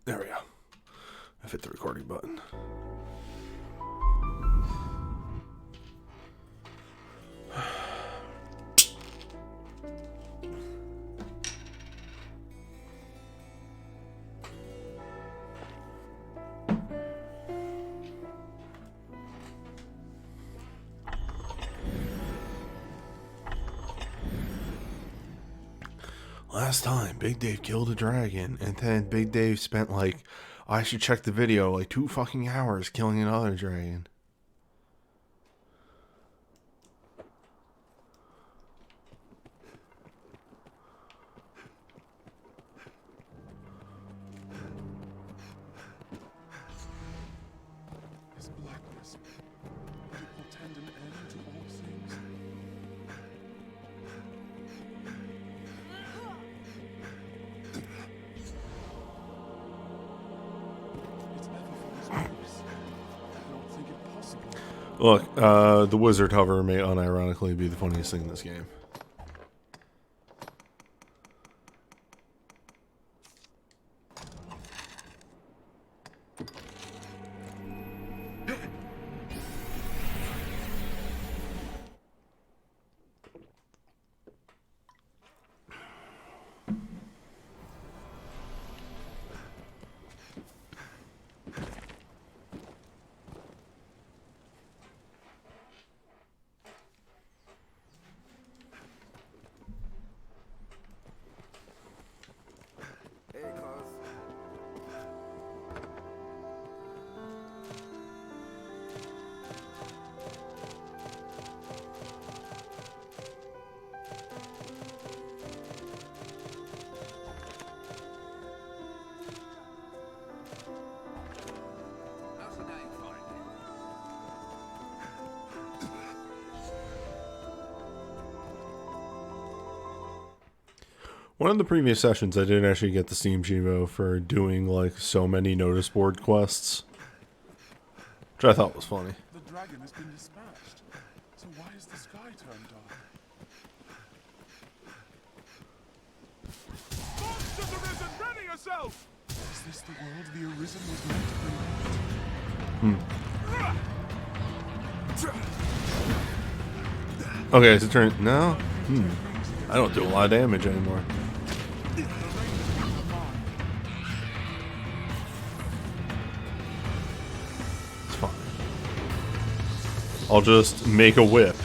There we go. I hit the recording button. Last time, Big Dave killed a dragon, and then Big Dave spent, like, I should check the video, like 2 fucking hours killing another dragon. His blackness, would it portend an end to all things? Look, the wizard hover may unironically be the funniest thing in this game. One of the previous sessions, I did actually get the Steam Chivo for doing, like, so many notice board quests, which I thought was funny. The dragon has been dispatched. So why is the sky turned dark? Monsters Arisen, ready yourself! Is this the world the Arisen was meant to bring? Okay, so turn... No? I don't do a lot of damage anymore. It's fine. I'll just make a whip.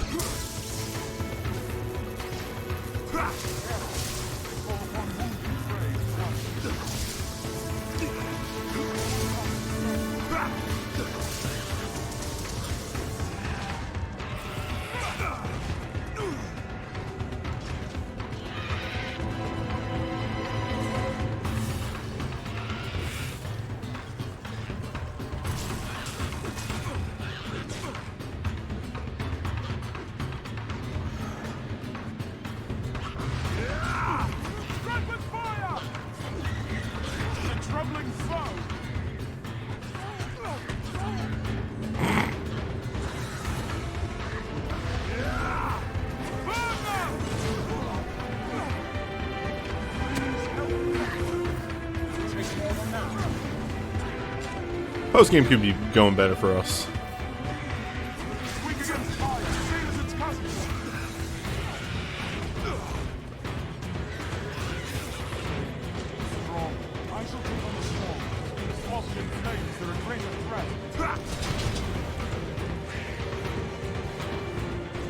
Post game could be going better for us.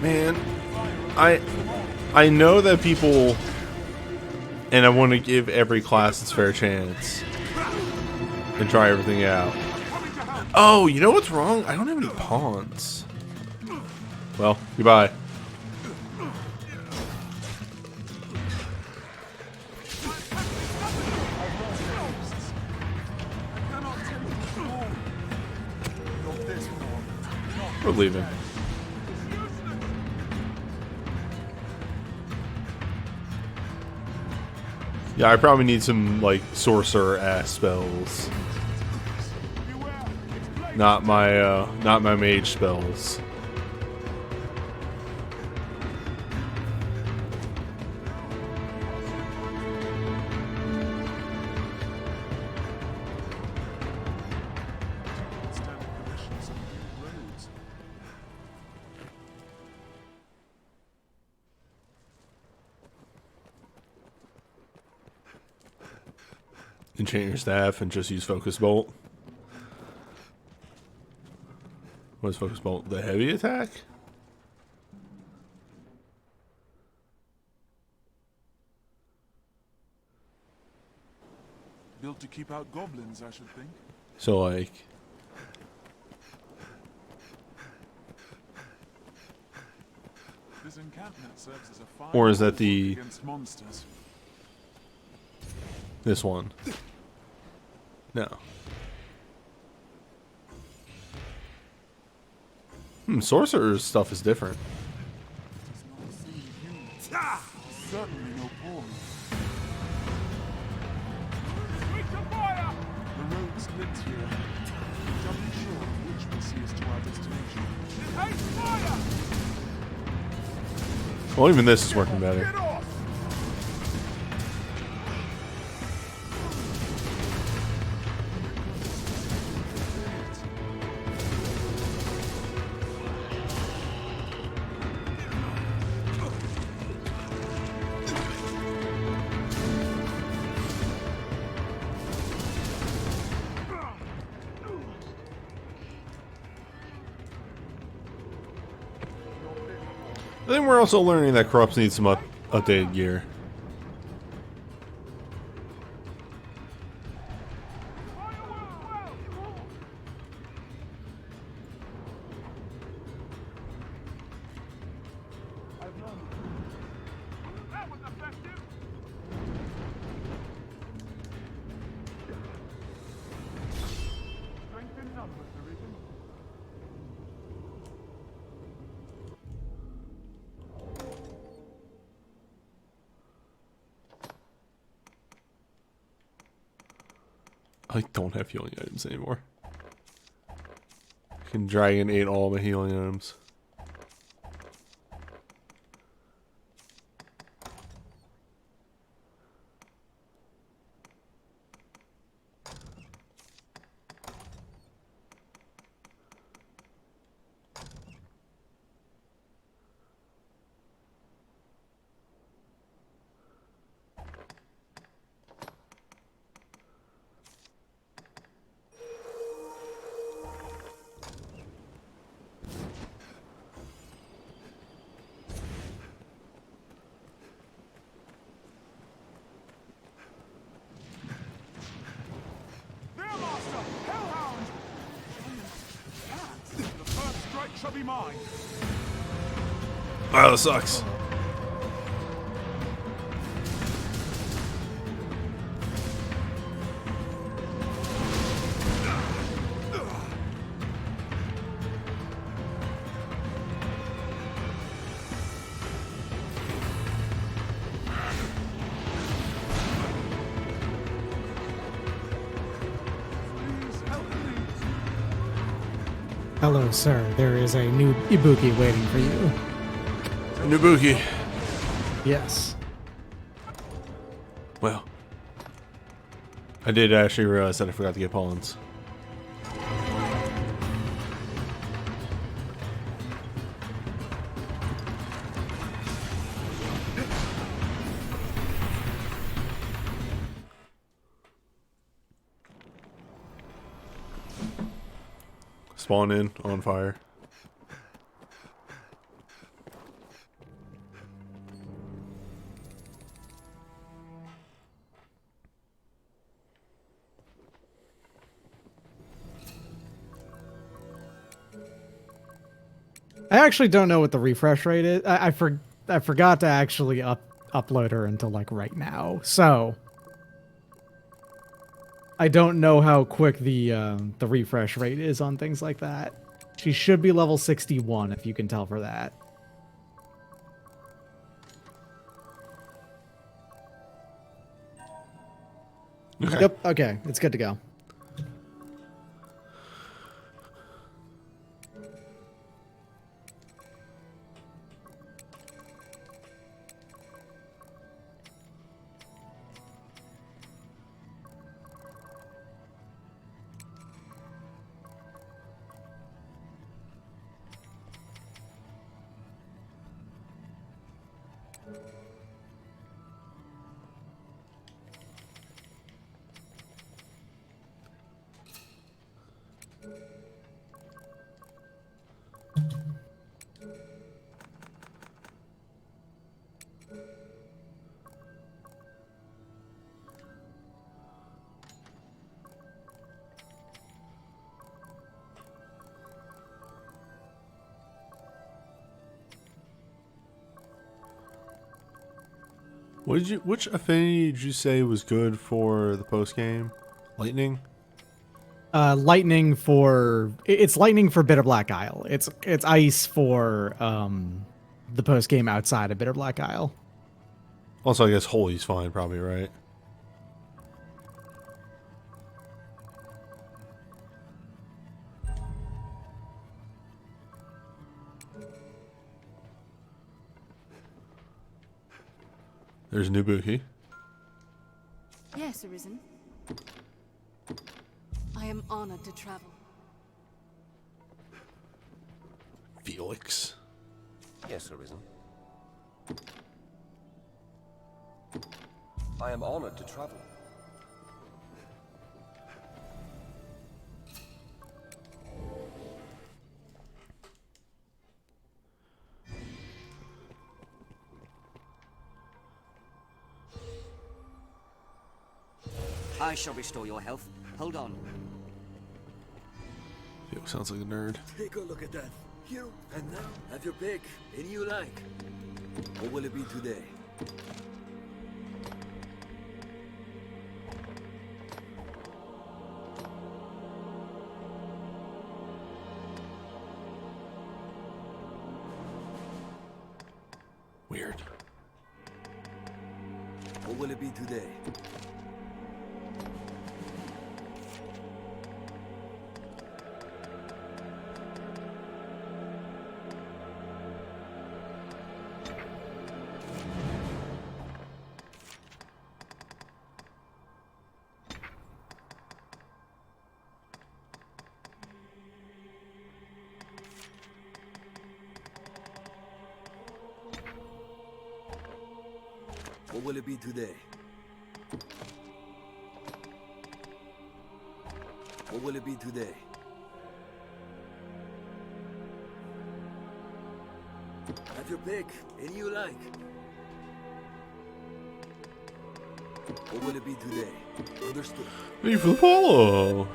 Man, I know that people, and I want to give every class its fair chance and try everything out. Oh, you know what's wrong? I don't have any pawns. Well, goodbye. We're leaving. Yeah, I probably need some, like, sorcerer-ass spells. Not my mage spells. enchant your staff and just use Focus Bolt. What is Focus Bolt? The heavy attack? Built to keep out goblins, I should think. So like, This encampment serves as a fine or is that bulwark the against monsters. this one? No. Sorcerer's stuff is different. Does not seem human. Certainly no pawn. The roads lit here. Doubly sure of which will see us to our destination. Well, even this is working better. I think we're also learning that Corrupts needs some updated gear. I don't have healing items anymore. I can Dragon ate all my healing items. Shall be mine. Wow, that sucks. Hello, sir. There is a new Ibuki waiting for you. Nubuki. Yes. Well, I did actually realize that I forgot to get Pollens. Spawn in on fire. I actually don't know what the refresh rate is. I forgot to actually upload her until like right now. So I don't know how quick the refresh rate is on things like that. She should be level 61 if you can tell for that. Okay. Yep. Okay, it's good to go. Which affinity did you say was good for the post game? Lightning? Lightning for it's lightning for Bitter Black Isle. It's ice for the post game outside of Bitter Black Isle. Also, I guess holy's fine, probably, right? There's Nubuki. Yes, Arisen. I am honored to travel. Felix. Yes, Arisen. I am honored to travel. I shall restore your health. Hold on. Felix sounds like a nerd. Take a look at that. Here and now, have your pick. Any you like. What will it be today? Weird. What will it be today? What will it be today? What will it be today? Have your pick. Any you like. What will it be today? Understood. Thank you for the follow.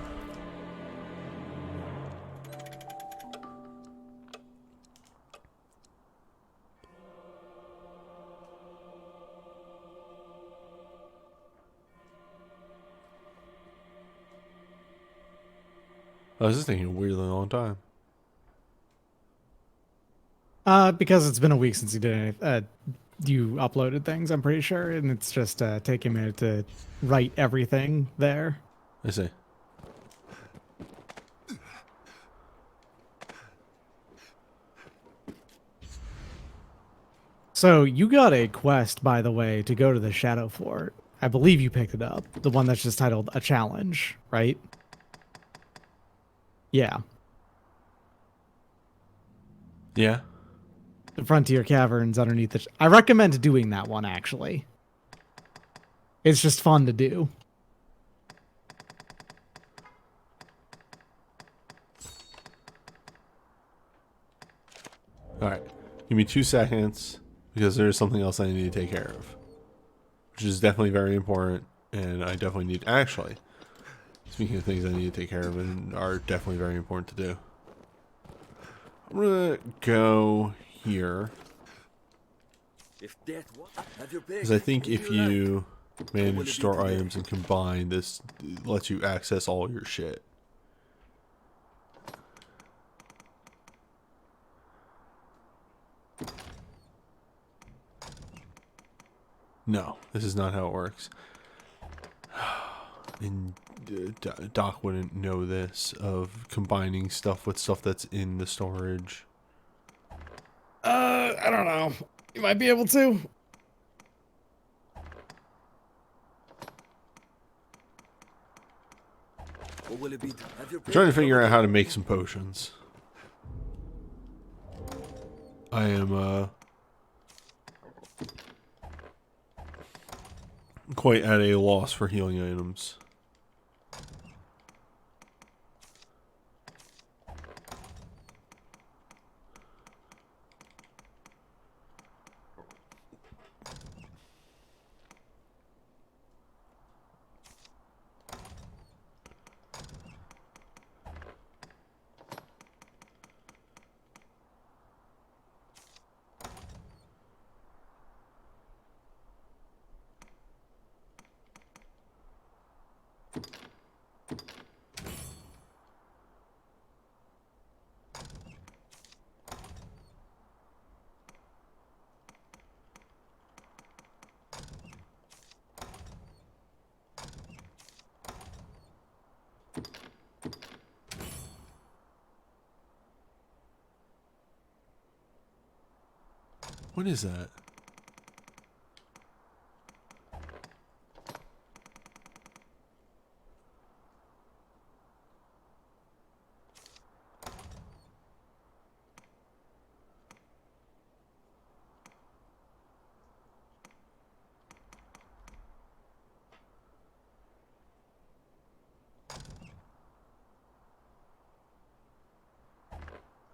This is taking a weirdly long time. Because it's been a week since you did it. You uploaded things, I'm pretty sure, and it's just taking a minute to write everything there. I see. So you got a quest, by the way, to go to the Shadow Fort. I believe you picked it up. The one that's just titled A Challenge, right? Yeah. Yeah. The Frontier Caverns underneath the... I recommend doing that one, actually. It's just fun to do. Alright. Give me 2 seconds, because there's something else I need to take care of. Which is definitely very important, and I definitely need... Actually, speaking of things I need to take care of and are definitely very important to do. I'm gonna go here. If that what? Have your pick. Because I think Any if like. you manage will it be store today? items and combine, this lets you access all your shit. No, this is not how it works. And Doc wouldn't know this, of combining stuff with stuff that's in the storage. I don't know. You might be able to. What will it be? Have your I'm pick. trying to figure out how to make some potions. I am quite at a loss for healing items. What is that?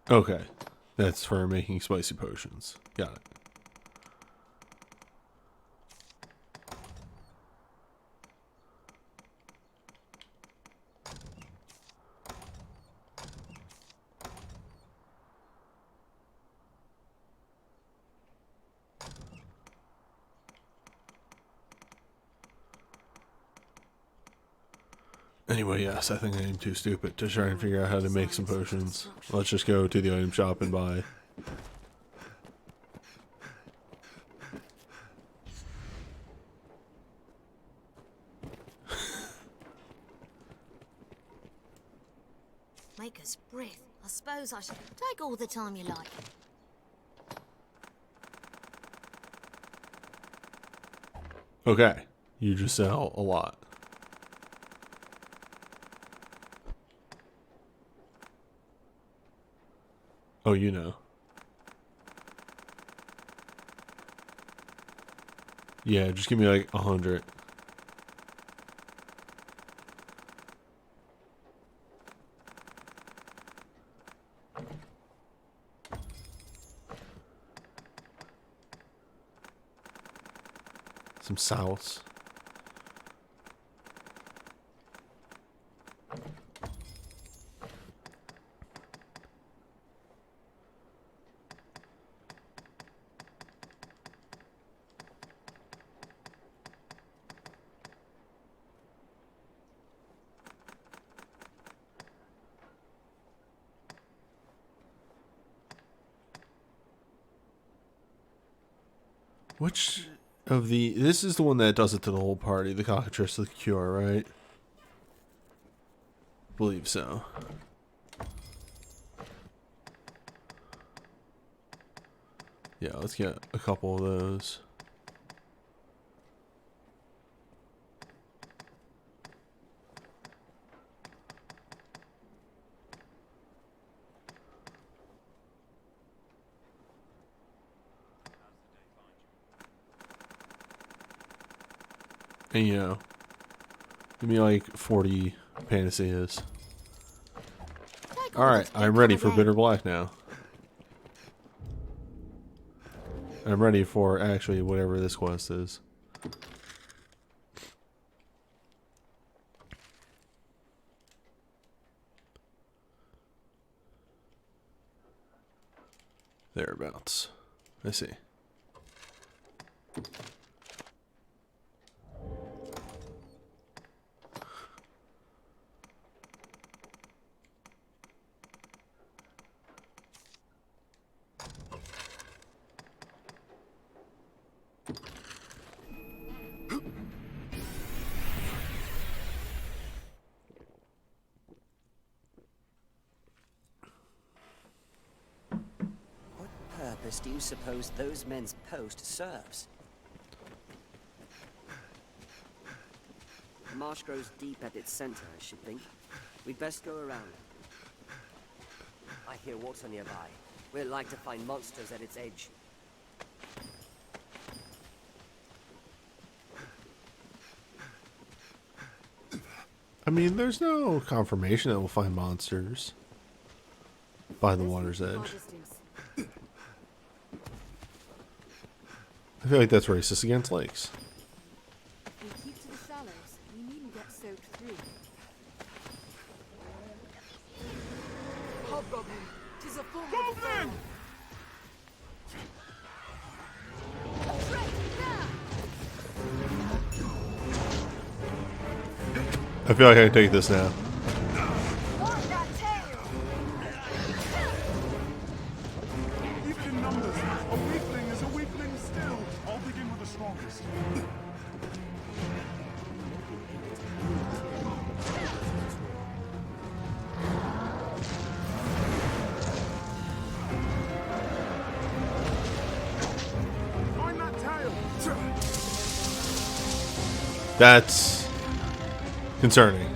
Okay. That's for making spicy potions. Got it. Anyway, yes, I think I am too stupid to try and figure out how to make some potions. Let's just go to the item shop and buy. Maker's breath. I suppose I should take all the time you like. Okay. You just sell a lot. Oh, you know. Yeah, just give me like 100. Some sauce. Which of the... This is the one that does it to the whole party. The cockatrice of the cure, right? Believe so. Yeah, let's get a couple of those. And, you know, give me like 40 panaceas. Alright, I'm ready for Bitter Black now. I'm ready for actually whatever this quest is. Thereabouts. I see. What purpose do you suppose those men's post serves? The marsh grows deep at its center, I should think. We'd best go around. I hear water nearby. We'd like to find monsters at its edge. I mean, there's no confirmation that we'll find monsters by the water's edge. I feel like that's racist against lakes. We keep to the shallows. We needn't get soaked through. Hobgoblin, 'tis a formidable foe. I feel like I can take this now. Even in numbers, a weakling is a weakling still. I'll begin with the strongest. That's concerning.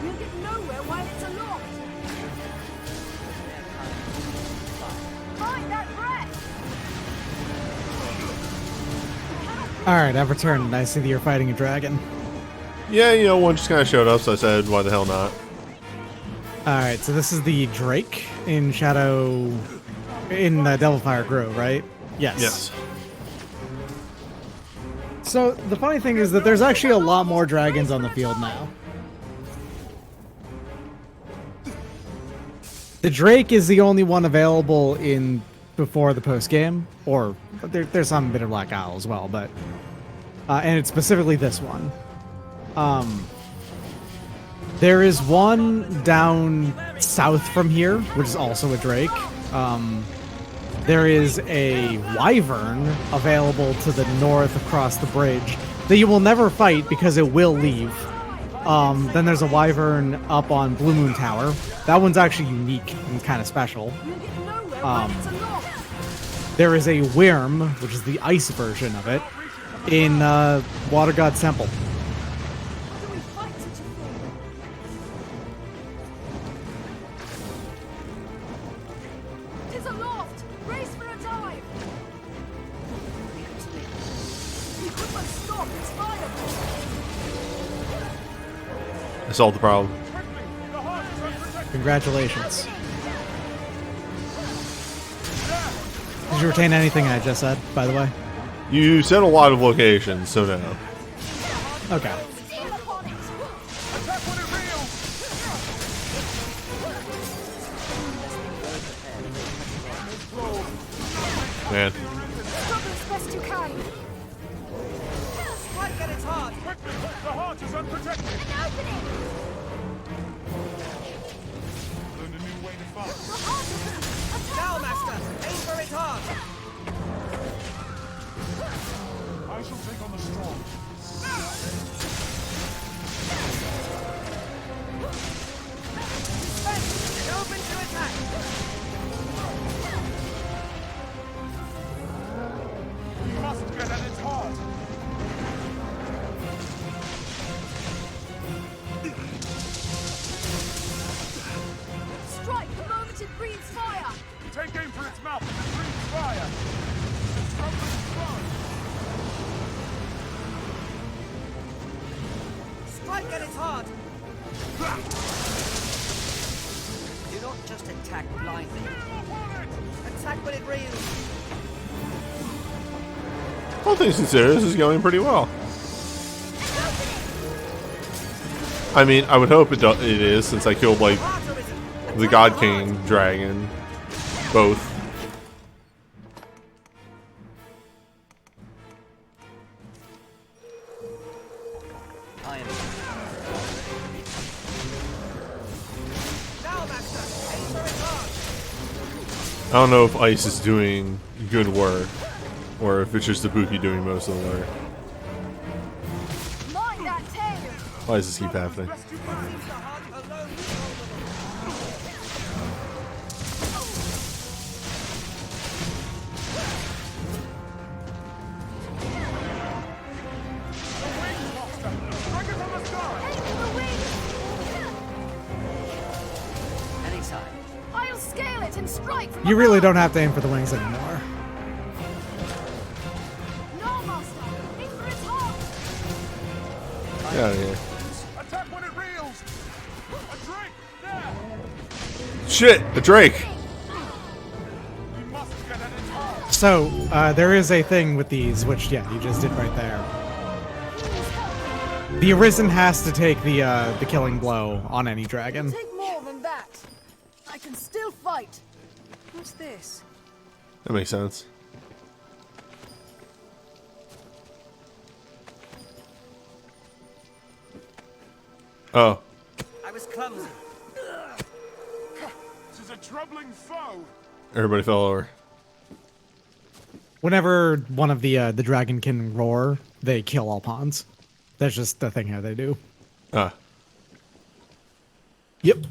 We'll get nowhere while it's aloft. Find that breath. All right, I've returned. I see that you're fighting a dragon. Yeah, you know, one just kind of showed up, so I said, why the hell not? All right, so this is the Drake in Devilfire Grove, right? Yes. Yes. So the funny thing is that there's actually a lot more dragons on the field now. The Drake is the only one available in before the post game, or there's some Bitter Black Isle as well, but and it's specifically this one. There is one down south from here, which is also a Drake. There is a wyvern available to the north across the bridge that you will never fight because it will leave. Then there's a wyvern up on Blue Moon Tower. That one's actually unique and kind of special. We'll get nowhere while it's aloft. There is a Wyrm, which is the ice version of it, in Water God's Temple. How do we fight such a thing? Tis aloft. Race for a dive. We could but stop its fire. I solved the problem. Congratulations. Did you retain anything I just said, by the way? You said a lot of locations, so no. Okay. Steal upon it. Man. Stop as best you can. Strike at its heart. Quickly! The heart is unprotected! An opening. Learned a new way to fight. The heart is Now, Master! Aim for its heart! I shall take on the strong. It's open to attack! We must get at its heart! strike the moment it breathes fire. Take aim for its mouth and breathe fire! Its throat is strong! Strike at its heart! Do not just attack blindly. Attack when it reels. All things considered, this is going pretty well. I mean, I would hope it is, since I killed, like, Heart arisen. the Attack God the King heart. dragon. Both. I am. Now, Master! Aim for its heart! I don't know if Ice is doing good work, or if it's just Ibuki doing most of the work. Mind that tail. Why does this keep happening? Best you can! Seems the heart alone is vulnerable. Strike it from the sky! Aim for the wings. Anytime. I'll scale it and strike from You really above. don't have to aim for the wings anymore. No, Master. Aim for its heart. Get out of here. Attack when it reels! A drink! There! Shit! A Drake! We must get at its heart! So, there is a thing with these, which, yeah, you just did right there. The Arisen has to take the killing blow on any dragon. Take more than that. I can still fight. What's this? That makes sense. Oh, clumsy. This is a troubling foe. Everybody fell over. Whenever one of the dragon can roar, they kill all pawns. That's just the thing how they do. Ah. Yep.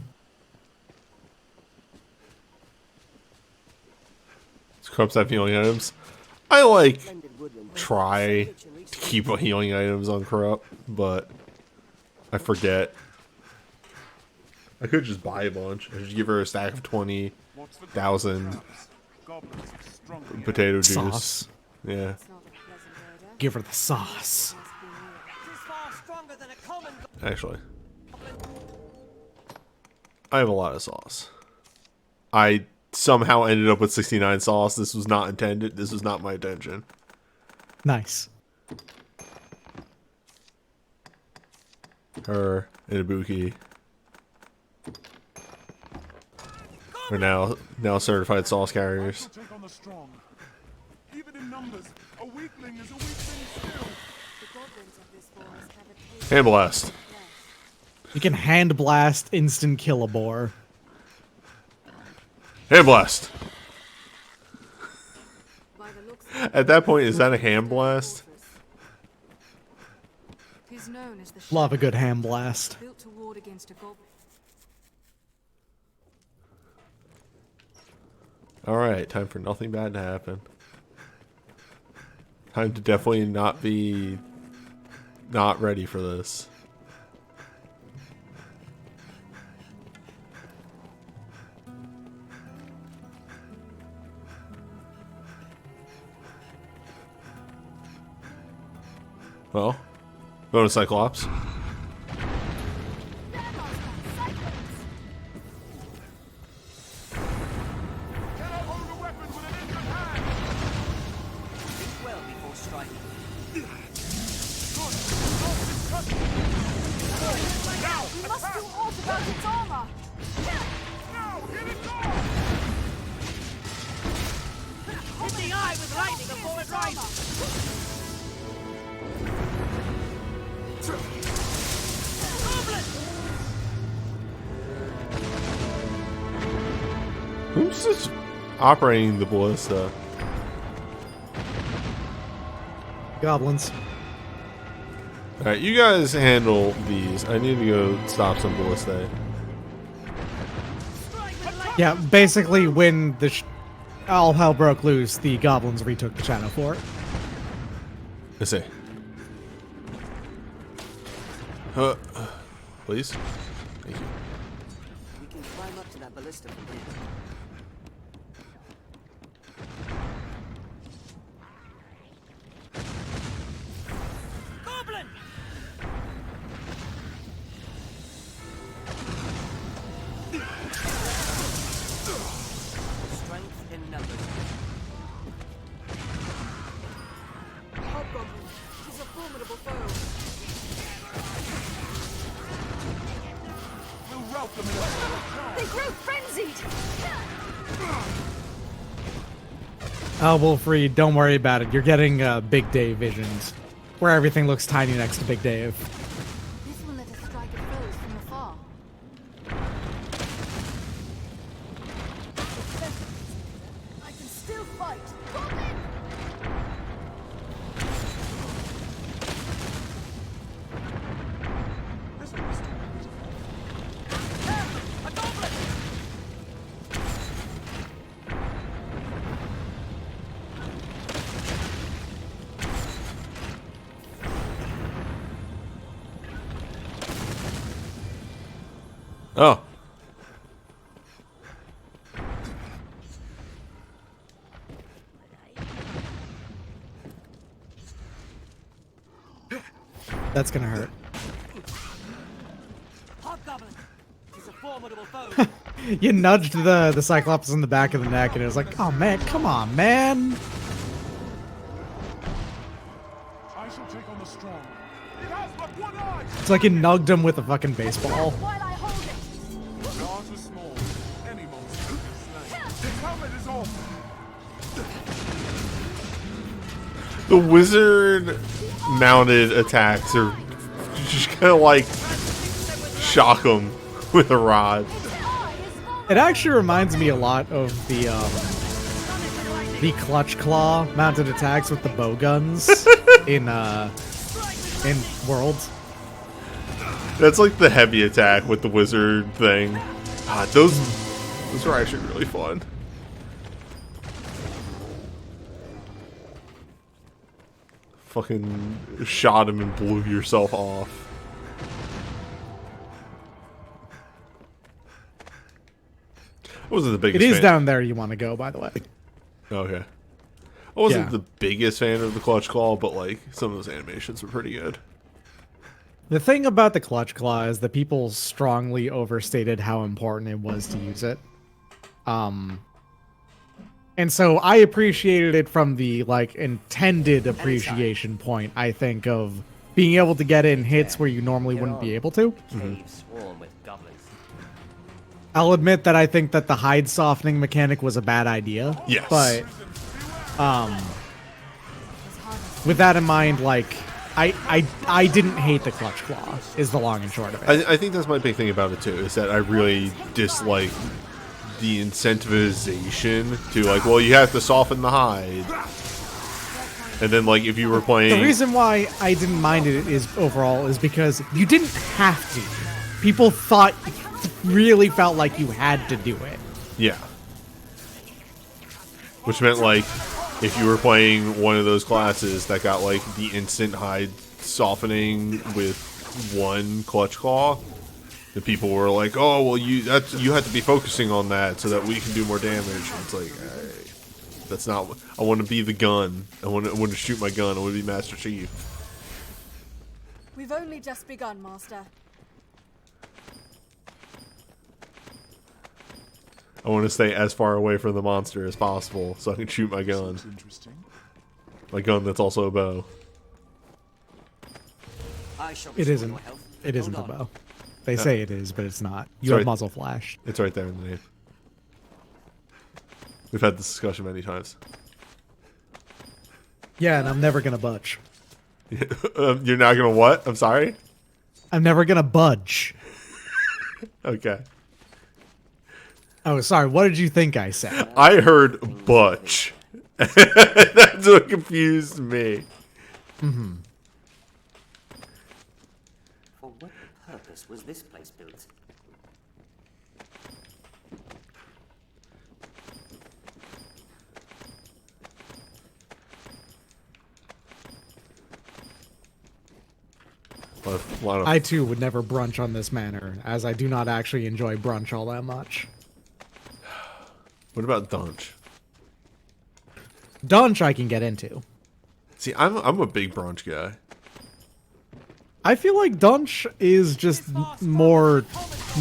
So corpse have healing items. I like try to keep healing items on corrupt, but I forget. I could just buy a bunch. I should give her a stack of 20,000 Goblins are strong. potato juice. Sauce. Yeah. Give her the sauce. She's far stronger than a common Actually, I have a lot of sauce. I somehow ended up with 69 sauce. This was not intended. This was not my intention. Nice. Her and Ibuki are now certified sauce carriers. Take on the strong. Even in numbers, a weakling is a weakling still. The goblins of this forest have a taste Hand blast. You can hand blast, instant kill a boar. Hand blast. by the looks of At that point, is that a hand blast? He's known as the Love a good hand blast. built to ward against a goblin. Alright, time for nothing bad to happen. Time to definitely not be not ready for this. Well, go to Cyclops. Cannot hold a weapon with an injured hand. think well before striking. We must do aught about its armor. Now, hit it off! Hit the eye with lightning before it rises. Who's just operating the ballista? Goblins. Alright, you guys handle these. I need to go stop some ballista. Yeah, basically when the all hell broke loose, the goblins retook the Shadow Fort. Let's see. Please? Thank you. We can climb up to that ballista from here. Goblin! Strength in numbers. Hobgoblin. He's a formidable foe. We'll rout them in a They grow frenzied. Oh, Wolfried, don't worry about it. You're getting Big Dave visions, where everything looks tiny next to Big Dave. This will let us strike at foes from afar. I can still fight. Goblin! A goblin! Oh. That's gonna hurt. Hobgoblin! He's a formidable foe. You nudged the Cyclops in the back of the neck, and it was like, oh man, come on, man. I shall take on the strong. It has but one eye! It's like you nugged him with a fucking baseball. While I hold it. Large or small, any monster can be slain. Its helmet is off! The wizard mounted attacks are just kind of like shock them with a rod. It actually reminds me a lot of the clutch claw mounted attacks with the bow guns in Worlds. That's like the heavy attack with the wizard thing. God, those are actually really fun. Fucking shot him and blew yourself off. I wasn't the biggest It is fan. down there you want to go, by the way. Okay. I wasn't Yeah. the biggest fan of the clutch claw, but like some of those animations were pretty good. The thing about the clutch claw is that people strongly overstated how important it was to use it. And so I appreciated it from the like intended appreciation point, I think, of being able to get in hits where you normally wouldn't be able to. Caves swarm with goblins. I'll admit that I think that the hide softening mechanic was a bad idea. Yes. But with that in mind, like I didn't hate the clutch claw is the long and short of it. I think that's my big thing about it too, is that I really dislike the incentivization to like, well, you have to soften the hide. And then like if you were playing, The reason why I didn't mind it is overall is because you didn't have to. People really felt like you had to do it. yeah. Which meant like if you were playing one of those classes that got like the instant hide softening with one clutch claw, the people were like, "Oh, well, you have to be focusing on that so that we can do more damage." And it's like, hey, that's not. I want to be the gun. I want to shoot my gun. I want to be Master Chief. We've only just begun, Master. I want to stay as far away from the monster as possible so I can shoot my gun. Interesting. My gun that's also a bow. I shall It restore isn't. your health. It isn't a Hold on. bow. They say it is, but it's not. You Sorry. have muzzle flash. It's right there in the name. We've had this discussion many times. Yeah, and I'm never gonna budge. You're not gonna what? I'm sorry? I'm never gonna budge. Okay. Oh, sorry. What did you think I said? I heard Butch. That's what confused me. For what purpose was this place built? A lot of I too would never brunch on this manor, as I do not actually enjoy brunch all that much. What about Dunch? Dunch I can get into. See, I'm a big brunch guy. I feel like Dunch is just more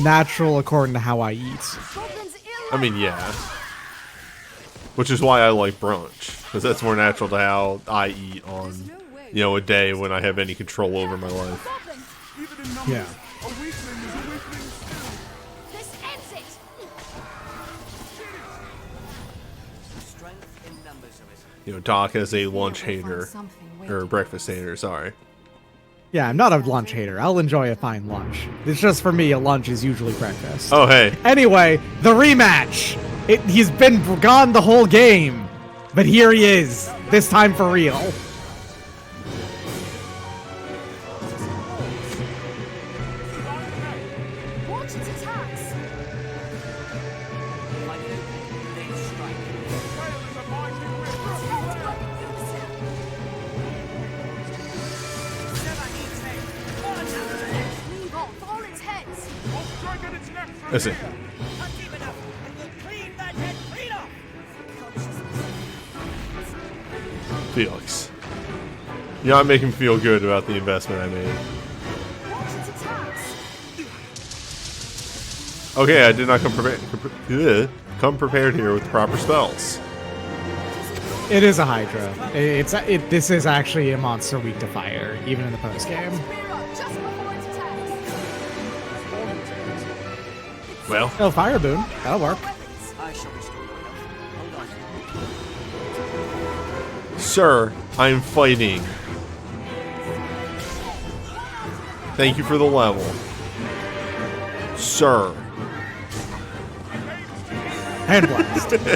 natural according to how I eat. Goblins I mean, yeah. Which is why I like brunch, because that's more natural to how I eat on, you know, a day when I have any control over my life. Goblin! Even in numbers, Yeah. a weakling is a weakling still. This ends it. Strength in numbers, Arisen. You know, Doc is a lunch hater, or a breakfast hater, sorry. Yeah, I'm not a lunch hater. I'll enjoy a fine lunch. It's just for me, a lunch is usually breakfast. Oh, hey. Anyway, the rematch! He's been gone the whole game. But here he is. This time for real. Watch its attacks! Like an opening, they strike. Leave off all its heads! Listen, Not deep enough, and we'll clean that head clean off. Felix. You're not making me feel good about the investment I made. Watch its attacks! Okay, I did not come prepared here with the proper spells. It is a Hydra. This is actually a monster weak to fire, even in the post game. Spear up just before it attacks! Well, Oh, fire boon. That'll work. I shall restore your health. Hold on. sir, I'm fighting. Thank you for the level. Sir. Hand blast. Their kind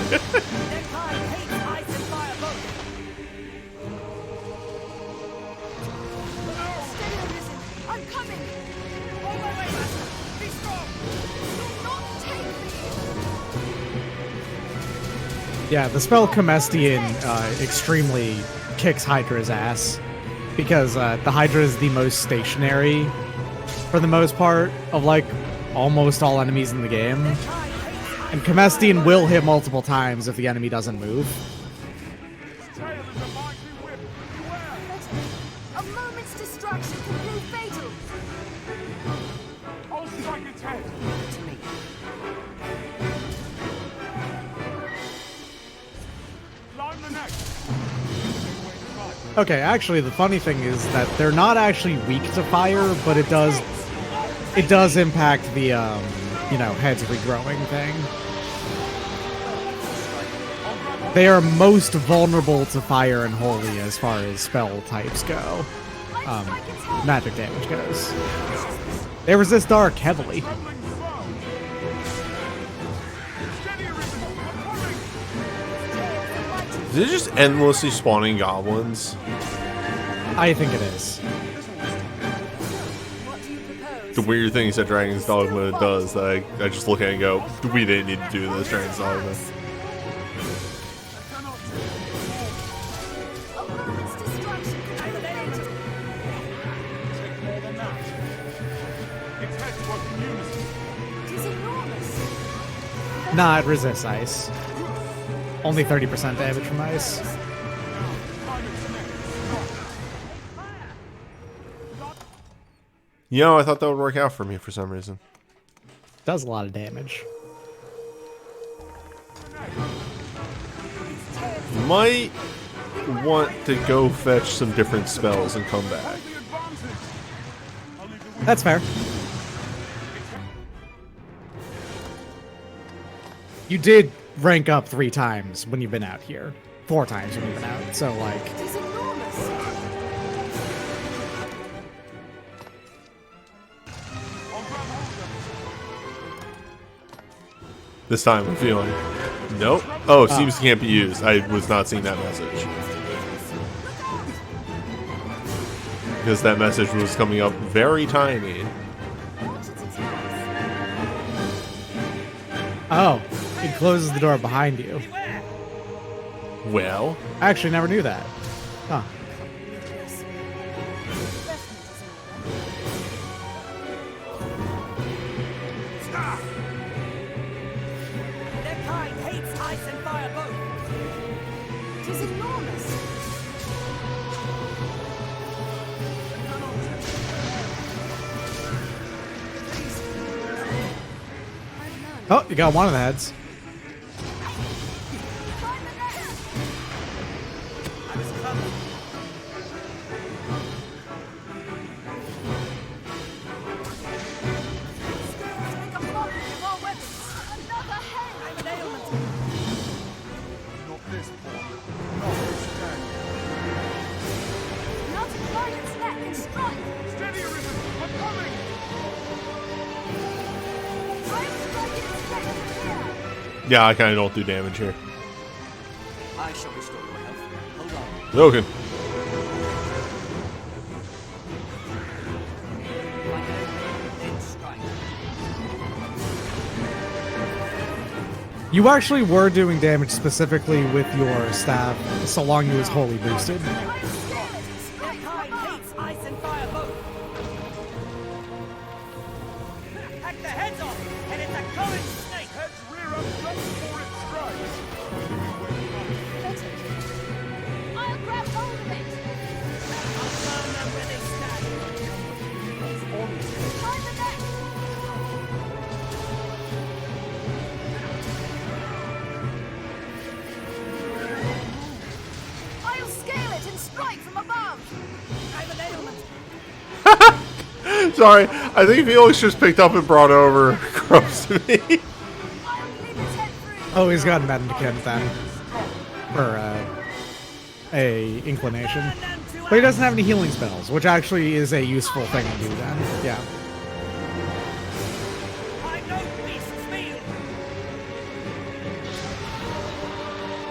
hates ice and fire both. Steady, Arisen. I'm coming. On my way, master. Be strong. Do not take me. Yeah, the spell Comestian extremely kicks Hydra's ass because the Hydra is the most stationary, for the most part, of like almost all enemies in the game. And Comestian will hit multiple times if the enemy doesn't move. Tail is a mighty whip. Beware! A moment's distraction can prove fatal. I'll strike its head. To me. Climb the neck. Okay, actually, the funny thing is that they're not actually weak to fire, but it does impact the heads regrowing thing. They are most vulnerable to fire and holy as far as spell types go. Magic damage goes. They resist dark heavily. Trembling foe. Steady, Arisen. I'm coming. Is it just endlessly spawning goblins? I think it is. What do you propose? The weird things that Dragon's Dogma does that I just look at it and go, we didn't need to do this, Dragon's Dogma. A moment's distraction can prove fatal. Take more than that. Its heads work in unison. It is enormous. Nah, it resists ice. Only 30% damage from ice. Climb its neck. You know, I thought that would work out for me for some reason. Does a lot of damage. Might want to go fetch some different spells and come back. The advantage. I'll leave the That's fair. You did rank up 3 times when you've been out here. 4 times when you've been out. So, like, It is enormous. I'll grab hold of This time I'm feeling. Nope. Oh, seems can't be used. I was not seeing that message. Because that message was coming up very tiny. oh, it closes the door behind you. Well, I actually never knew that. Huh. Their kind hates ice and fire both. It is enormous. Oh, you got one of the heads. Make a mockery of our weapons. Another head. it. Not this paw. Not this day. Now to climb its neck and strike. Steady, Arisen. I'm coming. I am striking its neck from here. yeah, I kind of don't do damage here. I shall restore your health. Hold on. Okay. Then strike. You actually were doing damage specifically with your staff, so long it was wholly boosted. I will scale it and strike from Kind above. hates ice and fire both. Hack the heads off, and it's a current snake. Heads rear up just before it strikes. I'll grab hold of it. I'll burn them where they stand. Climb the neck. I'll scale it and strike from above. I'm an ailment. Sorry, I think Felix just picked up and brought over Crows to me. I'll leave its head free. Oh, he's got Mendicant then. For, a inclination. But he doesn't have any healing spells, which actually is a useful thing to do then. Yeah.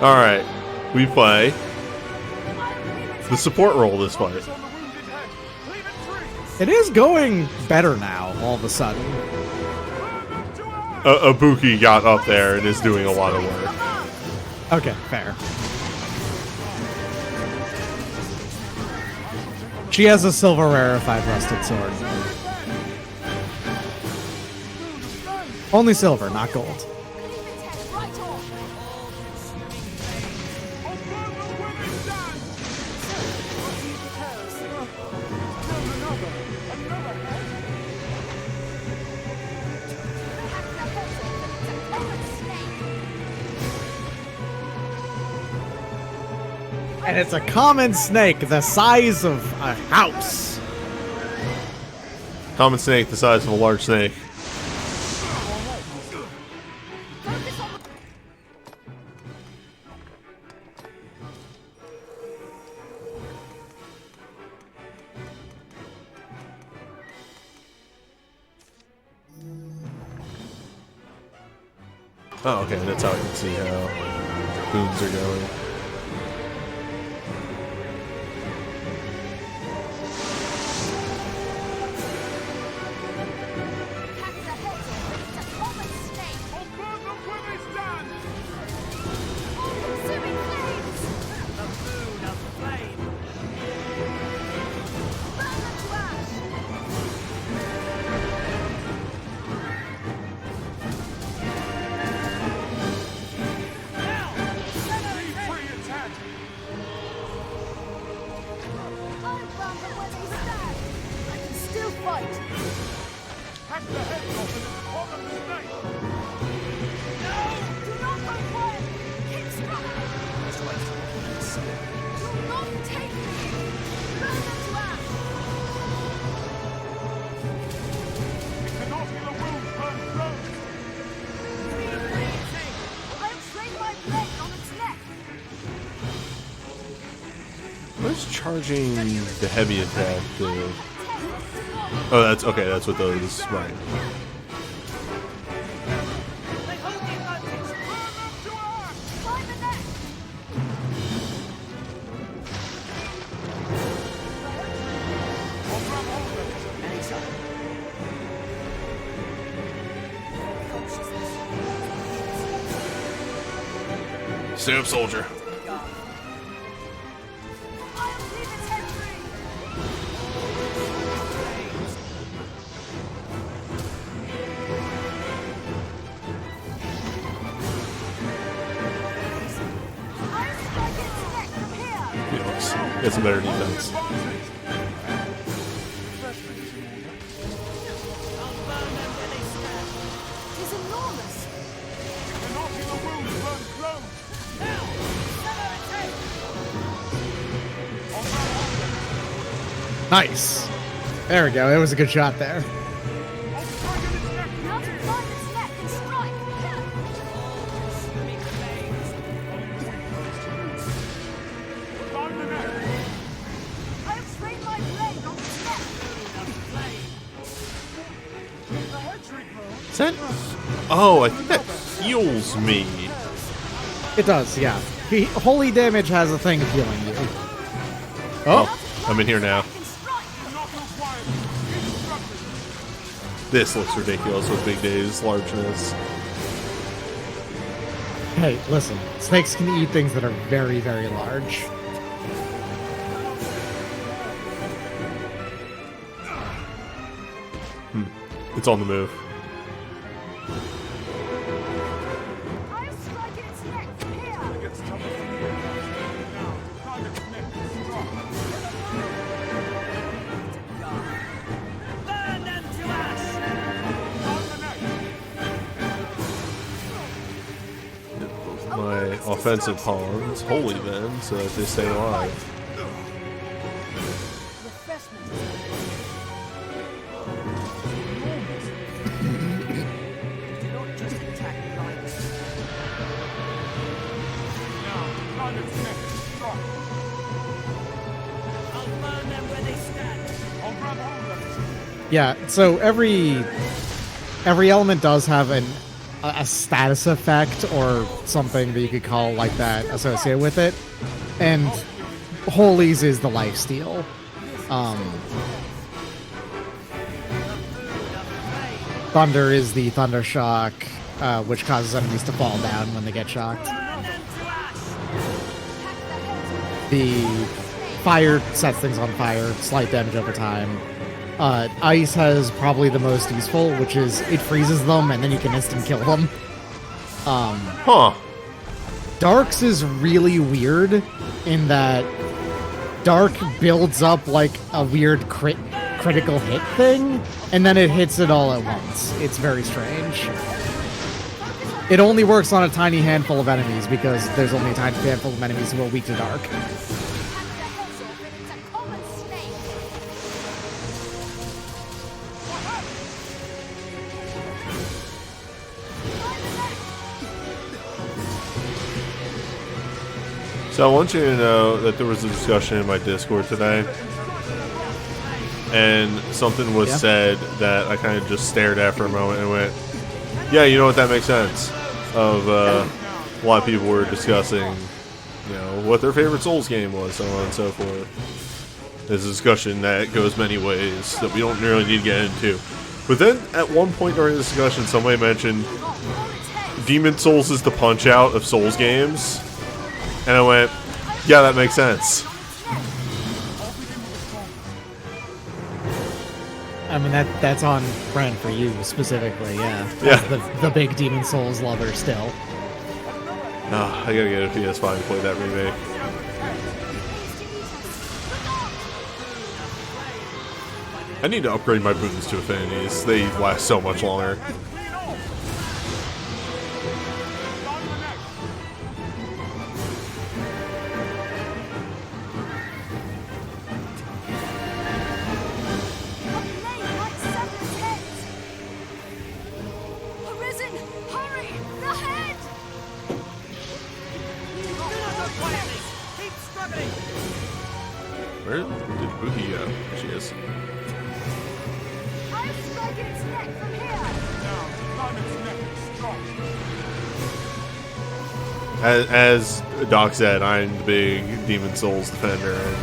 Alright, we play the support role this fight. On the wounded head. Leave it free. It is going better now, all of a sudden. Ibuki got up there and is doing a lot of work. Okay, fair. She has a silver rarefied rusted sword. Only silver, not gold. Right on. And it's a common snake the size of a house. Common snake the size of a large snake. Oh, okay, that's how I can see how boons are going. What's charging the heavy attack do? Oh, that's okay. That's what those. Right. Stay up, soldier. Get some better defense. It's enormous. Nice. There we go. It was a good shot there. Now to climb its neck and strike. I have trained my blade on its neck. Is that? Oh, I think that heals me. It does, yeah. Holy damage has a thing of healing you. Oh, I'm in here now. This looks ridiculous with Big Day's largeness. Hey, listen. Snakes can eat things that are very, very large. It's on the move. I'll strike its neck from here. Burn them to ash! My offensive pawns holy then, so that they stay alive. Do not just attack blindly. I'll burn them where they stand. Yeah, so every element does have an a status effect or something that you could call like that associated with it. And Holies is the lifesteal. Thunder is the Thunder Shock, which causes enemies to fall down when they get shocked. The Fire sets things on fire, slight damage over time. Ice has probably the most useful, which is it freezes them and then you can instant kill them. Dark's is really weird in that Dark builds up like a weird critical hit thing, and then it hits it all at once. It's very strange. It only works on a tiny handful of enemies because there's only a tiny handful of enemies who are weak to Dark. So I want you to know that there was a discussion in my Discord today, and something was said that I kind of just stared at for a moment and went, yeah, you know what, that makes sense. Of a lot of people were discussing, you know, what their favorite Souls game was, so on and so forth. There's a discussion that goes many ways that we don't really need to get into. But then at one point during the discussion, somebody mentioned Demon Souls is the Punch-Out of Souls games. And I went, yeah, that makes sense. I mean, that's on brand for you specifically, yeah. Yeah. The big Demon Souls lover still. Oh, I gotta get a PS5 and play that remake. I need to upgrade my boons to affinities. They last so much longer. Arisen! Hurry! The head! Keep struggling. Where did Boogie go? There she is. I'll strike its neck from here! Now, climb its neck and strike. As Doc said, I'm the big Demon Souls defender, and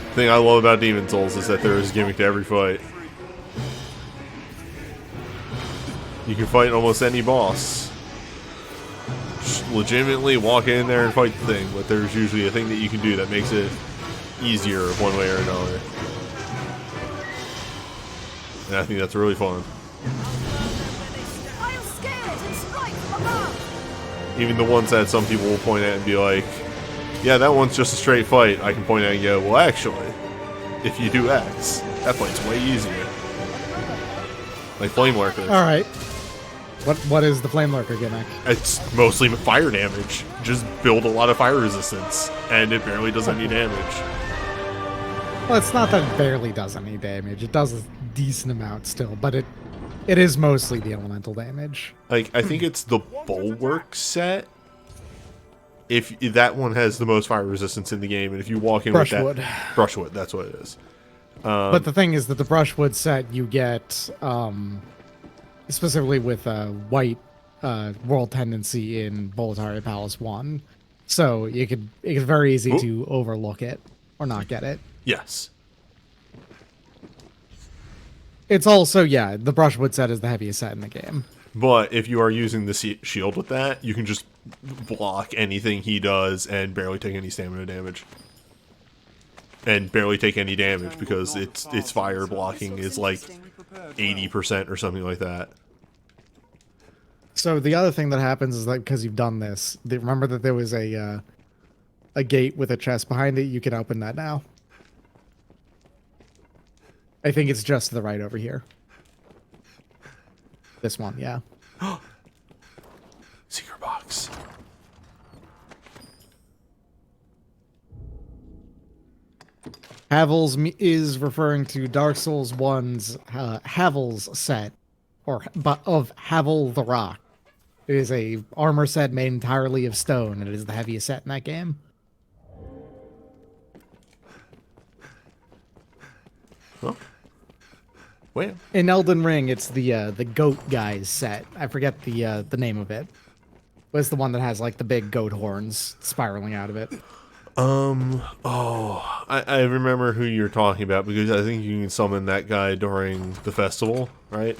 the thing I love about Demon Souls is that there is a gimmick to every fight. You can fight almost any boss. Just legitimately walk in there and fight the thing, but there's usually a thing that you can do that makes it easier one way or another. And I think that's really fun. I'll scale it and strike from above! Even the ones that some people will point at and be like, yeah, that one's just a straight fight. I can point at and go, well, actually, if you do X, that fight's way easier. Like Flame Lurker. Alright. What is the Flame Lurker gimmick? It's mostly fire damage. Just build a lot of fire resistance, and it barely does any damage. Well, it's not that it barely does any damage. It does a decent amount still, but it is mostly the elemental damage. Like, I think it's the Bulwark set. If that one has the most fire resistance in the game, and if you walk in Brushwood. with that... Brushwood, that's what it is. But the thing is that the Brushwood set you get, specifically with white world tendency in Boletaria Palace 1. So it's very easy to overlook it or not get it. Yes. It's also, yeah, the Brushwood set is the heaviest set in the game. But if you are using the shield with that, you can just block anything he does and barely take any stamina damage. And barely take any damage because its fire blocking is like 80% or something like that. So the other thing that happens is that because you've done this, remember that there was a gate with a chest behind it. You can open that now. I think it's just to the right over here. This one, yeah. Secret box. Havel's is referring to Dark Souls 1's Havel's set, of Havel the Rock. It is a armor set made entirely of stone, and it is the heaviest set in that game. Huh? Well, In Elden Ring, it's the goat guys set. I forget the name of it. But it's the one that has like the big goat horns spiraling out of it. I remember who you're talking about because I think you can summon that guy during the festival, right?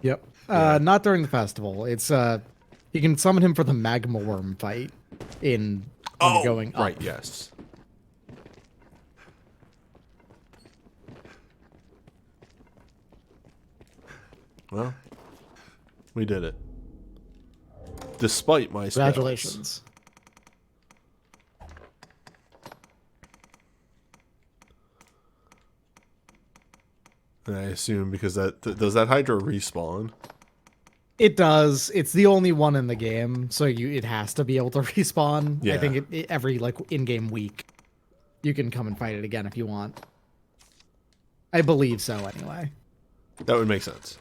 Yep. Yeah. Not during the festival. It's you can summon him for the magma worm fight when you're going up. Right, yes. Well, we did it. Despite my spells. Congratulations. And I assume because does that Hydra respawn? It does. It's the only one in the game, so it has to be able to respawn. Yeah. I think every like in-game week, you can come and fight it again if you want. I believe so, anyway. That would make sense.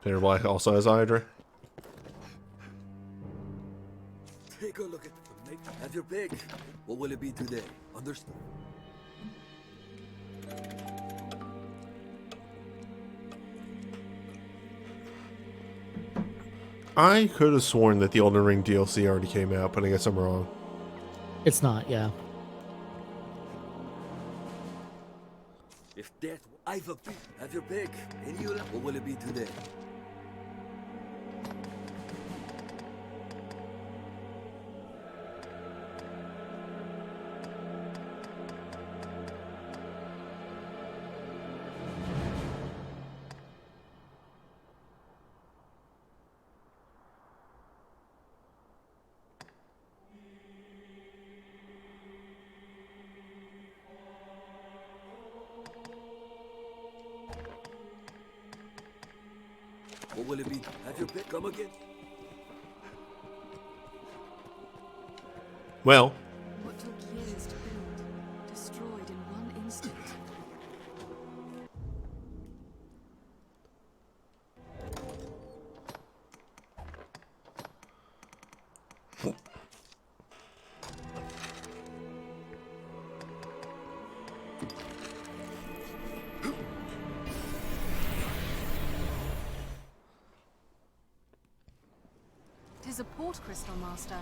Peter Black also has Hydra. Take a look at it. Have your pick. What will it be today? Understood. I could have sworn that the Elden Ring DLC already came out, but I guess I'm wrong. It's not, yeah. If that, I've a pick. Have your pick. And you, what will it be today? What will it be? Have your pick. Come again. Well, What took years to build, destroyed in one instant. Tis a port crystal, Master.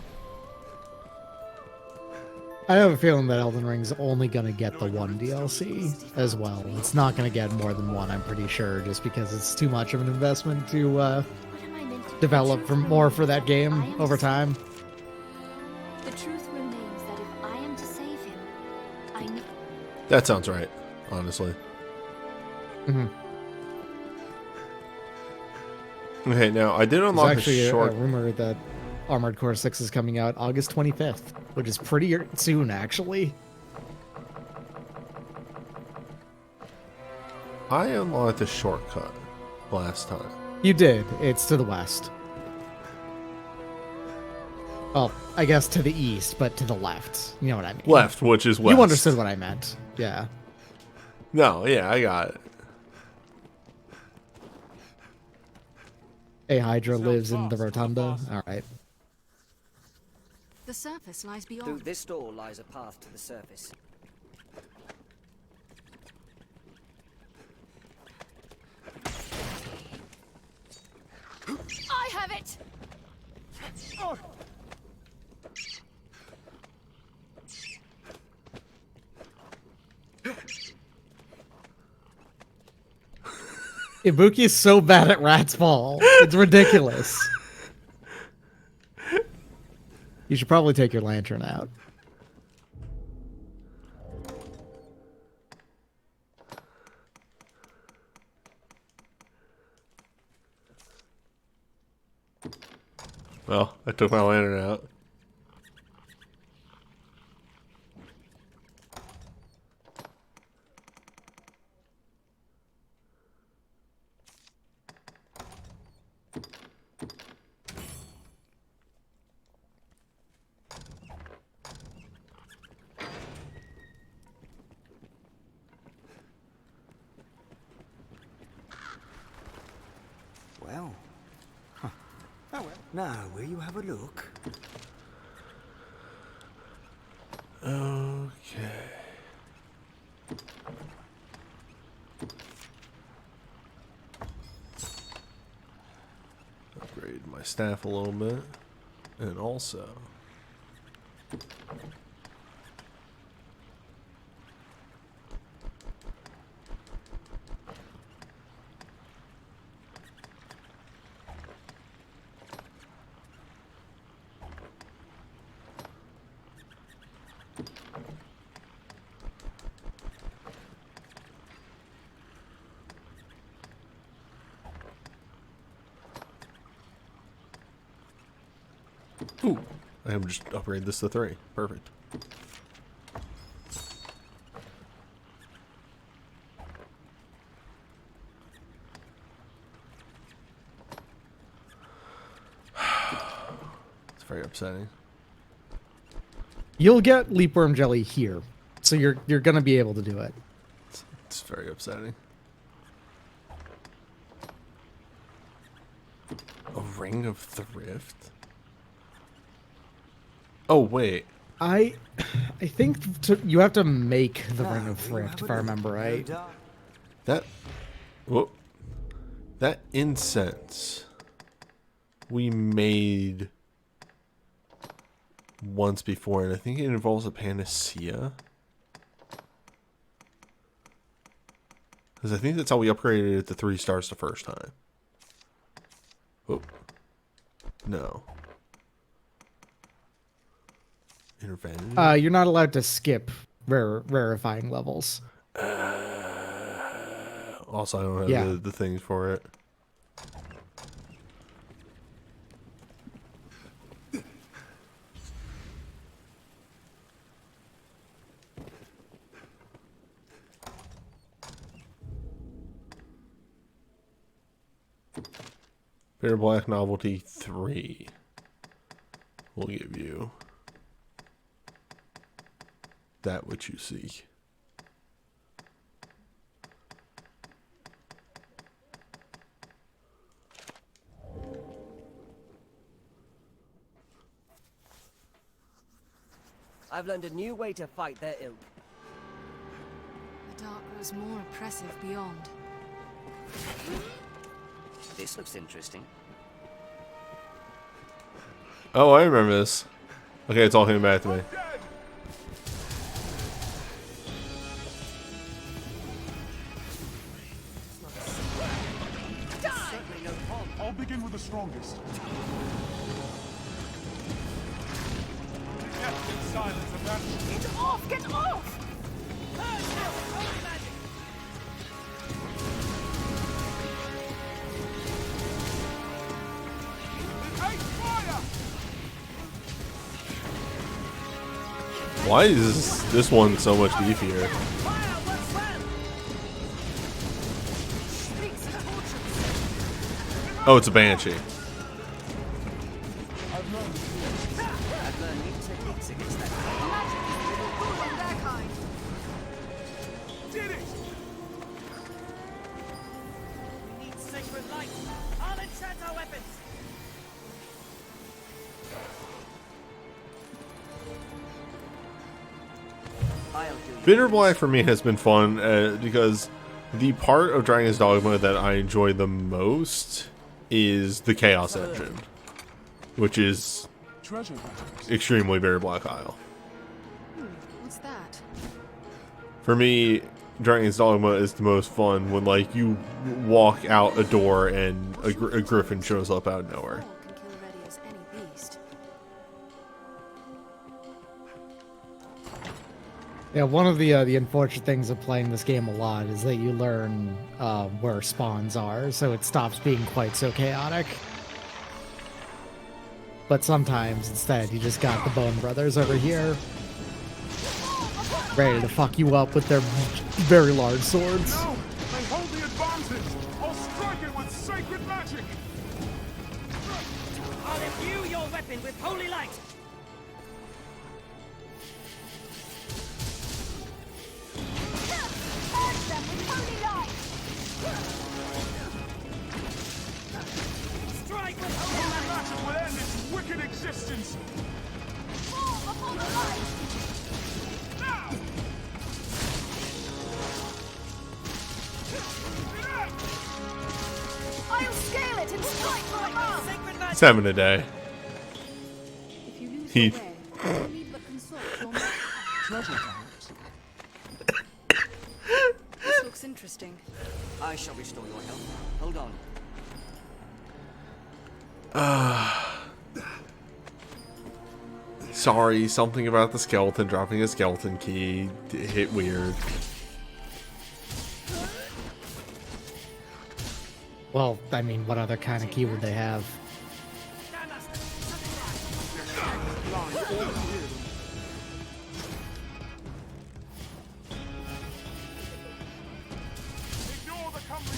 I have a feeling that Elden Ring's only going to get the one DLC as well. It's not going to get more than one, I'm pretty sure, just because it's too much of an investment to What am I meant to develop more for that game over time. The truth remains that if I am to save him, I need. that sounds right, honestly. Mhm. Okay, now I did There's unlock actually a short. a rumor that Armored Core 6 is coming out August 25th, which is pretty soon, actually. I unlocked a shortcut last time. You did. It's to the west. Well, I guess to the east, but to the left. You know what I mean. Left, which is west. You understood what I meant. Yeah. No, yeah, I got it. A Hydra lives in the rotunda. All right. The surface lies Through beyond. this door lies a path to the surface. I have it! Ibuki is so bad at Rat's Ball. It's ridiculous. You should probably take your lantern out. Well, I took my lantern out. Well, Now, will you have a look? Okay. Upgrade my staff a little bit. And also... Ooh, I have just upgrade this to 3. Perfect. It's very upsetting. You'll get leapworm jelly here, so you're gonna be able to do it. It's very upsetting. A ring of thrift? Oh wait. I think you have to make the ring of thrift, if I remember right. That, whoa, that incense we made once before, and I think it involves a panacea. Because I think that's how we upgraded it to 3 stars the first time. Oh, no. Intervention? You're not allowed to skip rarefying levels. Also, I don't have the things for it. Bitter Black Novelty 3 will give you that which you seek. I've learned a new way to fight their ilk. The dark grows more oppressive beyond. This looks interesting. Oh, I remember this. Okay, it's all coming back to me. I'll begin with the strongest. Death in silence of that. Get off! Get off! Why is this one so much beefier? Oh, it's a banshee. I've learned new techniques against that. Did it! We need sacred light. I'll enchant our weapons. Bitter Black for me has been fun because the part of Dragon's Dogma that I enjoy the most is the Chaos Engine, which is Treasure. extremely Bitter Black Isle. What's that? For me, Dragon's Dogma is the most fun when, like, you walk out a door and a griffin shows up out of nowhere. All can kill ready as any beast. Yeah, one of the unfortunate things of playing this game a lot is that you learn where spawns are, so it stops being quite so chaotic. But sometimes, instead, you just got the Bone Brothers over here, ready to fuck you up with their very large swords. No! They hold the advantage! I'll strike it with sacred magic! I'll imbue your weapon with holy light. Strike with holy light. Magic will end He's having a day. If you lose He- your way, you need but consult your mind. Treasure, perhaps. This looks interesting. I shall restore your health. Hold on. Sorry, something about the skeleton dropping a skeleton key hit weird. Well, I mean, what other kind of key would they have?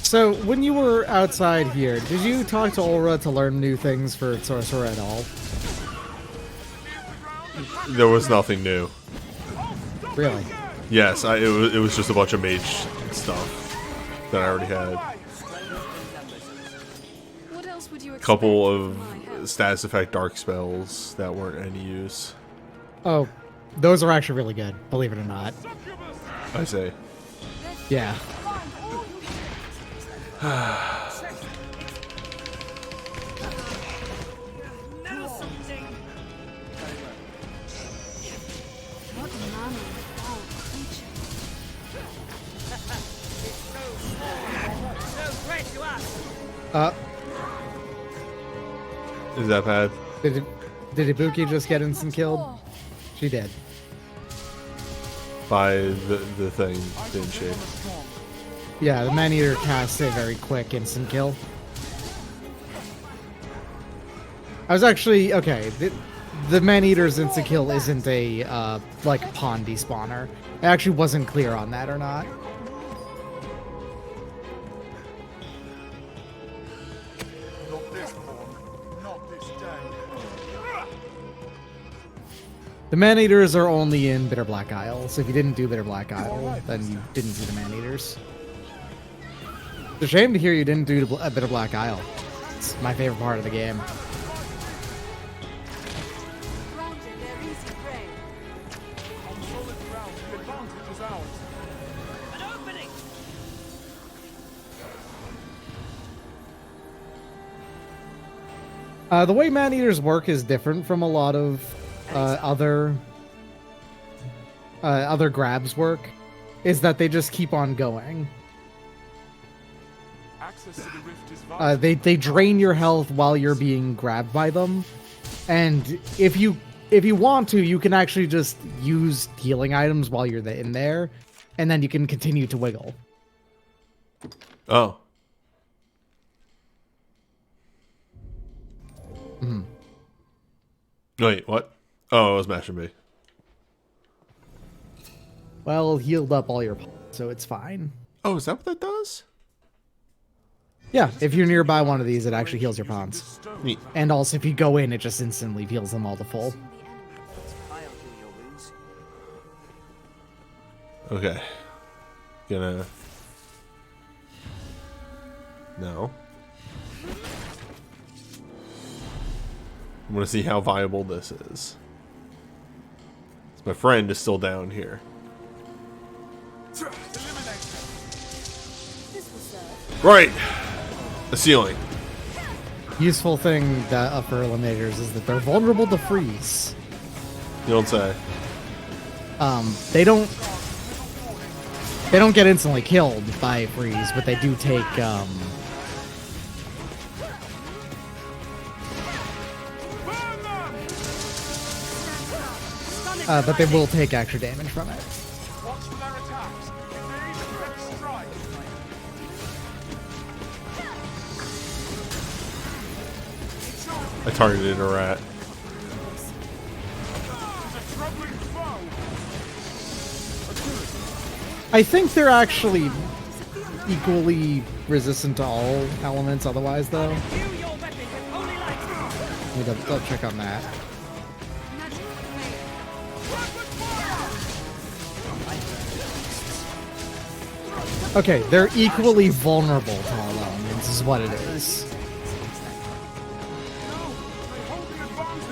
So, when you were outside here, did you talk to Ulra to learn new things for Sorcerer at all? There was nothing new. Really? Yes, it was just a bunch of mage stuff that I already had. What else would you expect Couple from my of help? status effect dark spells that weren't any use. Oh, those are actually really good, believe it or not. I say. Yeah. Find all you Now something. What manner of foul creature? No threat to us. Is that bad? Did Ibuki just get instant killed? She did. By the thing, didn't she? Yeah, the Man-Eater casts a very quick instant kill. I was actually... Okay, the Man-Eater's instant kill isn't a, like, pawn despawner. I actually wasn't clear on that or not. Not this pawn. Not this day. The Man-Eaters are only in Bitter Black Isle, so if you didn't do Bitter Black Isle, then you didn't see the Man-Eaters. It's a shame to hear you didn't do Bitter Black Isle. It's my favorite part of the game. granted their easy prey. On solid ground, the advantage is ours. An opening. The way Man-Eaters work is different from a lot of other grabs work, is that they just keep on going. Access to the rift is vast. They drain your health while you're being grabbed by them, and if you want to, you can actually just use healing items while you're in there, and then you can continue to wiggle. Oh. Wait, what? Oh, it was mashing me. Well, healed up all your so it's fine. Oh, is that what that does? Yeah, if you're nearby one of these, it actually heals your pawns. Neat. And also, if you go in, it just instantly heals them all to full. I'll heal your wounds. Okay. Gonna... No. I'm gonna see how viable this is. My friend is still down here. This will serve. Right! The ceiling. Useful thing that for eliminators is that they're vulnerable to freeze. You don't say. They don't get instantly killed by freeze, but they do take but they will take extra damage from it. Watch for their attacks. If there is a direct strike, I targeted a rat. it's a troubling foe. I think they're actually equally resistant to all elements otherwise, though. View your weapon with holy light. Let me double check on that. Okay, they're equally vulnerable to all elements, is what it is. They hold an advantage.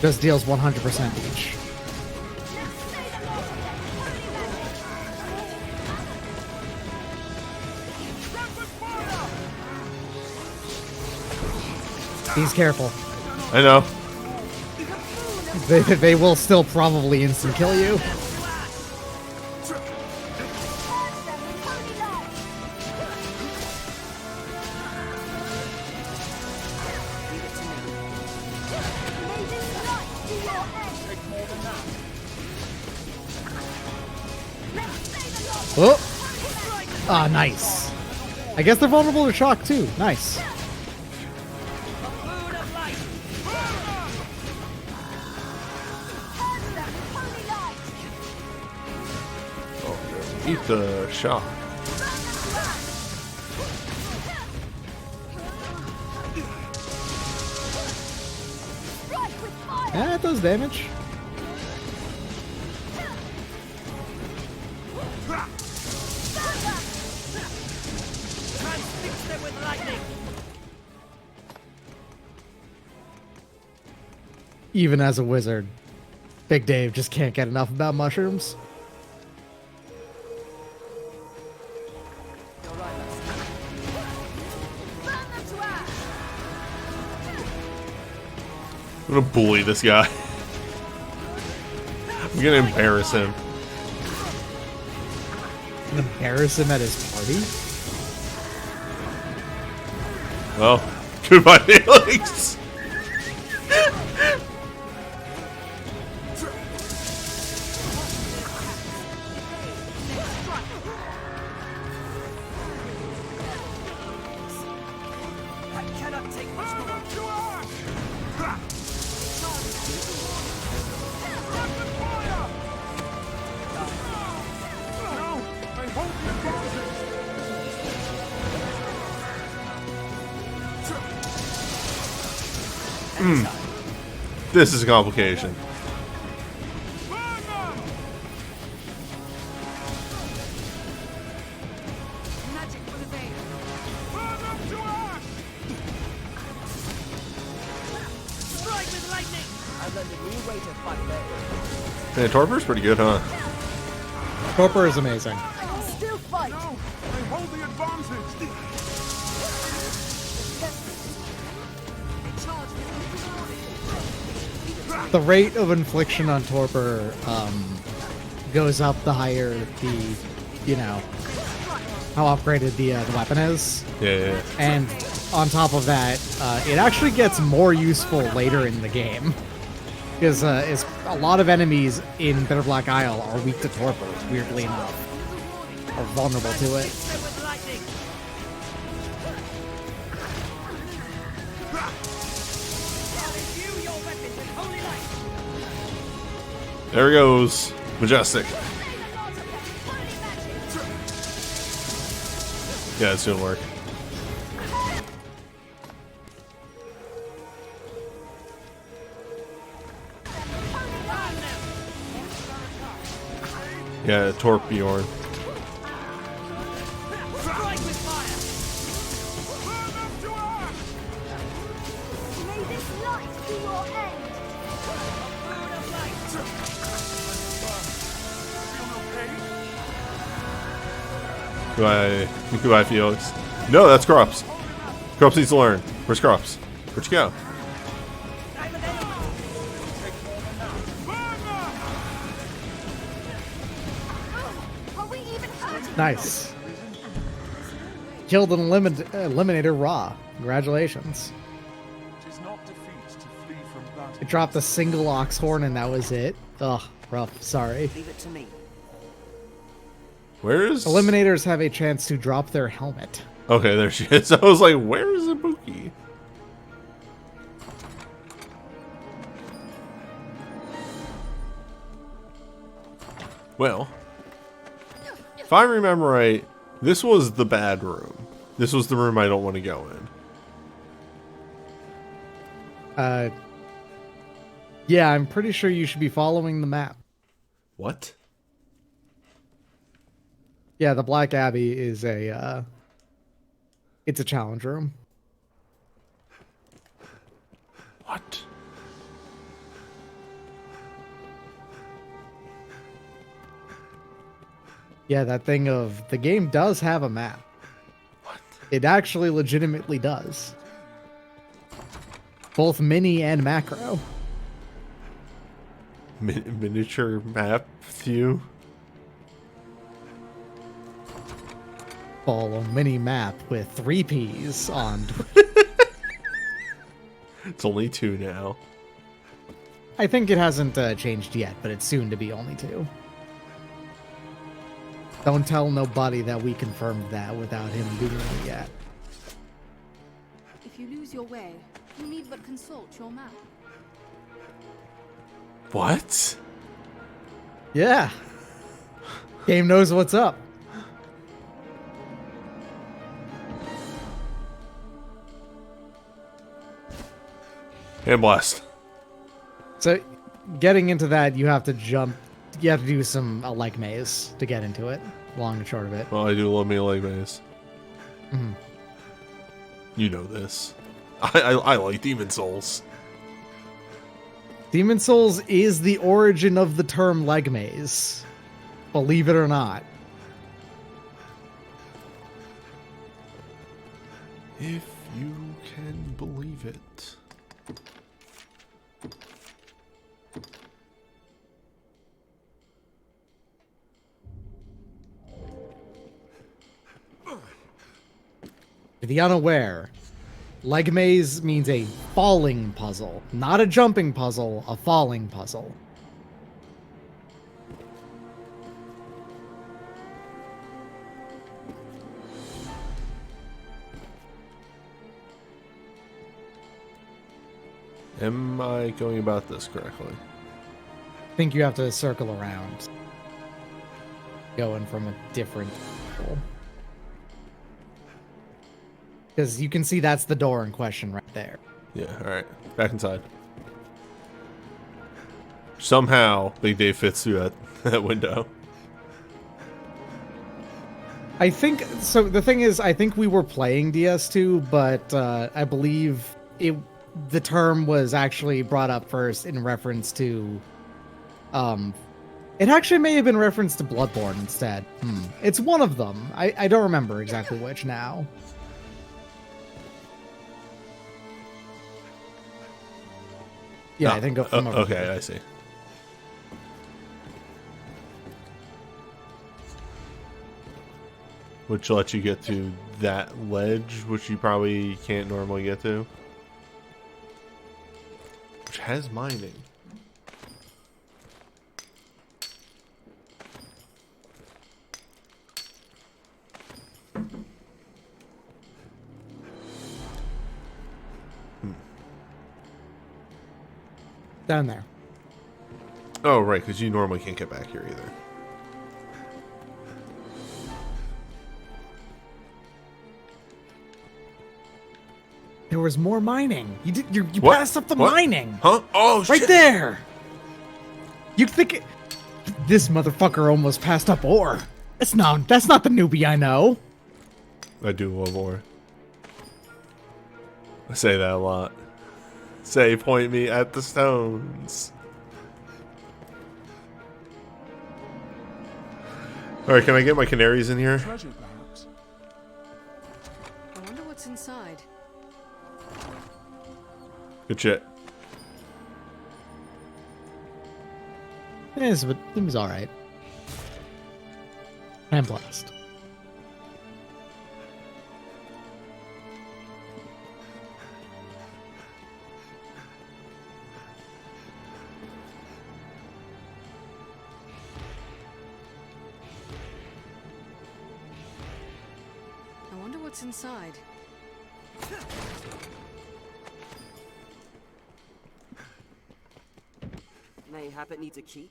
Just deals 100% each. He's careful. I know. They will still probably instant kill you. Oh! Ah, nice. I guess they're vulnerable to shock too. Nice. Eat the shock. Yeah, it does damage. Transfix them with lightning. Even as a wizard, Big Dave just can't get enough about mushrooms. You're right, lass. I'm gonna bully this guy. I'm gonna embarrass him. And embarrass him at his party? Well, goodbye, Felix. I cannot take much more. No, I hold the advantage. This is a complication. Magic for the vein. Strike with lightning. I learned a new way to fight better. Man, Torpor's pretty good, huh? Torpor is amazing. I can still fight. No, I hold the advantage. The rate of infliction on Torpor goes up the higher the, you know, how upgraded the weapon is. Yeah. And on top of that, it actually gets more useful later in the game. Because a lot of enemies in Bitter Black Isle are weak to Torpor, weirdly enough. Or vulnerable to it. Transfix them with lightning. I'll imbue your weapon with holy light. There he goes. Majestic. Yeah, it's doing work. Yeah, Torp Bjorn. Strike with fire. May this light be your end. Moon of light. Goodbye, Felix. No, that's Crops. Crops needs to learn. Where's Crops? Where'd you go? I'm an enemy. Are we even hurt? Nice. Killed an Eliminator raw. Congratulations. Tis not defeat to flee from battle. It dropped a single ox horn and that was it. Ugh, rough. Sorry. Leave it to me. Where is... Eliminators have a chance to drop their helmet. Okay, there she is. I was like, where is Ibuki? Well, if I remember right, this was the bad room. This was the room I don't want to go in. Yeah, I'm pretty sure you should be following the map. What? Yeah, the Black Abbey is it's a challenge room. What? Yeah, that thing of the game does have a map. What? It actually legitimately does. both mini and macro. Miniature map view. Full mini map with 3 Ps on. It's only 2 now. I think it hasn't changed yet, but it's soon to be only 2. Don't tell nobody that we confirmed that without him doing it yet. If you lose your way, you need but consult your map. What? Yeah. Game knows what's up. And blast. So, getting into that, you have to jump. You have to do some leg maze to get into it. Long and short of it. Well, I do love me a leg maze. Mhm. You know this. I like Demon Souls. Demon Souls is the origin of the term leg maze. Believe it or not. If you can believe it. For the unaware, leg maze means a falling puzzle, not a jumping puzzle, a falling puzzle. Am I going about this correctly? I think you have to circle around. Going from a different angle. Because you can see that's the door in question right there. Yeah, alright. Back inside. Somehow, Big Dave fits through that window. I think, so the thing is, I think we were playing DS2, but I believe the term was actually brought up first in reference to, it actually may have been referenced to Bloodborne instead. It's one of them. I don't remember exactly which now. Yeah, I think from over okay, here. I see. Which lets you get to that ledge, which you probably can't normally get to. Which has mining. Down there. Oh, right, because you normally can't get back here either. There was more mining. You What? passed up the What? mining. Huh? Oh, Right shit. there. You think this motherfucker almost passed up ore? That's not the newbie I know. I do love ore. I say that a lot. Say, point me at the stones. Alright, can I get my canaries in here? Treasure, perhaps. I wonder what's inside. Good shit. It was alright. And blessed. I wonder what's inside. Mayhap it needs a key.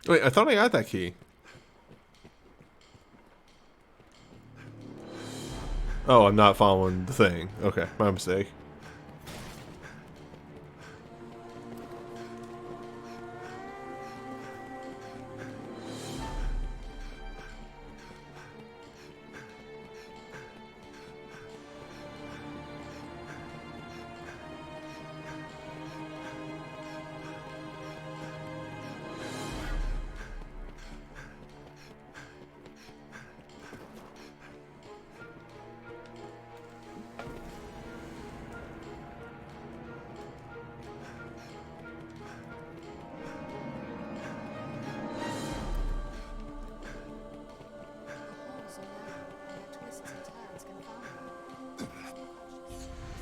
Wait, I thought I got that key. Oh, I'm not following the thing. Okay, my mistake.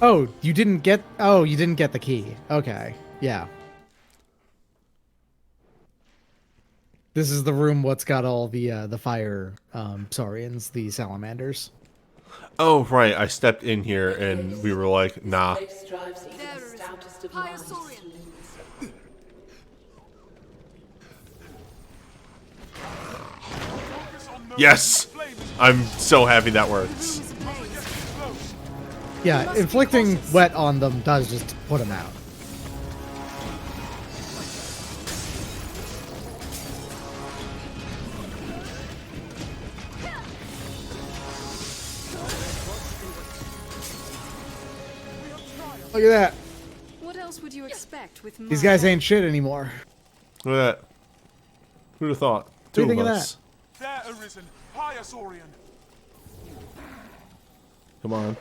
Oh, you didn't get. Oh, you didn't get the key. Okay, yeah. This is the room. What's got all the fire saurians, the salamanders. Oh, right. I stepped in here and we were like, nah. There is Higher Saurian. Yes! I'm so happy that works. Yeah, inflicting wet on them does just put them out. Look at that. What else would you expect with These guys ain't shit anymore. Look at that. Who'd have thought? What do Two you of think of us. There, Arisen. Higher Saurian. Come on.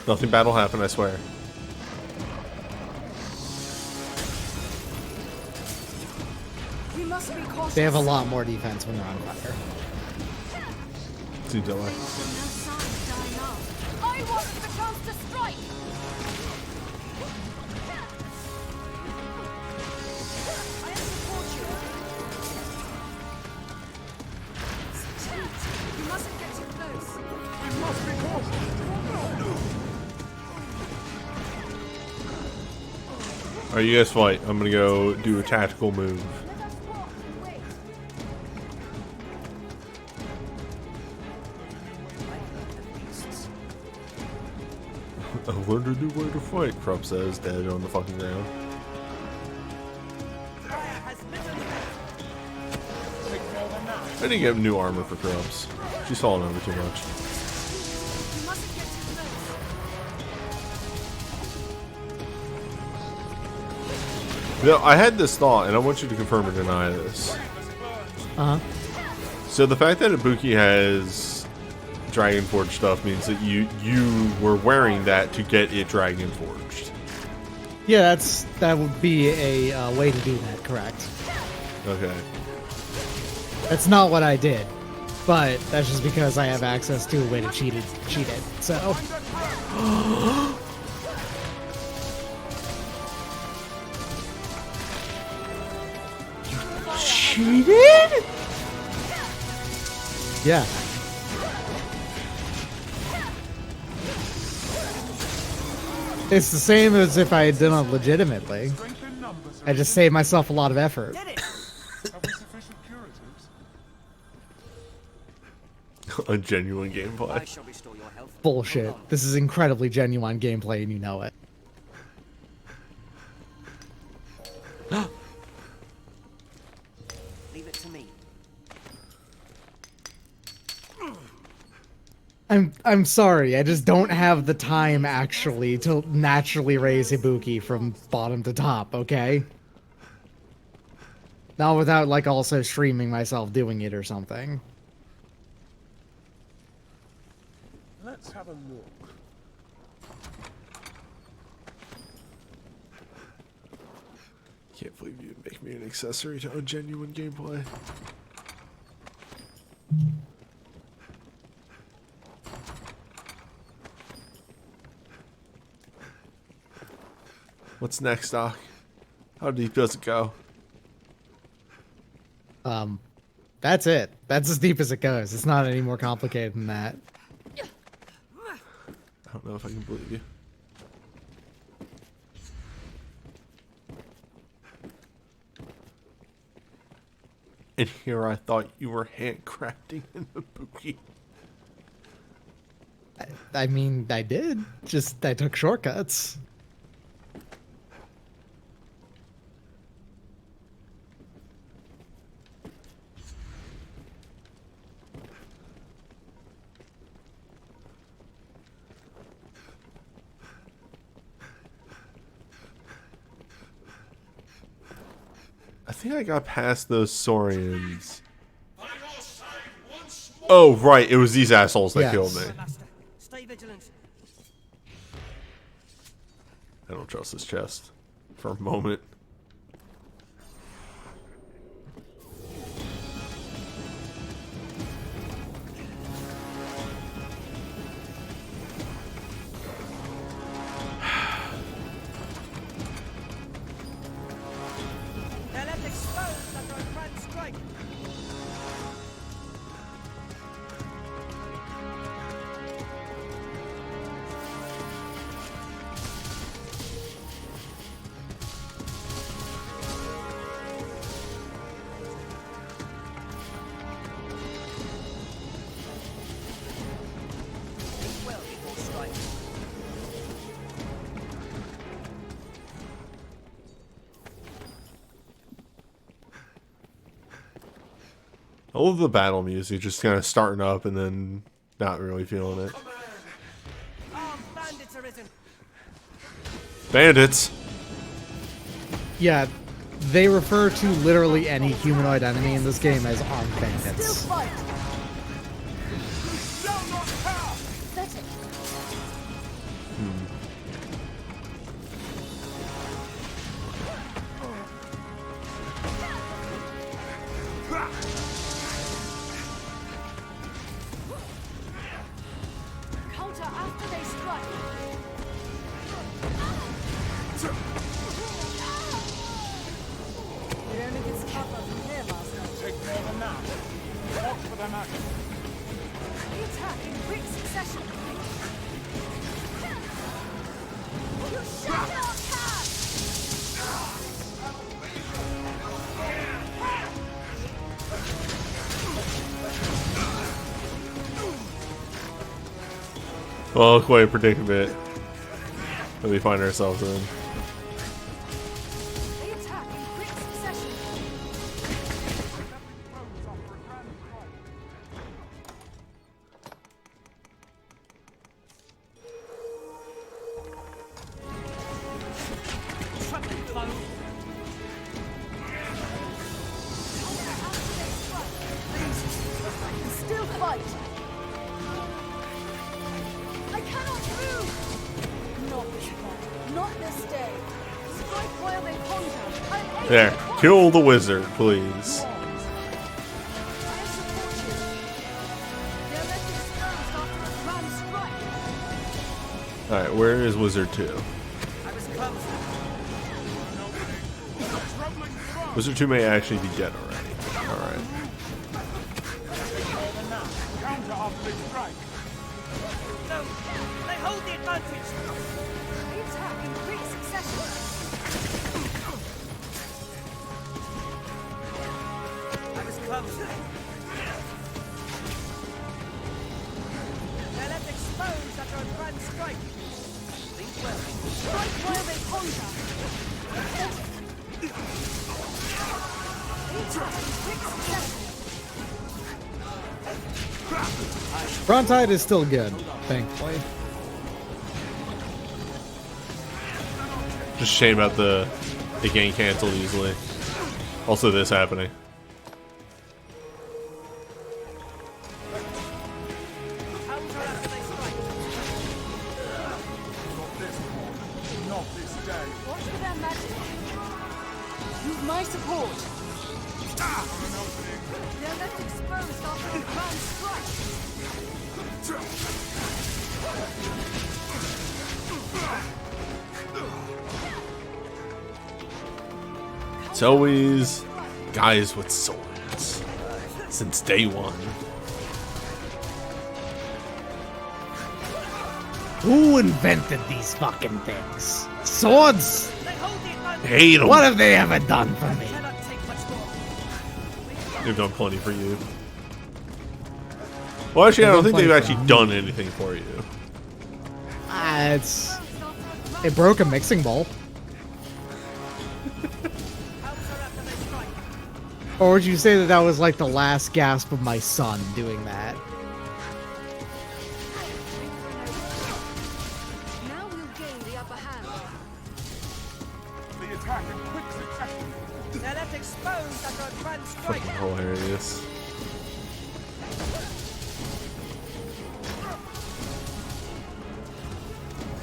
Nothing bad will happen, I swear. We must be cautious. They have a lot more defense when they're on fire. Seems that way. No sign of dying off. I wanted the chance to strike. I support you. You mustn't get too close. We must be cautious. Alright, you guys fight. I'm gonna go do a tactical move. Let us walk and wait. I learned a new way to fight, Krupp says, dead on the fucking ground. I didn't get new armor for Krupps. She's falling over too much. You mustn't get too close. No, I had this thought, and I want you to confirm or deny this. Uh huh. So the fact that Ibuki has Dragon Forge stuff means that you were wearing that to get it Dragon Forged. Yeah, that would be a way to do that. Correct. Okay. That's not what I did, but that's just because I have access to a way to cheat it. So. Cheated? Yeah. It's the same as if I had done it legitimately. Strength in numbers. I just saved myself a lot of effort. Did it? Have we sufficient curatives? Ungenuine I gameplay. shall restore your health. Bullshit. Hold on. This is incredibly genuine gameplay and you know it. Leave it to me. I'm sorry, I just don't have the time actually to naturally raise Ibuki from bottom to top, okay? Not without like also streaming myself doing it or something. Let's have a look. Can't believe you make me an accessory to ungenuine gameplay. What's next, Doc? How deep does it go? That's it. That's as deep as it goes. It's not any more complicated than that. I don't know if I can believe you. And here I thought you were handcrafting in the Ibuki. I mean, I did. Just I took shortcuts. I think I got past those Saurians. Oh, right. It was these assholes that Yes. killed me. Master, stay vigilant. I don't trust this chest for a moment. strike. Think well before striking. I love the battle music, just kind of starting up and then not really feeling it. Armed bandits arisen. Bandits! Yeah, they refer to literally any humanoid enemy in this game as armed Still bandits. fight. Pathetic. Counter after they strike. It only gets tougher from here, Master. Take more than that. Watch for them action. The attack in quick succession. You shut up, Cat! Well, quite a predicament that we find ourselves in. The attack in quick succession. Trapping foe. After they strike. I can still fight. I cannot move. Not this time. Not this day. Strike while they ponder. I'm able There, to fight. kill the wizard, please. I support you. They're left exposed after a grand strike. Alright, where is Wizard 2? I was clumsy. Wizard 2 may actually be dead already. Alright. Counter after they strike. No, they hold the advantage. The attack in quick succession. I was clumsy. They're left exposed after a grand strike. Think well. Strike while they ponder. The attack in quick succession. Brontide is still good, thankfully. Just shame about the getting canceled easily. Also this happening. Counter after they strike. Not this day. Watch for their magic. Use my support. They're left exposed after a grand strike. It's always guys with swords. Since day one. Who invented these fucking things? Swords? They hold the advantage. Hate them. What have they ever done for me? Cannot take much more. They've done plenty for you. Well, actually, I don't think they've actually done anything for you. It broke a mixing bowl. Counter after they strike. Or would you say that that was like the last gasp of my son doing that? Now we'll gain the upper hand. The attack in quick succession. They're left exposed after a grand strike. Fucking hilarious.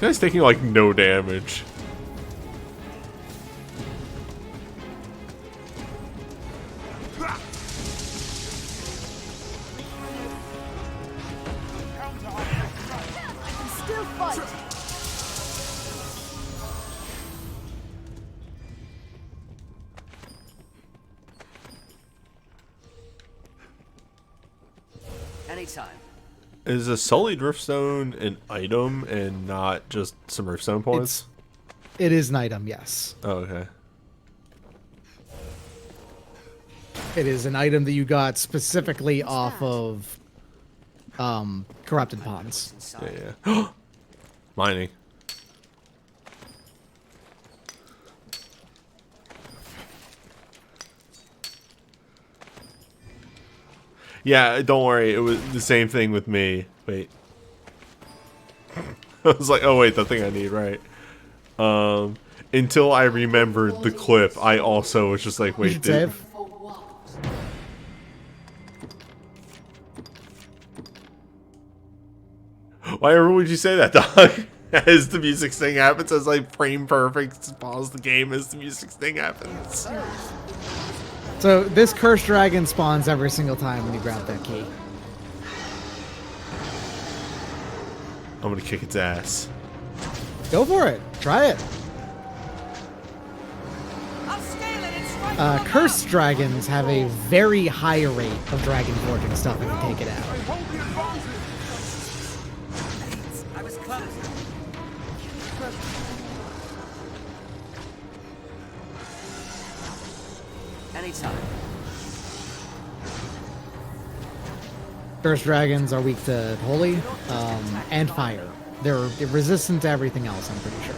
This guy's taking like no damage. I can still fight. Anytime. Is a sullied riftstone an item and not just some riftstone points? It is an item, yes. Oh, okay. It is an item that you got specifically off of corrupted ponds. Inside. Yeah. Mining. Yeah, don't worry. It was the same thing with me. Wait. I was like, oh wait, the thing I need, right? Until I remembered the clip, I also was just like, You wait, should save. why would you say that, dog? As the music thing happens, as like frame perfect, pause the game as the music thing happens. So this cursed dragon spawns every single time when you grab that key. I'm gonna kick its ass. Go for it. Try it. I'll scale it and strike Cursed dragons have a very high rate of dragon forging stuff if you take it out. Hold the advantage. I was close. Anytime. Cursed dragons are weak to holy and fire. They're resistant to everything else, I'm pretty sure.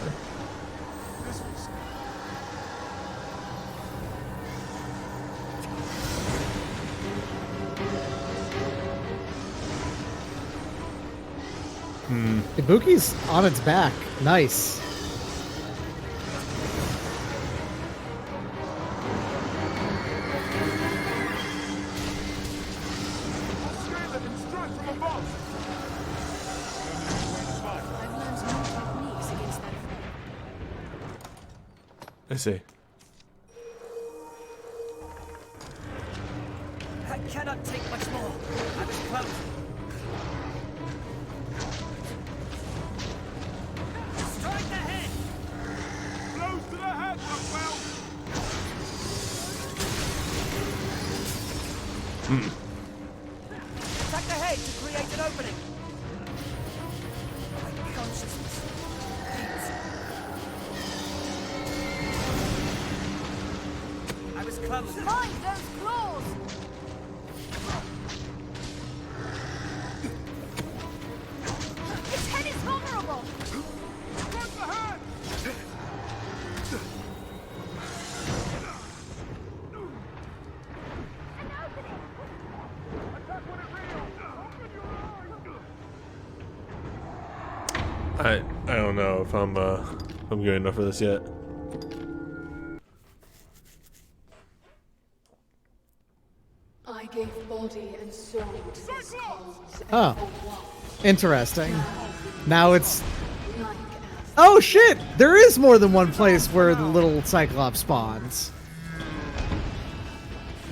Ibuki's on its back. Nice. Scale it and strike from above. I've learned new techniques against that foe. I see. I cannot take much more. I was close. Strike the head. Blows to the head, Rockwell. Attack the head to create an opening. My consciousness. I was close. Mind those claws! Its head is vulnerable! Strike the head. Attack when it reels. Open your eyes. I don't know if I'm good enough for this yet. I gave body and soul to this cause. Oh. Interesting. Now it's... Like Oh shit! There is more than one place where the little Cyclops spawns.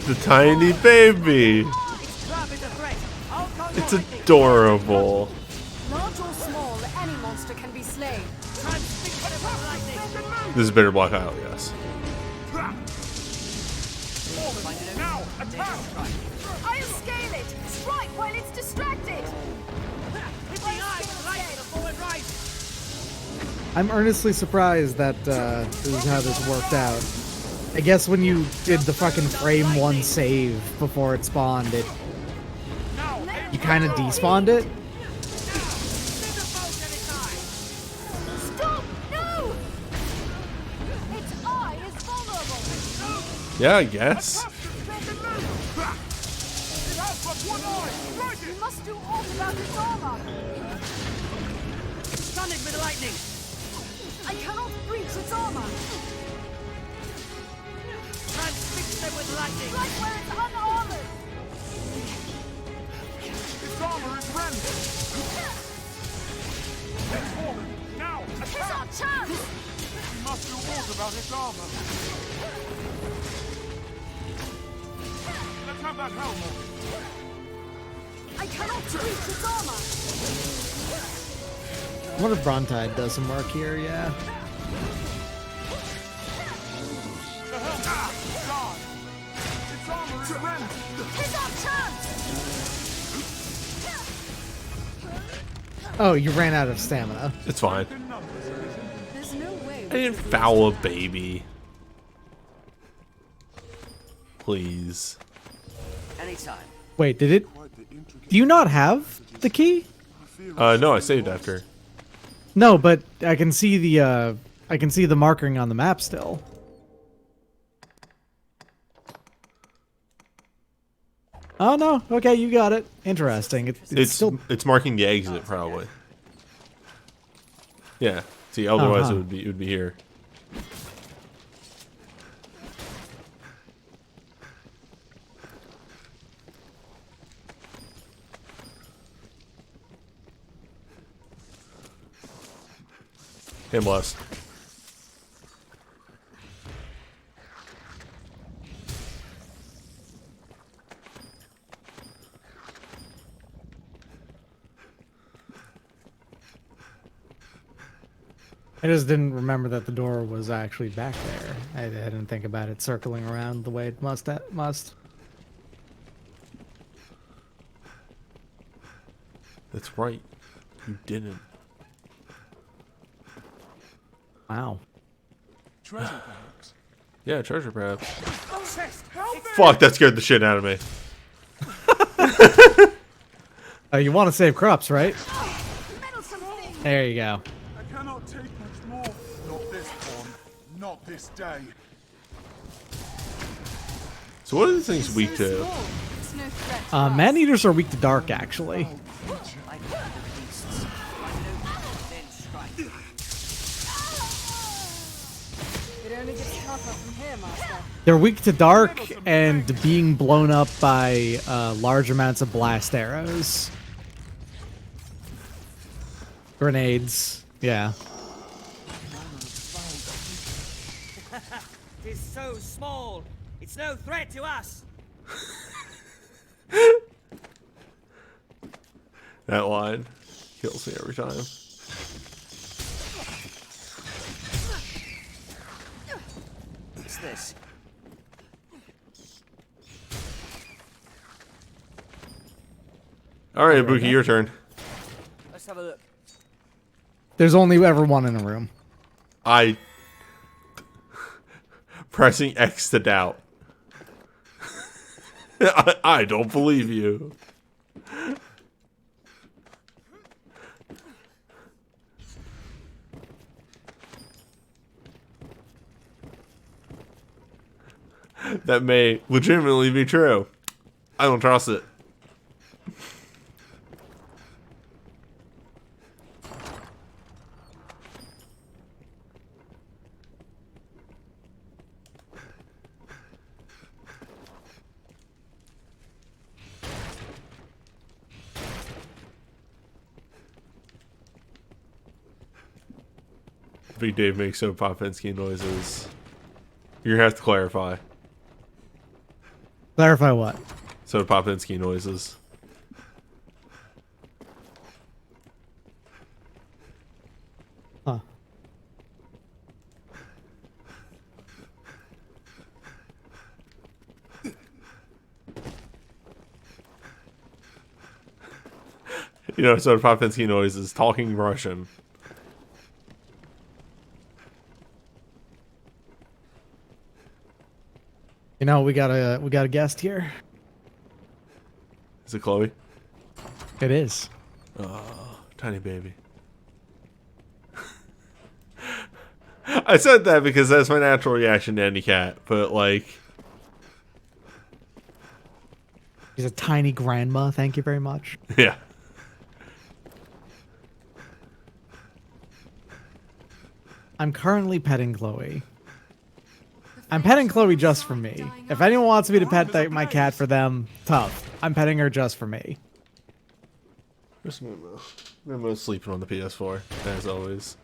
The tiny baby. Its trap is a threat. I'll conquer It's lightning. adorable. Large or small, any monster can be slain. Transfix them with lightning. This is better block out, yes. Now, attack. I'll scale it! Strike while it's distracted! Hit the eye with lightning before it rises. I'm earnestly surprised that this is how this worked out. I guess when you did the fucking frame one save before it spawned, you kind of despawned it. Stop! No! Its eye is vulnerable! Yeah, I guess. It has but one eye. Strike You it. must do all about its armor! Stun it with lightning. I cannot breach its armor! Transfix them with lightning. Strike where it's unarmored! Its armor is rent. It's fallen. Now, Tis attack. our chance! We must do all about its armor. Let's have that helmet. I cannot breach its armor! I wonder if Brontide does some work here, yeah. The helmet. God. Its armor is rent. Tis our chance! Oh, you ran out of stamina. It's fine. There's no way. I didn't foul a baby. Please. Anytime. Wait, did it? Do you not have the key? No, I saved after. No, but I can see the marking on the map still. Oh no. Okay, you got it. Interesting. It's still. It's marking the exit probably. Yeah. See, otherwise Uh-huh. it would be here. Him blessed. I just didn't remember that the door was actually back there. I didn't think about it circling around the way it must. That's right. You didn't. Wow. Treasure, perhaps. Yeah, treasure perhaps. Help me! Fuck, that scared the shit out of me. You want to save crops, right? Meddlesome thing. There you go. I cannot take much more. Not this one. Not this day. So what are these things weak to? Small. It's no threat to us. Man-eaters are weak to dark, actually. I know the beasts. I know then strike. It only gets tougher from here, Master. They're weak to dark and being blown up by large amounts of blast arrows. Grenades. Yeah. It is so small. It's no threat to us. That line kills me every time. What's this? All right, Buki, your turn. Let's have a look. There's only ever one in a room. Pressing X to doubt. I don't believe you. That may legitimately be true. I don't trust it. Big Dave makes so Popinski noises. You're gonna have to clarify. Clarify what? So Popinski noises. Huh. You know, so Popinski noises, talking Russian. You know, we got a guest here. Is it Chloe? It is. Oh, tiny baby. I said that because that's my natural reaction to any cat, but like... She's a tiny grandma, thank you very much. Yeah. I'm currently petting Chloe. I'm petting Chloe just for me. If anyone wants me to pet my cat for them, tough. I'm petting her just for me. Where's Momo? Momo's sleeping on the PS4, as always.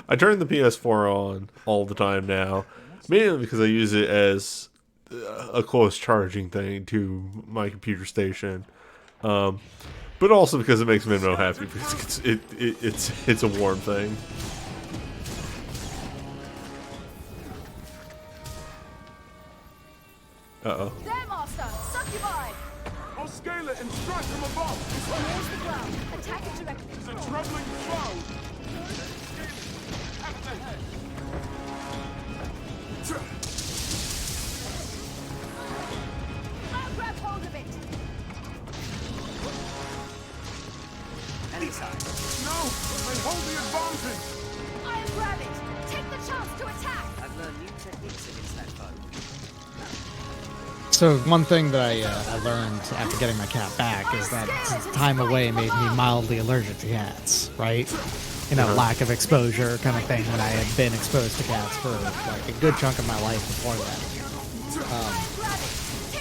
I turn the PS4 on all the time now, mainly because I use it as a close charging thing to my computer station. But also because it makes Momo happy, because it's a warm thing. Uh-oh. There, Master. Succubine. I'll scale it and strike from above. Towards the ground. Attack it directly. It's a troubling foe. I'll grab hold of it. Any side. No, they hold the advantage. I'll grab it. Take the chance to attack. I've learned new techniques against that foe. So one thing that I learned after getting my cat back is that time away made me mildly allergic to cats, right? You know, lack of exposure kind of thing when I had been exposed to cats for like a good chunk of my life before that.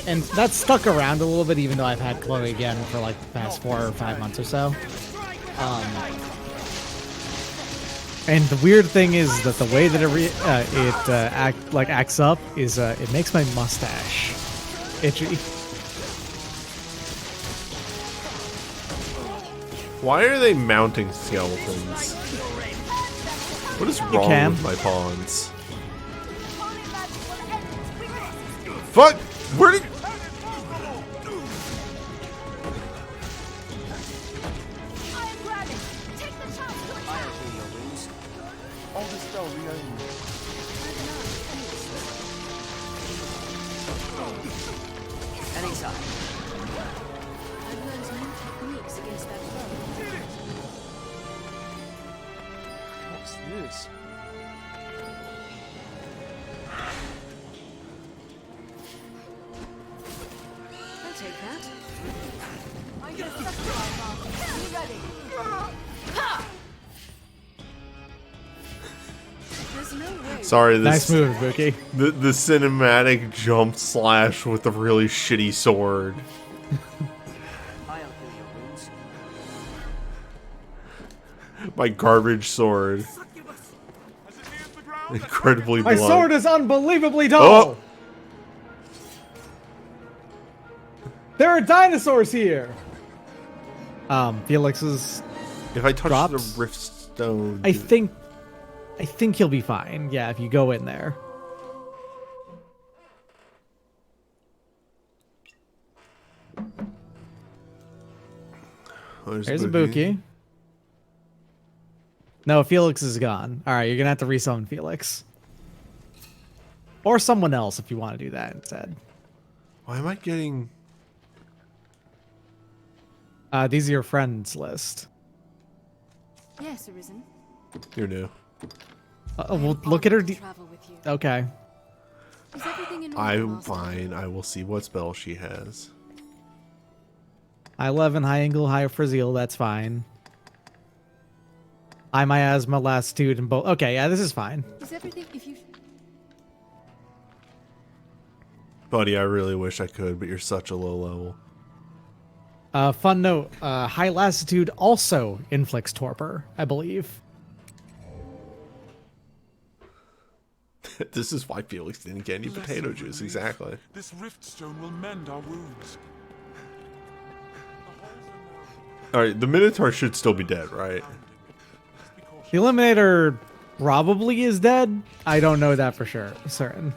And that stuck around a little bit, even though I've had Chloe again for like the past 4 or 5 months or so. And the weird thing is that the way that it acts up is it makes my mustache itchy. Why are they mounting skeletons? What is wrong with my pawns? Fuck! Where did... I'll grab it. Take the chance to attack. I'll heal your wounds. I'll dispel the enemy. Any side. I've learned new techniques against that foe. What's this? I'll take that. I'm gonna suck you out, Mom. Be ready. There's no way. Sorry, this Nice move, Buki. the cinematic jump slash with the really shitty sword. I'll heal your wounds. My garbage sword. As it nears the ground, Incredibly My blunt. sword is unbelievably dull. Oh! There are dinosaurs here. Felix's. If I touch drops? the rift stone, I think he'll be fine. Yeah, if you go in there. There's a Buki. No, Felix is gone. All right, you're gonna have to resummon Felix, or someone else if you want to do that instead. Why am I getting? These are your friends list. Yes, Arisen. You're new. Well, look at her. Travel with you. Okay. Is everything in order, I'm Master? fine. I will see what spell she has. High 11, high angle, high Frizzle. That's fine. High miasma, lassitude, and both. Okay, yeah, this is fine. Is everything if you Buddy, I really wish I could, but you're such a low level. Fun note: high lassitude also inflicts torpor, I believe. This is why Felix didn't get any potato juice. Exactly. this rift stone will mend our wounds. All right, the Minotaur should still be dead, right? The Eliminator probably is dead. I don't know that for sure. Certain.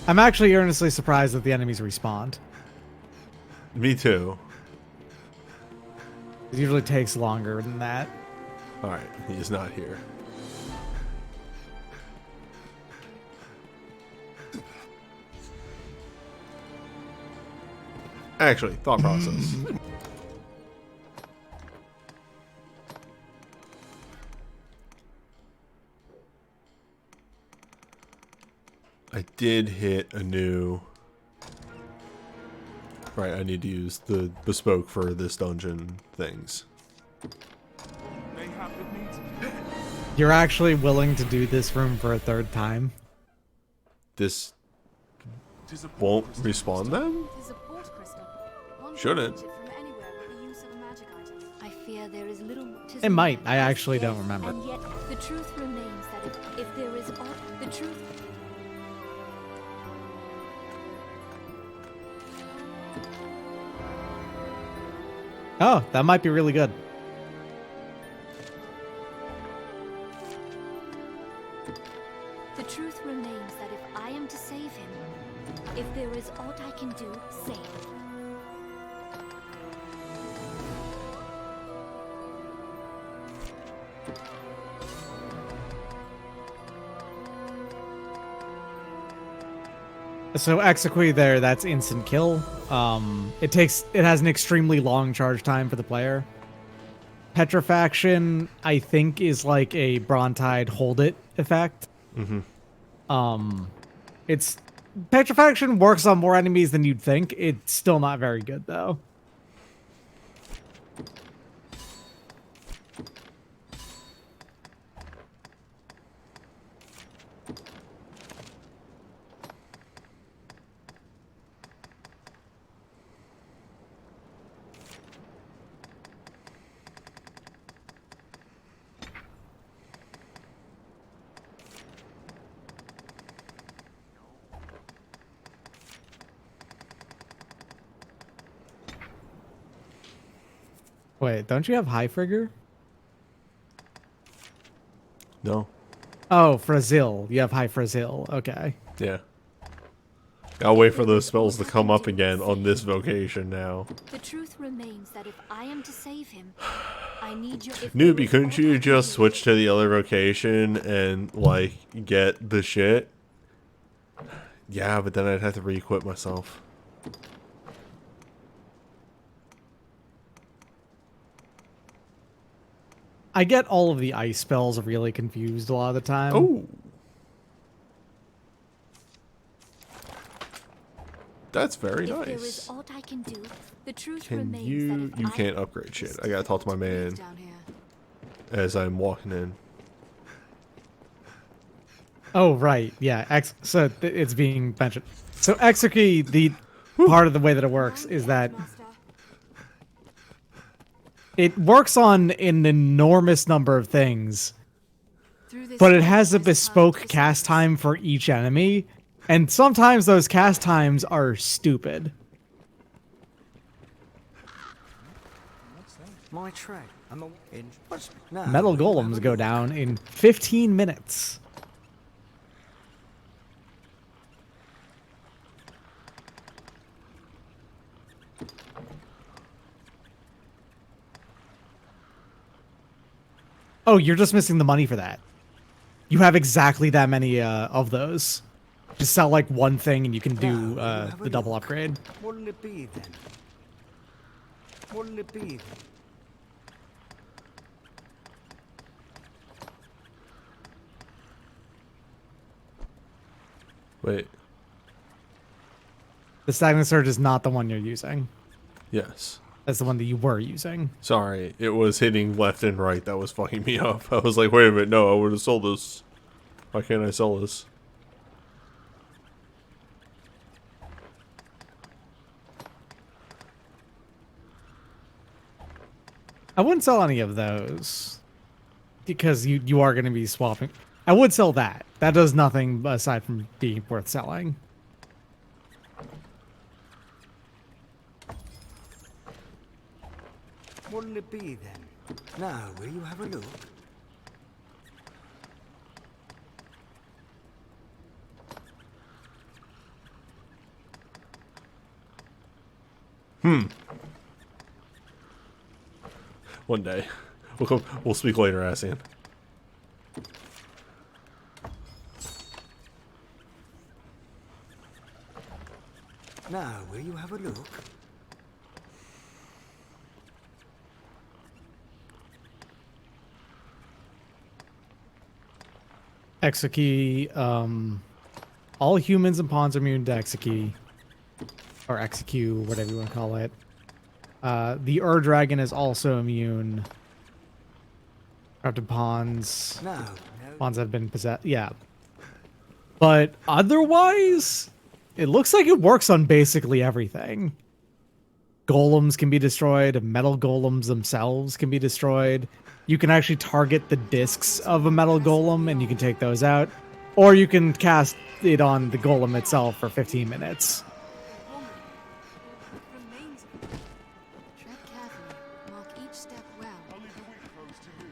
I'm actually earnestly surprised that the enemies respawned. Me too. It usually takes longer than that. All right, he is not here. Actually, thought process. I did hit a new... Right, I need to use the bespoke for this dungeon things. They have the need. You're actually willing to do this room for a third time? This 'Tis a won't crystal. respawn them? It is a port crystal. One can Shouldn't. reach it from anywhere with the use of a magic item. I fear there is little. It might. I actually don't remember. And yet, the truth remains that if there is aught, the truth. Oh, that might be really good. The truth remains that if I am to save him, if there is aught I can do, say it. So execute there, that's instant kill. It has an extremely long charge time for the player. Petrifaction, I think, is like a Brontide hold it effect. It's Petrifaction works on more enemies than you'd think. It's still not very good though. Wait, don't you have High Frigger? No. Oh, Frazil. You have High Frazil. Okay. Yeah. I'll wait for those spells to come up again on this vocation now. The truth remains that if I am to save him, I need your... Newbie, couldn't you just switch to the other vocation and, like, get the shit? Yeah, but then I'd have to re-equip myself. I get all of the ice spells really confused a lot of the time. Oh. That's very If nice. there is aught I can do, the truth Can remains you... that if You I can't upgrade shit. I gotta talk to my man Down here. as I'm walking in. Oh, right. Yeah. It's being mentioned. So execute, the part of the way that it works is that it works on an enormous number of things, but it has a bespoke cast time for each enemy, and sometimes those cast times are stupid. My track. I'm in. What's no, Metal golems go down in 15 minutes. Oh, you're just missing the money for that. You have exactly that many of those. Just sell like one thing and you can do the double upgrade. What'll it be then? What'll it be then? Wait. The stagnant surge is not the one you're using. Yes. That's the one that you were using. Sorry, it was hitting left and right. That was fucking me up. I was like, wait a minute, no, I would have sold this. Why can't I sell this? I wouldn't sell any of those because you are going to be swapping. I would sell that. That does nothing aside from being worth selling. What'll it be then? Now, will you have a look? One day. We'll speak later, Asian. Now, will you have a look? Exekey, all humans and pawns are immune to Exekey. Or Execute, whatever you want to call it. The Ur-Dragon is also immune. Corrupted pawns. No. Pawns have been possessed. Yeah. But otherwise, it looks like it works on basically everything. Golems can be destroyed. Metal golems themselves can be destroyed. You can actually target the discs of a metal golem and you can take those out. Or you can cast it on the golem itself for 15 minutes. Remains of it. Tread carefully. Mark each step well. I'll leave the weak clothes to you.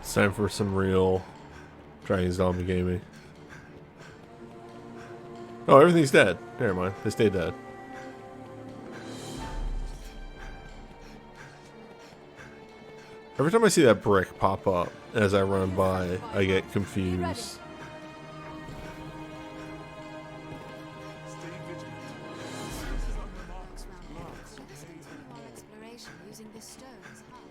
It's time for some real Dragon's Dogma gaming. Oh, everything's dead. Never mind. They stay dead. Every time I see that brick pop up as I run by, I get confused. Stay vigilant. Sensors on the marks. Glass. Exploration using this stone as a hub.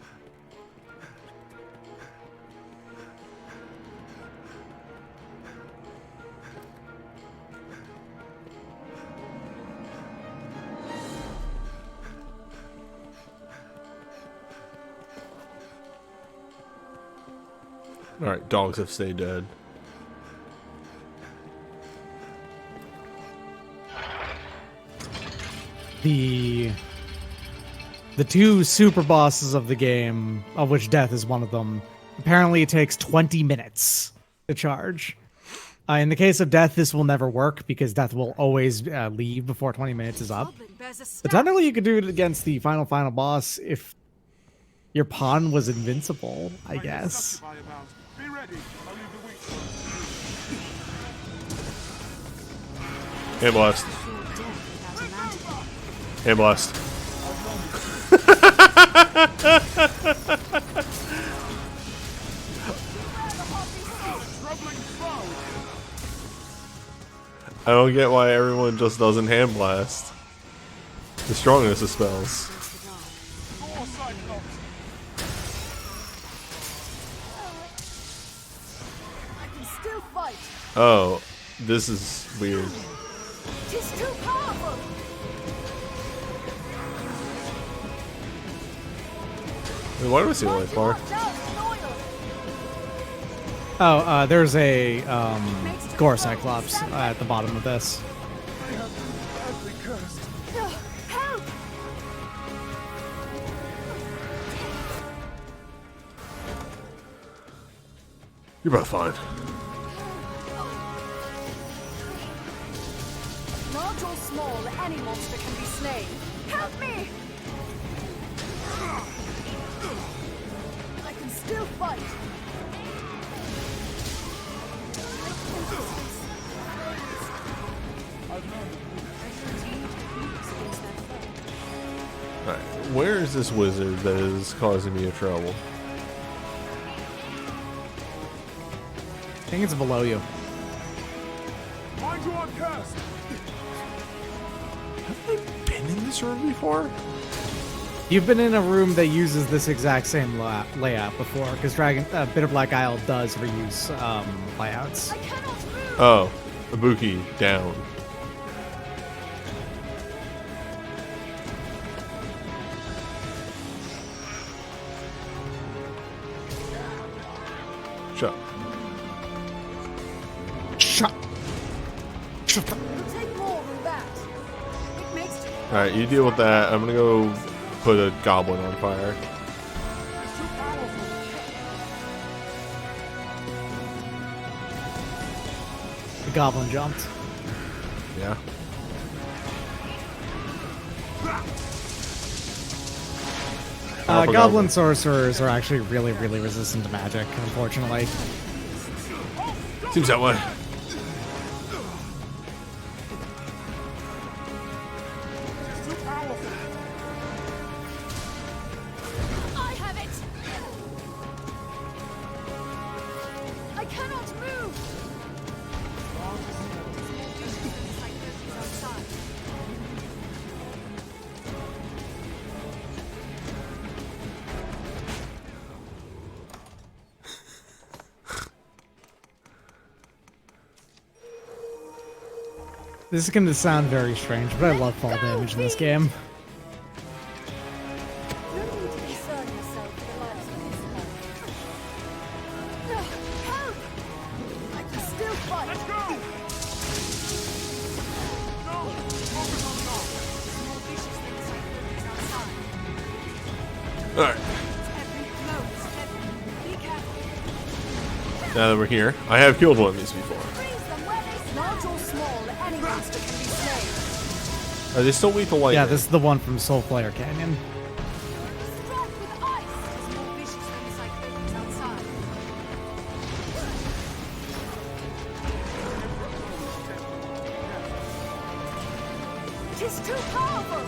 Alright, dogs have stayed dead. The two super bosses of the game, of which death is one of them, apparently it takes 20 minutes to charge. In the case of death, this will never work because death will always leave before 20 minutes is up. But technically, you could do it against the final boss if your pawn was invincible, I guess. Be ready. I'll leave the weak Hand blast. Hand blast. I don't get why everyone just doesn't hand blast. The strongest of spells. I can still fight. Oh, this is weird. It is too powerful. Wait, why do I see light bar? Oh, there's a Gore Cyclops at the bottom of this. Help! You're both fine. Large or small, any monster can be slain. Help me! I can still fight. Alright, where is this wizard that is causing me a trouble? I think it's below you. Mind you are cursed. Have I been in this room before? You've been in a room that uses this exact same layout before, because Bitter Black Isle does reuse layouts. I cannot move. Oh, Ibuki down. Shut. Shut up. It'll take more than that. It makes Alright, you deal with that. I'm gonna go put a goblin on fire. The goblin jumped. Yeah. Goblin sorcerers are actually really resistant to magic, unfortunately. Seems that way. I have it. I cannot move. This is going to sound very strange, but I love fall damage in this game. No need to concern yourself with the lives of this one. Help! I can still fight. Let's go. No. Focus on God. More vicious things like things outside. Alright, Every blow is deadly. Be careful. now that we're here, I have killed one of these before. Freeze them where they large or small, any monster can be slain. Are they still weak to lightning? Yeah, this is the one from Soulflare Canyon. Strike with ice. More vicious things like things outside. 'Tis too powerful.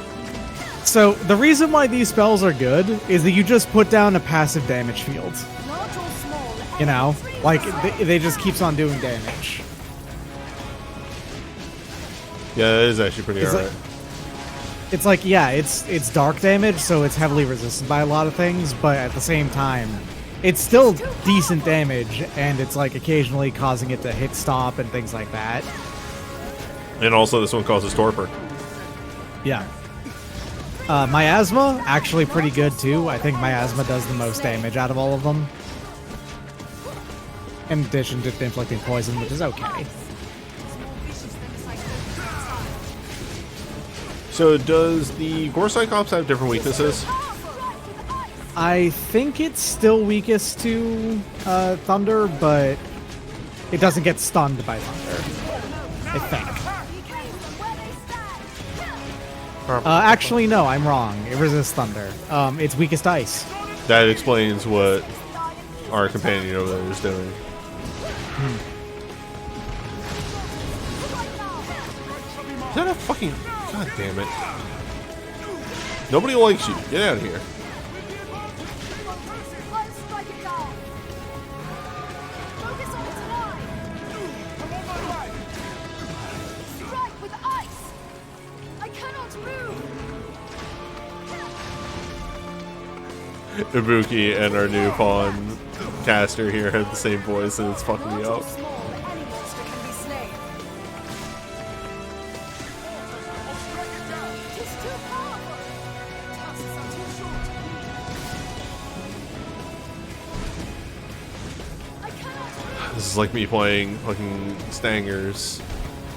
So the reason why these spells are good is that you just put down a passive damage field. Large or small. You know, like they just keeps on doing damage. Yeah, that is actually pretty alright. It's like, yeah, it's dark damage, so it's heavily resisted by a lot of things, but at the same time, it's still decent damage, and it's like occasionally causing it to hit stop and things like that. And also, this one causes torpor. Yeah. Miasma, actually pretty good too. I think Miasma does the most damage out of all of them. In addition to inflicting poison, which is okay. So, does the Gore Cyclops have different weaknesses? I think it's still weakest to Thunder, but it doesn't get stunned by Thunder. I think. Actually, no, I'm wrong. It resists Thunder. It's weakest to Ice. That explains what our companion over there is doing. Is that a fucking... God damn it. Nobody likes you. Get out of here. Let's strike it down. Focus on its line. I'm on my right. Strike with ice. I cannot move. Ibuki and our new pawn caster here have the same voice, and it's fucking me Large or up. small, any monster can be slain. Tis too powerful. Tasks are too short. I cannot move. This is like me playing fucking Stangers.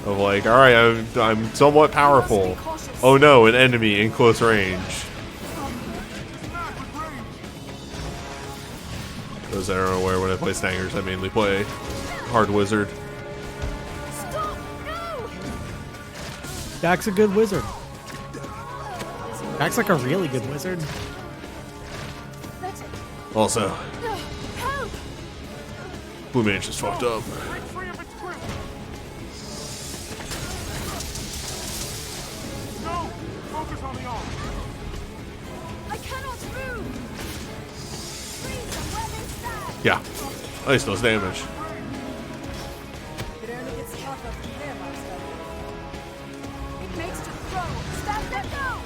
Of like, alright, I'm somewhat powerful. Oh no, an enemy in close range. Those that aren't aware, when I play Stangers, I mainly play Hard Wizard. Stop! No! Jack's a good wizard. Jack's like a really good wizard. Let it. Also, No! Help! Blue Mage just fucked up. Break free of its grip. No! Focus on the arm. I cannot move! Freeze them where they stand! Yeah, at least those damage. It only gets tougher from here, Master. It makes to throw! Stand there now!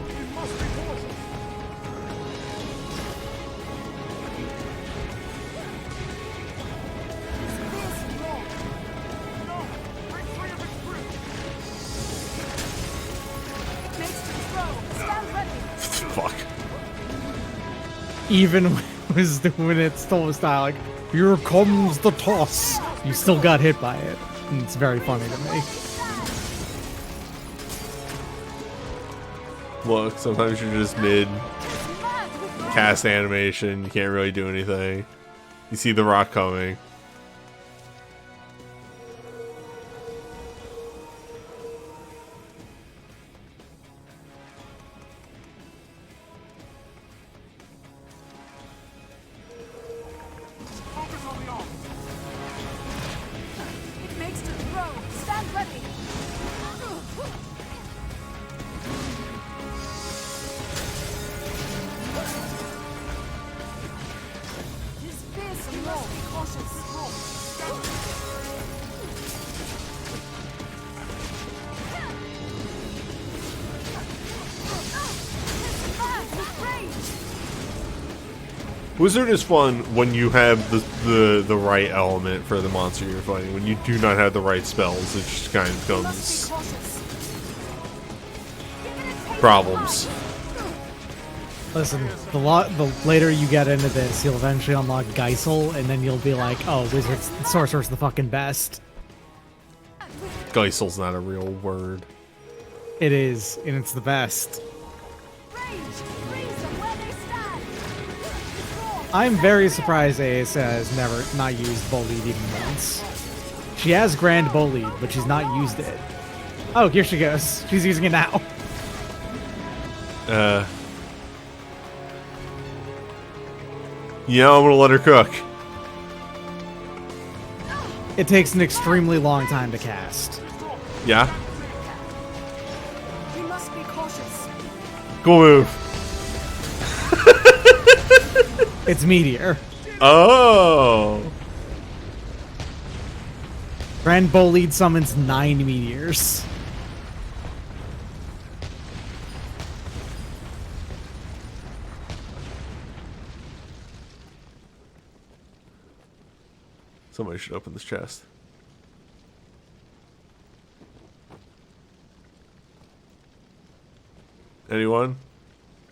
We must be cautious. This long! No! Break free of its grip. It makes to throw! Stand ready! Fuck. Even when it was doing its total style, like, here comes the toss. You still got hit by it. And it's very funny to me. Look, sometimes you're just mid cast animation, you can't really do anything. You see the rock coming. Focus on the arm. It makes to throw! Stand ready! This fearsome must be cautious. This man with rage! Wizard is fun when you have the right element for the monster you're fighting. When you do not have the right spells, it just kind of Must be becomes cautious. problems. Listen, the later you get into this, you'll eventually unlock Geisel, and then you'll be like, oh, wizards, sorcerer's the fucking best. Geisel's not a real word. It is, and it's the best. Rage! Freeze them where they stand! I'm very surprised Asa has never not used Bow Lead even once. She has Grand Bow Lead, but she's not used it. Oh, here she goes. She's using it now. Yeah, I'm gonna let her cook. It takes an extremely long time to cast. Yeah. We must be cautious. Cool move. It's Meteor. Oh. Grand Bolide summons 9 meteors. Somebody should open this chest. Anyone?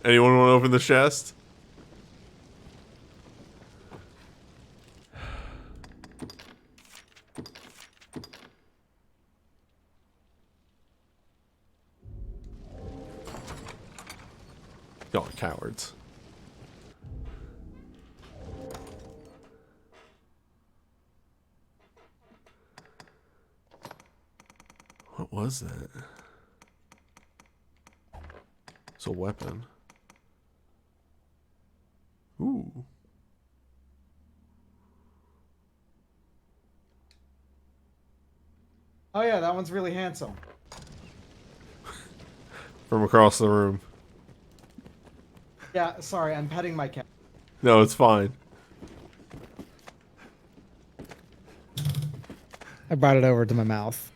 Anyone want to open this chest? Y'all are cowards. What was that? It's a weapon. Ooh. Oh yeah, that one's really handsome. From across the room. Yeah, sorry, I'm petting my cat. No, it's fine. I brought it over to my mouth.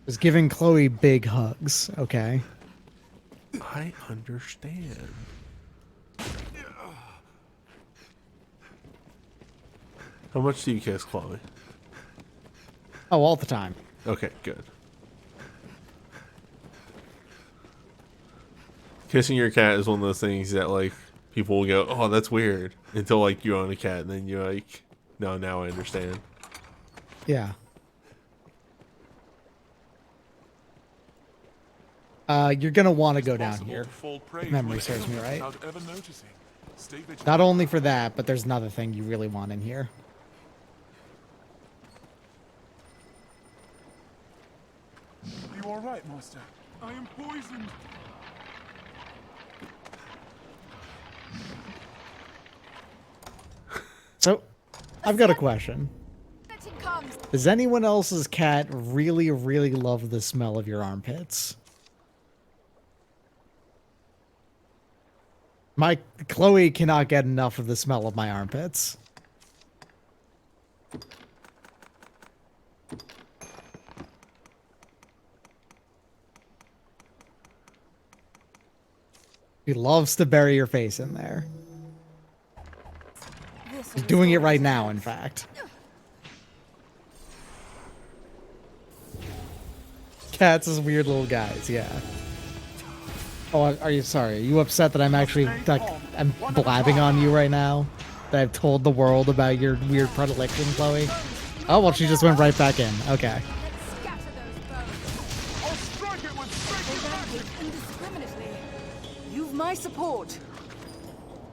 Was giving Chloe big hugs, okay? I understand. How much do you kiss Chloe? Oh, all the time. Okay, good. Kissing your cat is one of those things that, like, people will go, oh, that's weird. Until, like, you own a cat, and then you're like, no, now I understand. Yeah. You're gonna want to go down here. If memory serves me right. Not only for that, but there's another thing you really want in here. You all right, Master? I am poisoned. So, I've got a question. It comes. Does anyone else's cat really, really love the smell of your armpits? My Chloe cannot get enough of the smell of my armpits. She loves to bury your face in there. She's doing it right now, in fact. Cats is weird little guys, yeah. Oh, are you sorry? Are you upset that I'm actually like I'm blabbing on you right now? That I've told the world about your weird predilection, Chloe? Oh well, she just went right back in. Okay. Let's scatter those bones. I'll strike it with They rampage indiscriminately. You've my support.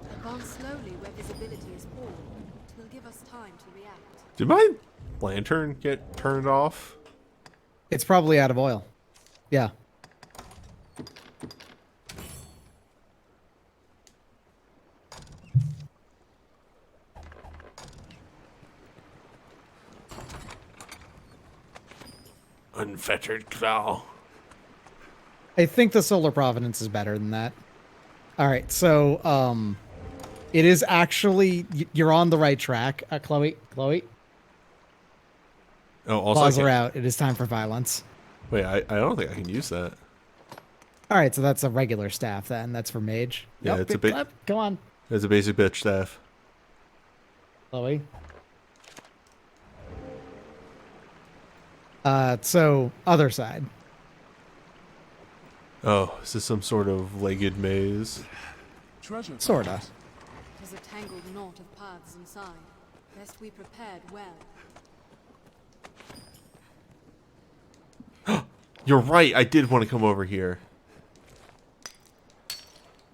Advance slowly where visibility is poor. It will give us time to react. Did my lantern get turned off? It's probably out of oil. Yeah. Unfettered claw. I think the Solar Providence is better than that. All right, so it is actually you're on the right track, Chloe. Chloe, Oh, also pause her out. It is time for violence. Wait, I don't think I can use that. All right, so that's a regular staff then. That's for mage. Yeah, Nope, it's a bit. Come on, It's a basic bitch staff. Chloe. So other side. Oh, is this some sort of legged maze? treasure. Sorta. It is a tangled knot of paths inside. Best we prepared well. You're right. I did want to come over here.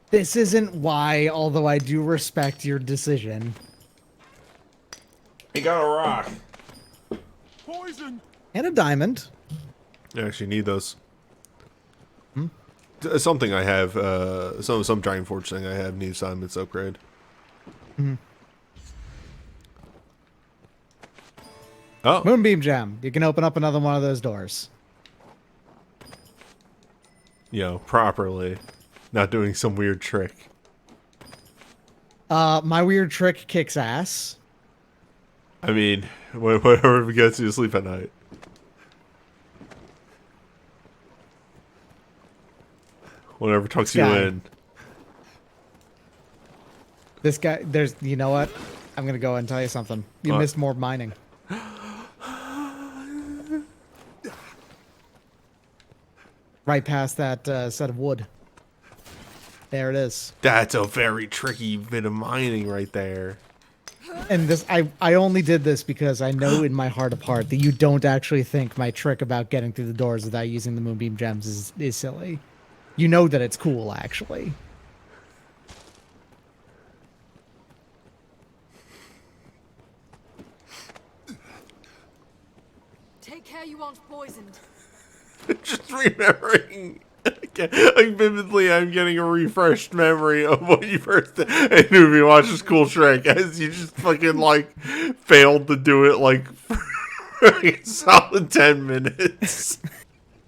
This isn't why, although I do respect your decision. I got a rock. Poison. And a diamond. I actually need those. Something I have, some Dragon Forge thing I have needs diamonds to upgrade. Oh. Moonbeam gem. You can open up another one of those doors. You know, properly. Not doing some weird trick. My weird trick kicks ass. I mean, whatever gets you to sleep at night. Whatever tucks you in. This guy, you know what? I'm gonna go and tell you something. You missed more mining. Right past that set of wood. There it is. That's a very tricky bit of mining right there. And this, I only did this because I know in my heart of heart that you don't actually think my trick about getting through the doors without using the moonbeam gems is silly. You know that it's cool, actually. Take care you aren't poisoned. Just remembering. Like vividly, I'm getting a refreshed memory of when you first knew me watch this cool trick, as you just fucking like failed to do it like for a solid 10 minutes.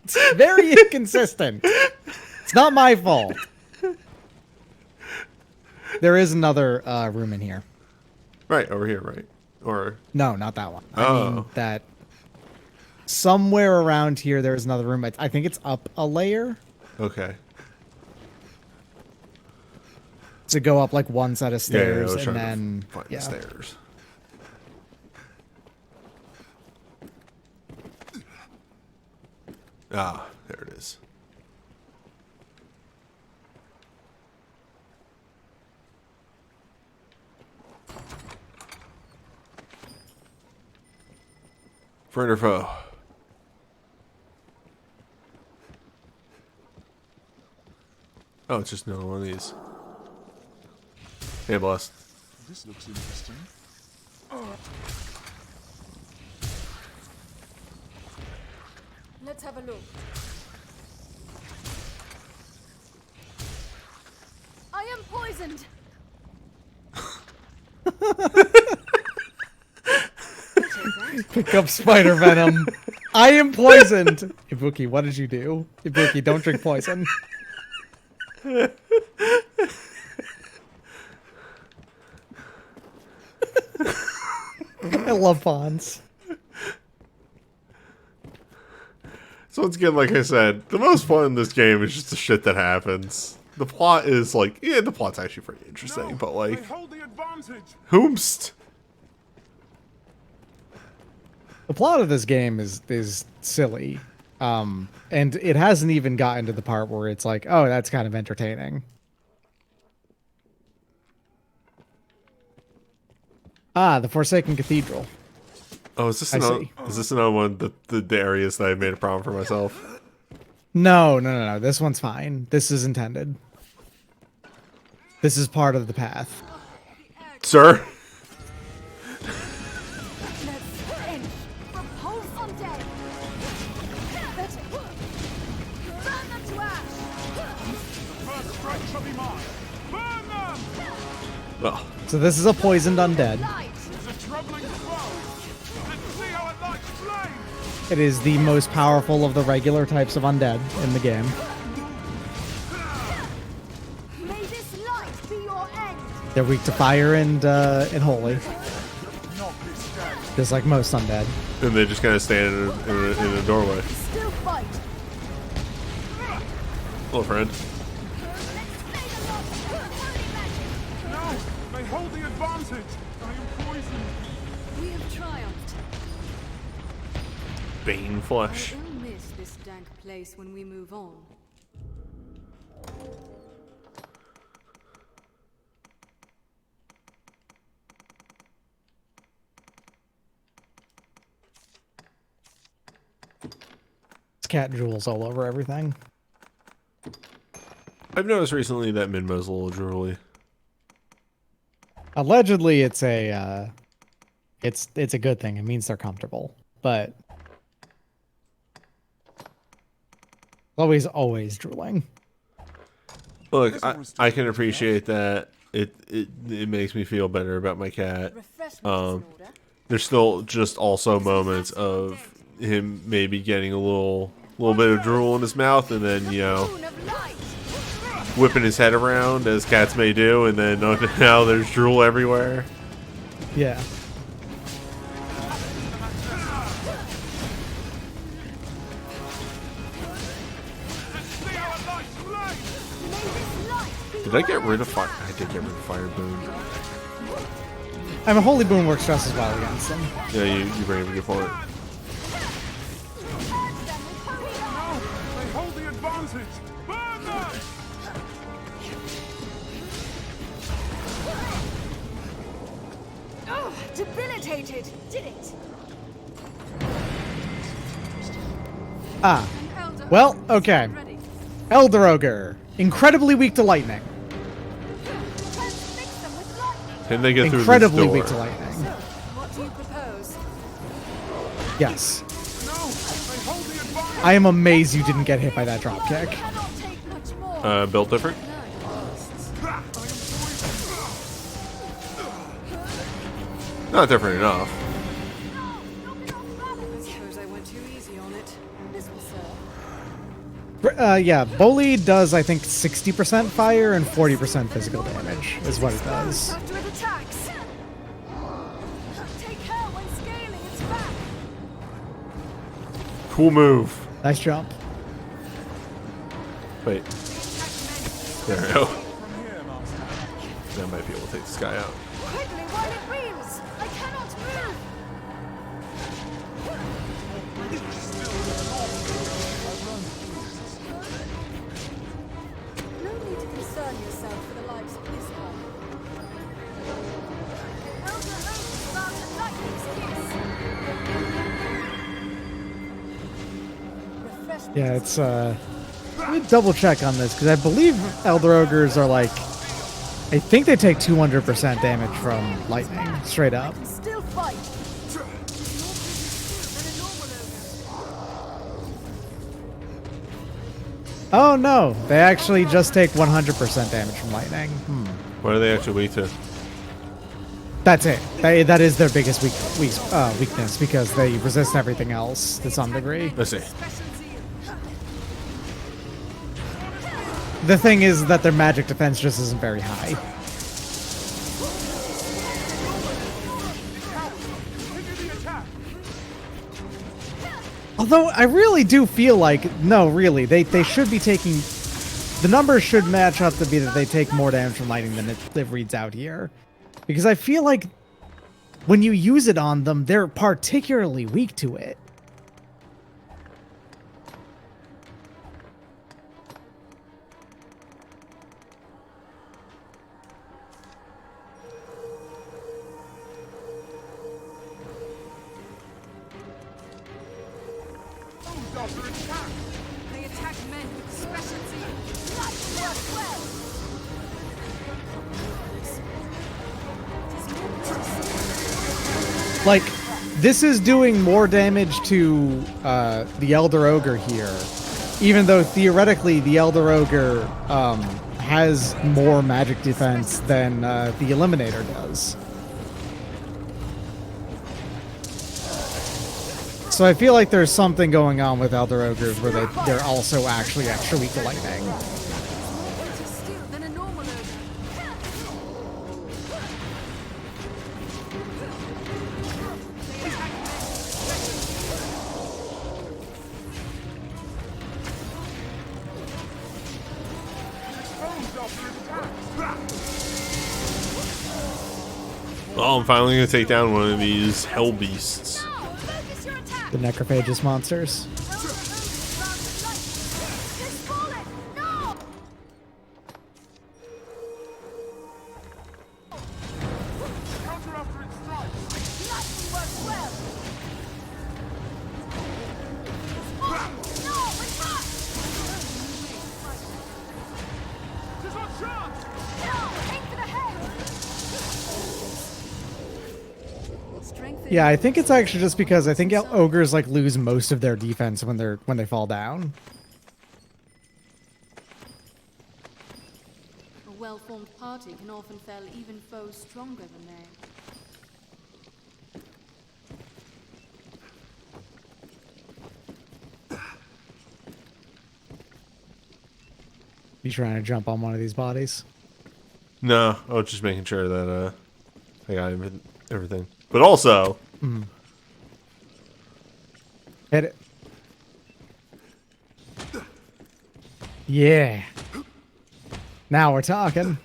It's very inconsistent. It's not my fault. There is another room in here. Right over here, right? Or no, not that one. I mean that somewhere around here there is another room. I think it's up a layer. Okay. To go up like one set of stairs and then find the stairs. Ah, there it is. Friend or foe? Oh, it's just another one of these. Hey, boss. This looks interesting. Let's have a look. I am poisoned. Pick up spider venom. I am poisoned. Ibuki, what did you do? Ibuki, don't drink poison. I love pawns. So once again, like I said, the most fun in this game is just the shit that happens. The plot is like, yeah, the plot's actually pretty interesting, but like, whomst? The plot of this game is silly, and it hasn't even gotten to the part where it's like, oh, that's kind of entertaining. Ah, the Forsaken Cathedral. Oh, is this another one of the areas that I made a problem for myself? No. This one's fine. This is intended. This is part of the path. Sir? Well. So this is a poisoned undead. It is the most powerful of the regular types of undead in the game. They're weak to fire and holy, just like most undead. And they just kind of stand in a doorway. Hello, friend. No, they hold the advantage. I am poisoned. We have triumphed. Bane flesh. I will miss this dank place when we move on. It's cat jewels all over everything. I've noticed recently that Minmo's a little drooly. Allegedly, it's a good thing. It means they're comfortable, but always drooling. Look, I can appreciate that. It makes me feel better about my cat. there's still just also moments of him maybe getting a little bit of drool in his mouth, and then, you know, whipping his head around as cats may do, and then now there's drool everywhere. Yeah. Did I get rid of fire? I did get rid of fire boon. I mean, Holy Boon works just as well against them. Yeah, you bring him good for it. They hold the advantage. Burn them! Oh, debilitated! Did it? Ah. An elder Well, is okay. ready. Elder Ogre. Incredibly weak to lightning. Transfix them with lightning. Can they get through Incredibly this door? weak to lightning. So, what do you propose? Yes. No, they hold the advantage. I am amazed you didn't get hit by that dropkick. Cannot take much more. Built different? Not different enough. I suppose I went too easy on it. This will serve. Yeah, Bully does, I think, 60% fire and 40% physical damage, is what it does. After it attacks. Take care when scaling its back. Cool move. Nice jump. Wait. There we go. I might be able to take this guy out. Quickly while it reels. I cannot move. No need to concern yourself for the lives of this one. Elder Oak about a lightning's kiss. Refresh Yeah, it's, let me double check on this, because I believe Elder Ogres are like, I think they take 200% damage from lightning, straight up. Still fight. Oh no, they actually just take 100% damage from lightning. What are they actually weak to? That's it. That is their biggest weakness, because they resist everything else to some degree. Let's see. The thing is that their magic defense just isn't very high. Although I really do feel like, no, really, they should be taking... The numbers should match up to be that they take more damage from lightning than it reads out here. Because I feel like when you use it on them, they're particularly weak to it. They attack men with specialty. Lightning works well. Like, this is doing more damage to the Elder Ogre here, even though theoretically the Elder Ogre has more magic defense than the Eliminator does. So I feel like there's something going on with Elder Ogres where they're also actually extra weak to lightning. Than a normal ogre. Well, I'm finally gonna take down one of these hell beasts. Focus your attack. The Necrophagus monsters. No! Counter after it strikes. Lightning works well. No, attack! There's our chance. No, aim for the head. Strength. Yeah, I think it's actually just because I think ogres like lose most of their defense when they fall down. A well-formed party can often fell even foes stronger than they. You trying to jump on one of these bodies? No, I was just making sure that I got everything. But also, hit it. Yeah. Now we're talking.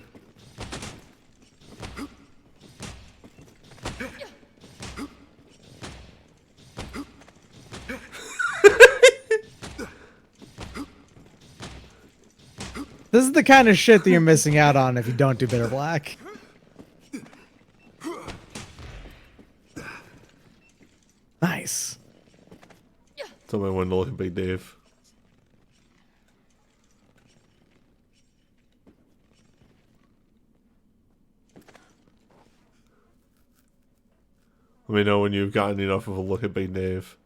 This is the kind of shit that you're missing out on if you don't do Bitter Black. Nice. somebody wanted to look at Big Dave. Let me know when you've gotten enough of a look at Big Dave.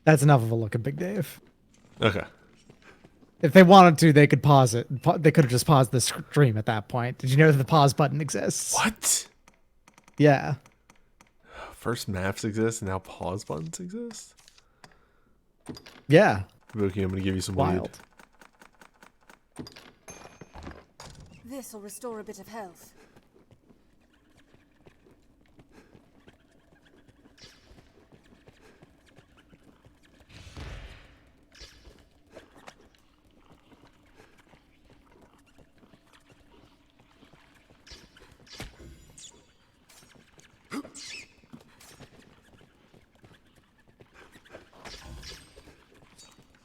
That's enough of a look at Big Dave. Okay. If they wanted to, they could pause it. They could have just paused the stream at that point. Did you know that the pause button exists? What? Yeah. First maps exist and now pause buttons exist? Yeah. Mookie, I'm going to give you some Wild. weed. This'll restore a bit of health.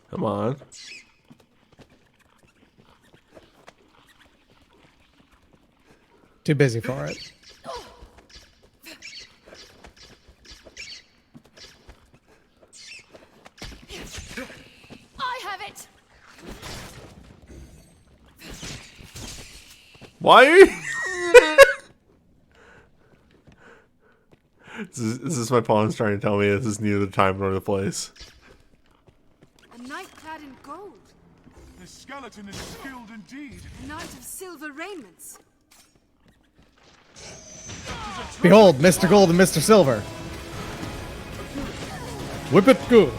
Come on. Too busy for it. I have it. Why are you... This is my pawns trying to tell me this is neither the time nor the place. A knight clad in gold. This skeleton is skilled indeed. A knight of silver raiments. Behold, Mr. Gold and Mr. Silver. Whip it good.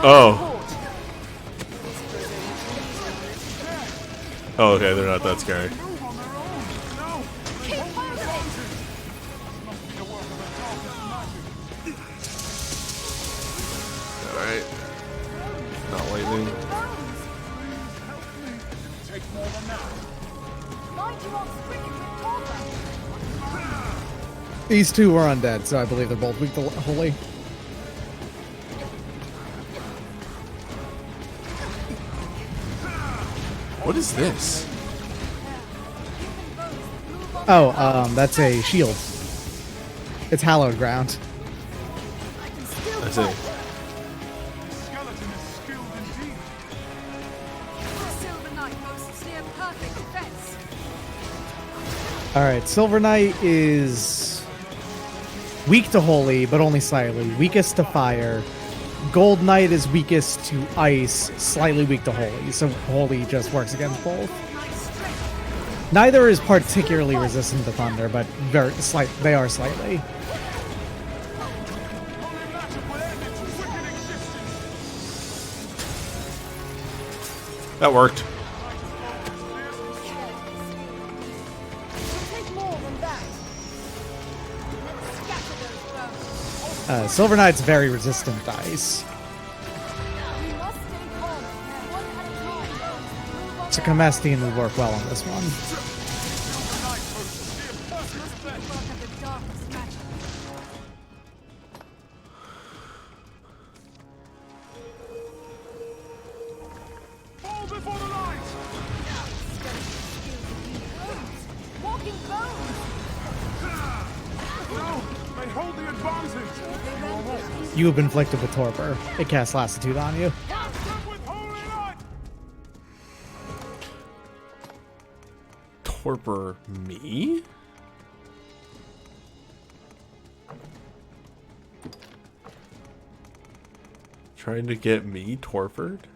Oh. Oh, okay, they're not that scary. Move on their own. No, Keep hold of it. must be the work of a darkest magic. Alright. Not lightning. Please help me. It'll take more than that. Mind you aren't stricken with Dogma. These two are undead, so I believe they're both weak to holy. What is this? Oh, that's a shield. It's hallowed ground. I see. This skeleton is skilled indeed. The silver knight boasts near perfect defense. Alright, Silver Knight is weak to holy, but only slightly. Weakest to fire. Gold Knight is weakest to ice, slightly weak to holy. So holy just works against both. Knight's strength. Neither is particularly resistant to thunder, but very slight. They are slightly. Only magic will end its wicked existence. That worked. It'll take more than that. Let's scatter those bones. Silver Knight's very resistant to ice. We must stay calm. One at a time. Move on. So Comestian would work well on this one. Must be the work of the darkest magic. Fall before the light. Walking bones. No, they hold the advantage. You have been inflicted with torpor. It casts lassitude on you. Come with holy light. Torpor me? Trying to get me tortured?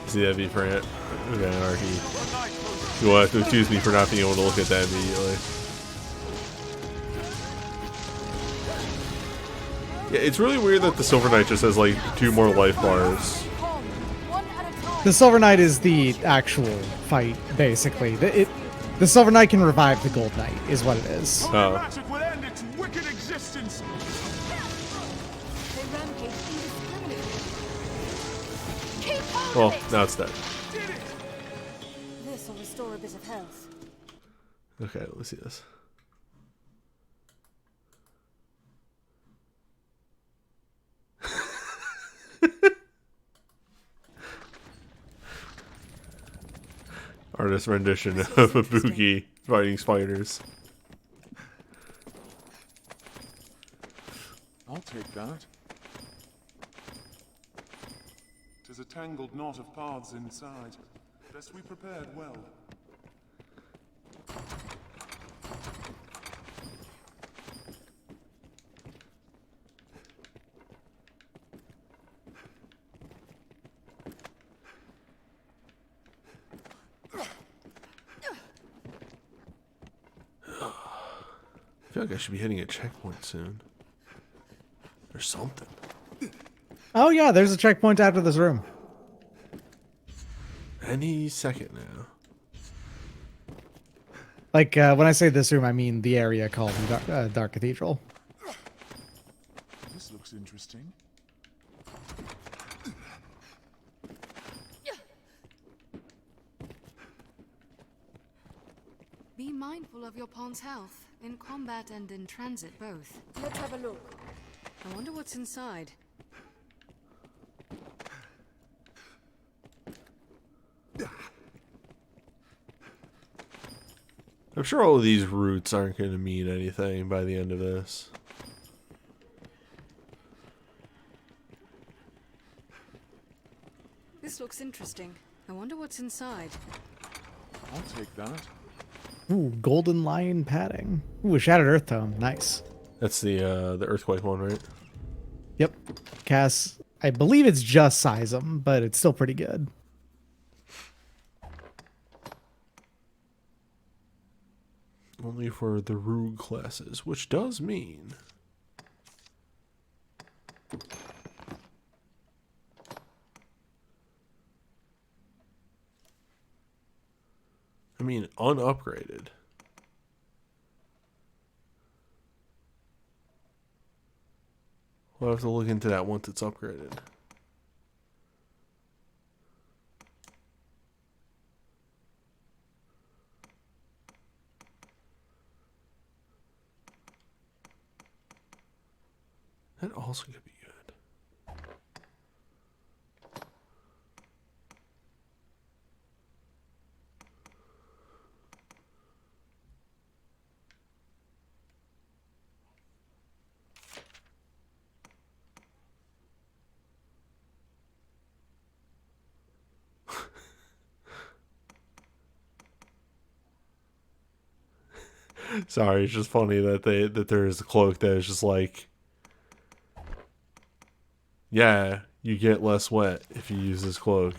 See that be for anarchy. You will have to excuse me for not being able to look at that immediately. Yeah, it's really weird that the Silver Knight just has like 2 more life bars. The Silver Knight is the actual fight, basically. The Silver Knight can revive the Gold Knight, is what it is. Oh. Magic will end its wicked existence. They rampage indiscriminately. Well, now it's dead. This will restore a bit of health. Okay, let's see this. Artist rendition of a Boogie fighting spiders. I'll take that. 'Tis a tangled knot of paths inside. Best we prepared well. I feel like I should be hitting a checkpoint soon. Or something. Oh yeah, there's a checkpoint after this room. Any second now. Like, when I say this room, I mean the area called Dark Cathedral. This looks interesting. Be mindful of your pawn's health, in combat and in transit both. Let's have a look. I wonder what's inside. I'm sure all of these routes aren't going to mean anything by the end of this. This looks interesting. I wonder what's inside. I'll take that. Ooh, golden lion padding. Ooh, a shattered earth tome. Nice. That's the earthquake one, right? Yep. Cass, I believe it's just Seism, but it's still pretty good. Only for the Rogue classes, which does mean... I mean, unupgraded. We'll have to look into that once it's upgraded. That also could be good. Sorry, it's just funny that there is a cloak that is just like, yeah, you get less wet if you use this cloak.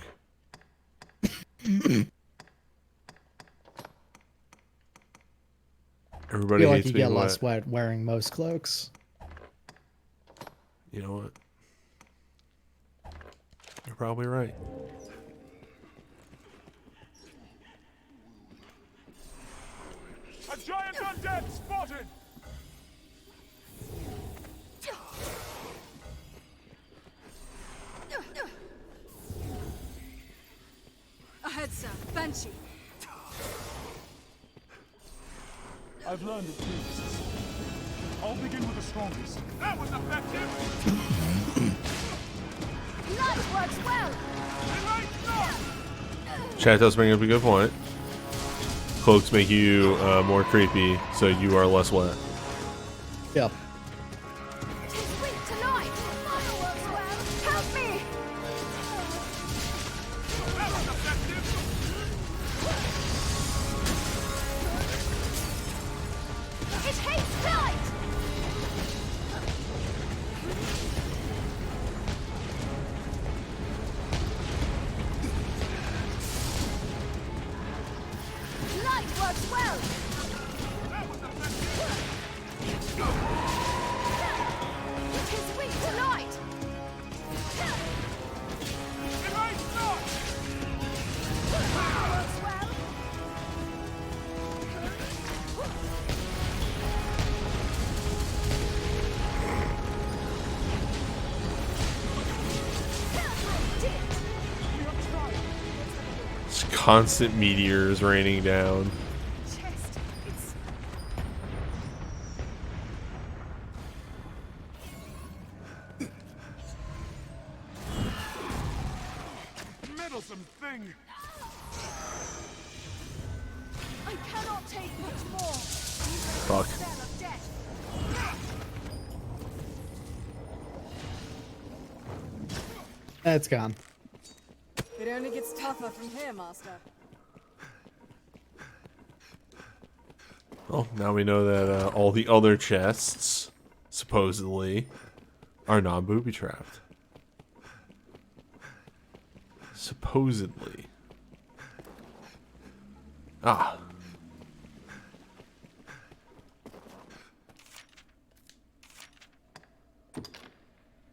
Everybody I feel like hates you being get wet. less wet wearing most cloaks. You know what? You're probably right. A giant undead spotted! Ahead, sir. Banshee. I've learned it beasts. I'll begin with the strongest. That was effective! Light works well. Chat does bring up a good point. Cloaks make you more creepy, so you are less wet. Yep. Tis weak tonight. Fire works well. Help me. Just constant meteors raining down. Chest. It's Meddlesome thing! I cannot take much more. Fuck. Spell of death. It's gone. It only gets tougher from here, Master. Well, now we know that all the other chests, supposedly, are not booby-trapped. Supposedly. Ah.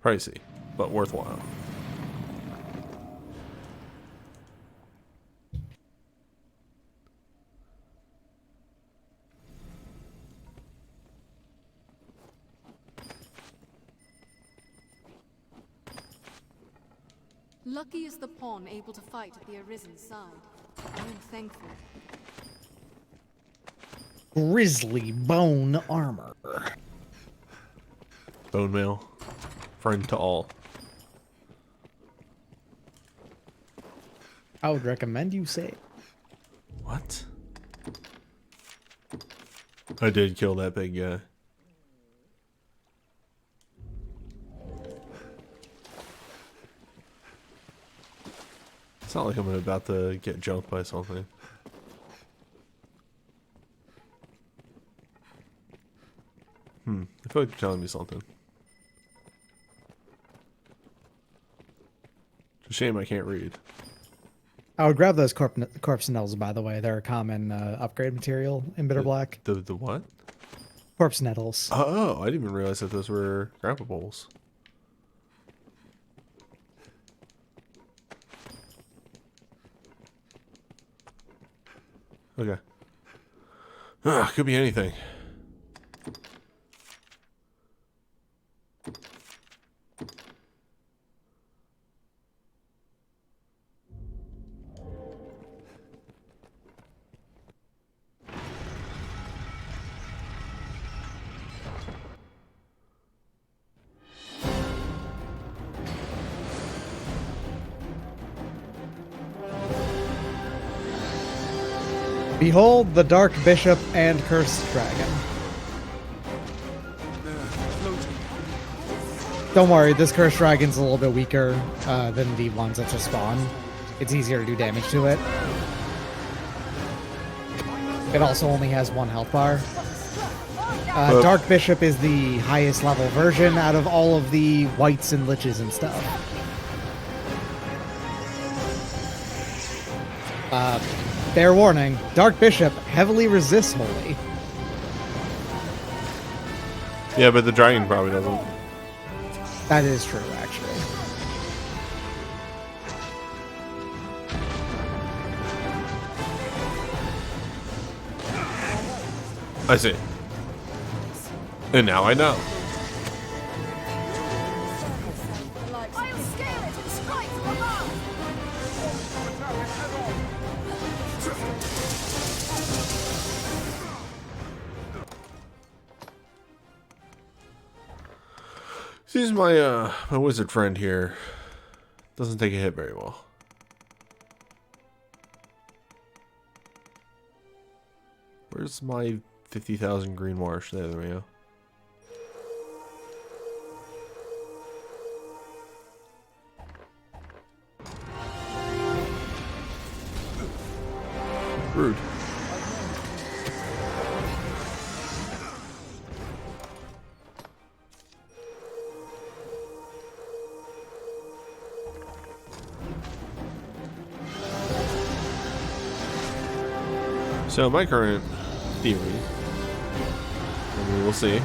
Pricey, but worthwhile. Lucky is the pawn able to fight at the Arisen's side. I am thankful. Grizzly bone armor. Bone mail. Friend to all. I would recommend you save. What? I did kill that big guy. It's not like I'm about to get jumped by something. I feel like you're telling me something. It's a shame I can't read. I would grab those corpse nettles, by the way. They're a common upgrade material in Bitter Black. The what? Corpse nettles. Oh, I didn't even realize that those were grabbables. Okay. Could be anything. Behold the Dark Bishop and Cursed Dragon. Don't worry, this Cursed Dragon's a little bit weaker than the ones that just spawn. It's easier to do damage to it. It also only has 1 health bar. Dark Bishop is the highest level version out of all of the whites and liches and stuff. Fair warning, Dark Bishop heavily resists Holy. Yeah, but the dragon probably doesn't. That is true, actually. I see. And now I know. I'll scale it and strike from above. Seems my my wizard friend here doesn't take a hit very well. Where's my 50,000 green marsh? There we go. Rude. So my current theory, and we'll see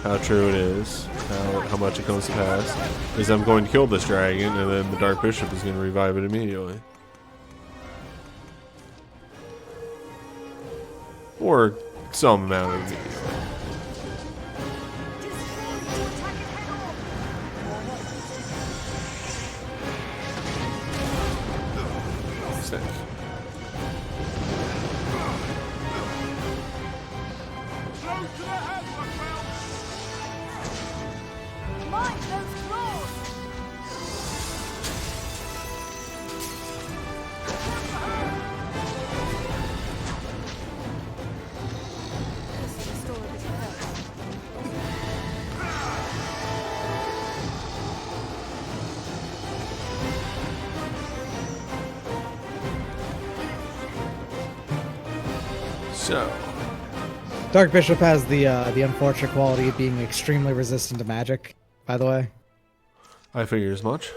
how true it is, how much it comes to pass, is I'm going to kill this dragon and then the Dark Bishop is going to revive it immediately. Or some amount of immediately. stink. Mind those claws! This is the story of his effect. So, Dark Bishop has the unfortunate quality of being extremely resistant to magic, by the way. I figure as much.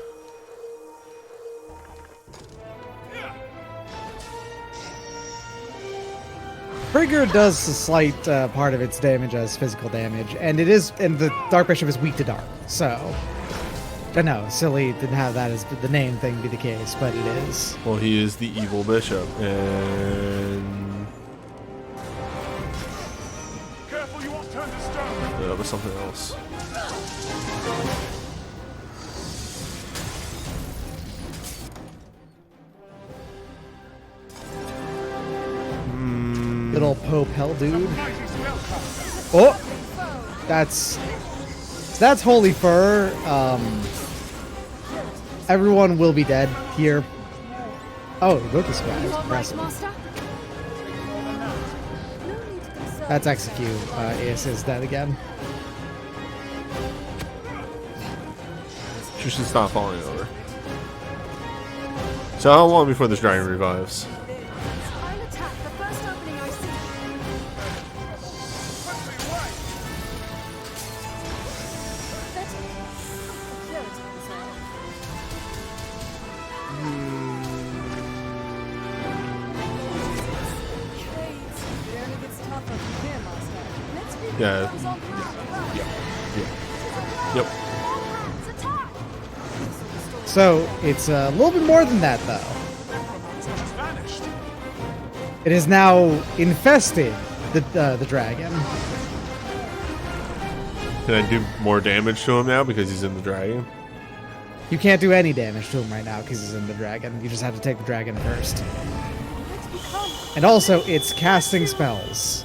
Trigger does a slight part of its damage as physical damage, and the Dark Bishop is weak to dark, so. But no, silly didn't have that as the name thing be the case, but it is. Well, he is the evil bishop, and Careful, you won't turn to stone. that was something else. Good old Pope Hell dude. Mighty spellcaster. Oh, that's holy fur. Everyone will be dead here. Oh, look at this guy. You That's all right, impressive. Master? No need to concern That's execute. Ace is dead again. She should stop falling over. So how long before this dragon revives? I'll attack the first opening I see. Better. Security concern. Trades. It only gets tougher from here, Master. Let's be Yeah. guns on ground. Yep. All hands, attack! So it's a little bit more than that, though. Vanished. It is now infested the dragon. Can I do more damage to him now because he's in the dragon? You can't do any damage to him right now because he's in the dragon. You just have to take the dragon first. Let's become And also, it's casting spells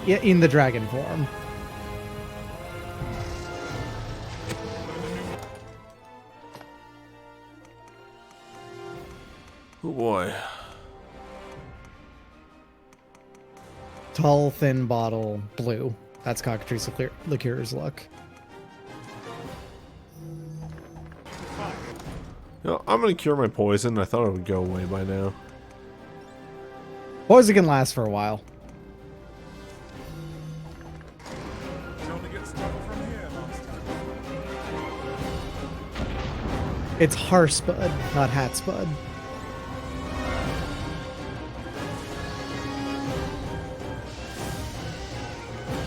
in the dragon form. Oh boy. Tall, thin bottle, blue. That's Cockatrice Liqueur's look. You know, I'm gonna cure my poison. I thought it would go away by now. Poison can last for a while. It only gets tougher from here, Master. It's Harspud, not Hatspud.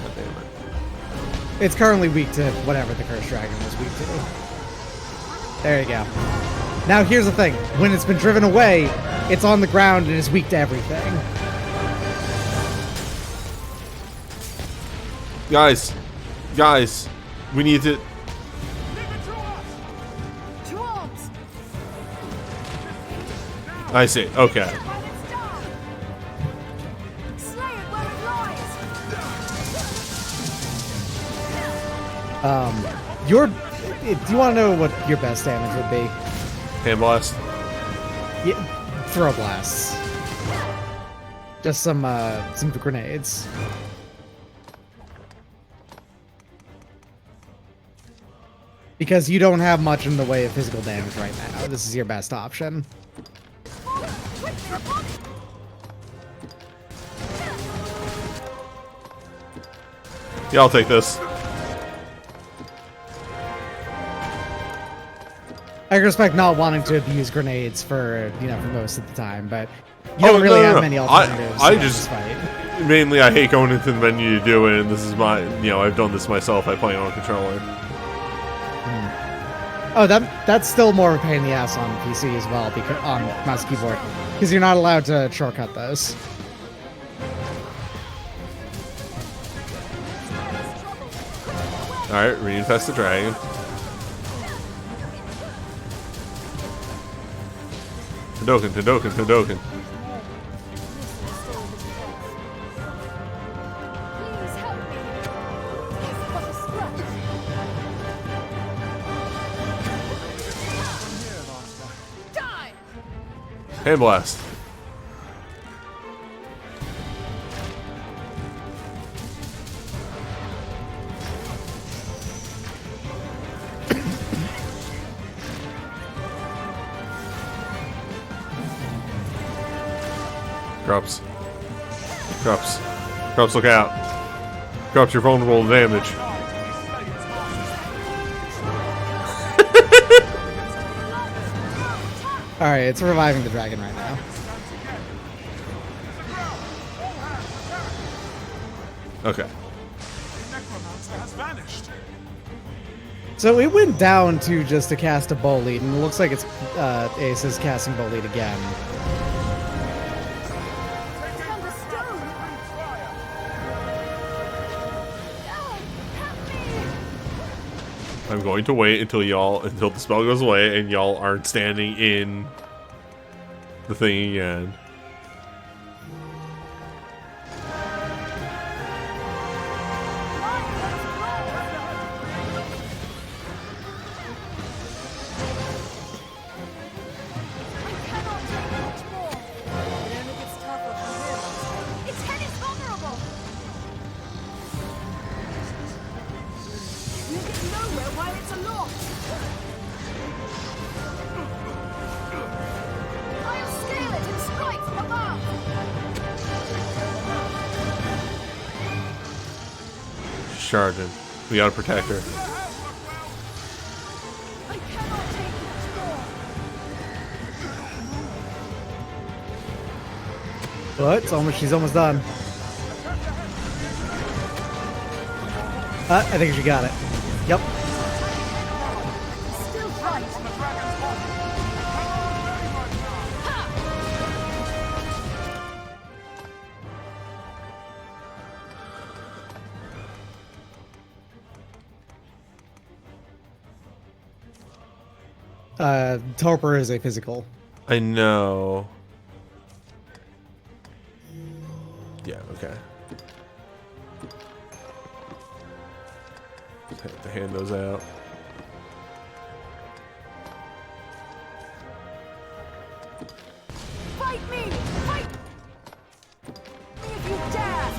God damn it. It's currently weak to whatever the Cursed Dragon was weak to. There you go. Now here's the thing. When it's been driven away, it's on the ground and is weak to everything. Guys, we need to. to arms! I see. Okay. While it's dark! Slay it where it lies! Do you want to know what your best damage would be? Hand blast. Yeah, throw blasts. Just some grenades. Because you don't have much in the way of physical damage right now. This is your best option. Yeah, I'll take this. I can respect not wanting to abuse grenades for most of the time, but you don't really have many alternatives. I in just this fight. mainly I hate going into the menu to do it, and this is my I've done this myself. I play on a controller. Oh, that's still more of a pain in the ass on PC as well, because on mouse and keyboard, because you're not allowed to shortcut those. All right, reinfest the dragon. Hadoken, Hadoken, Hadoken. Please help me. It's but a scratch. Die! Hand blast. Grubs. Grubs. Grubs, look out. Grubs, you're vulnerable to damage. Alright, it's reviving the dragon right now. Okay. The necromancer has vanished. So it went down to just to cast a bow lead, and it looks like it's Ace is casting bow lead again. I'm going to wait until until the spell goes away and y'all aren't standing in the thing again. Charging. We gotta protect her. But she's almost done. I think she got it. Yep. Torpor is a physical. I know. Yeah, okay. Have to hand those out. Fight me! Fight me if you dare!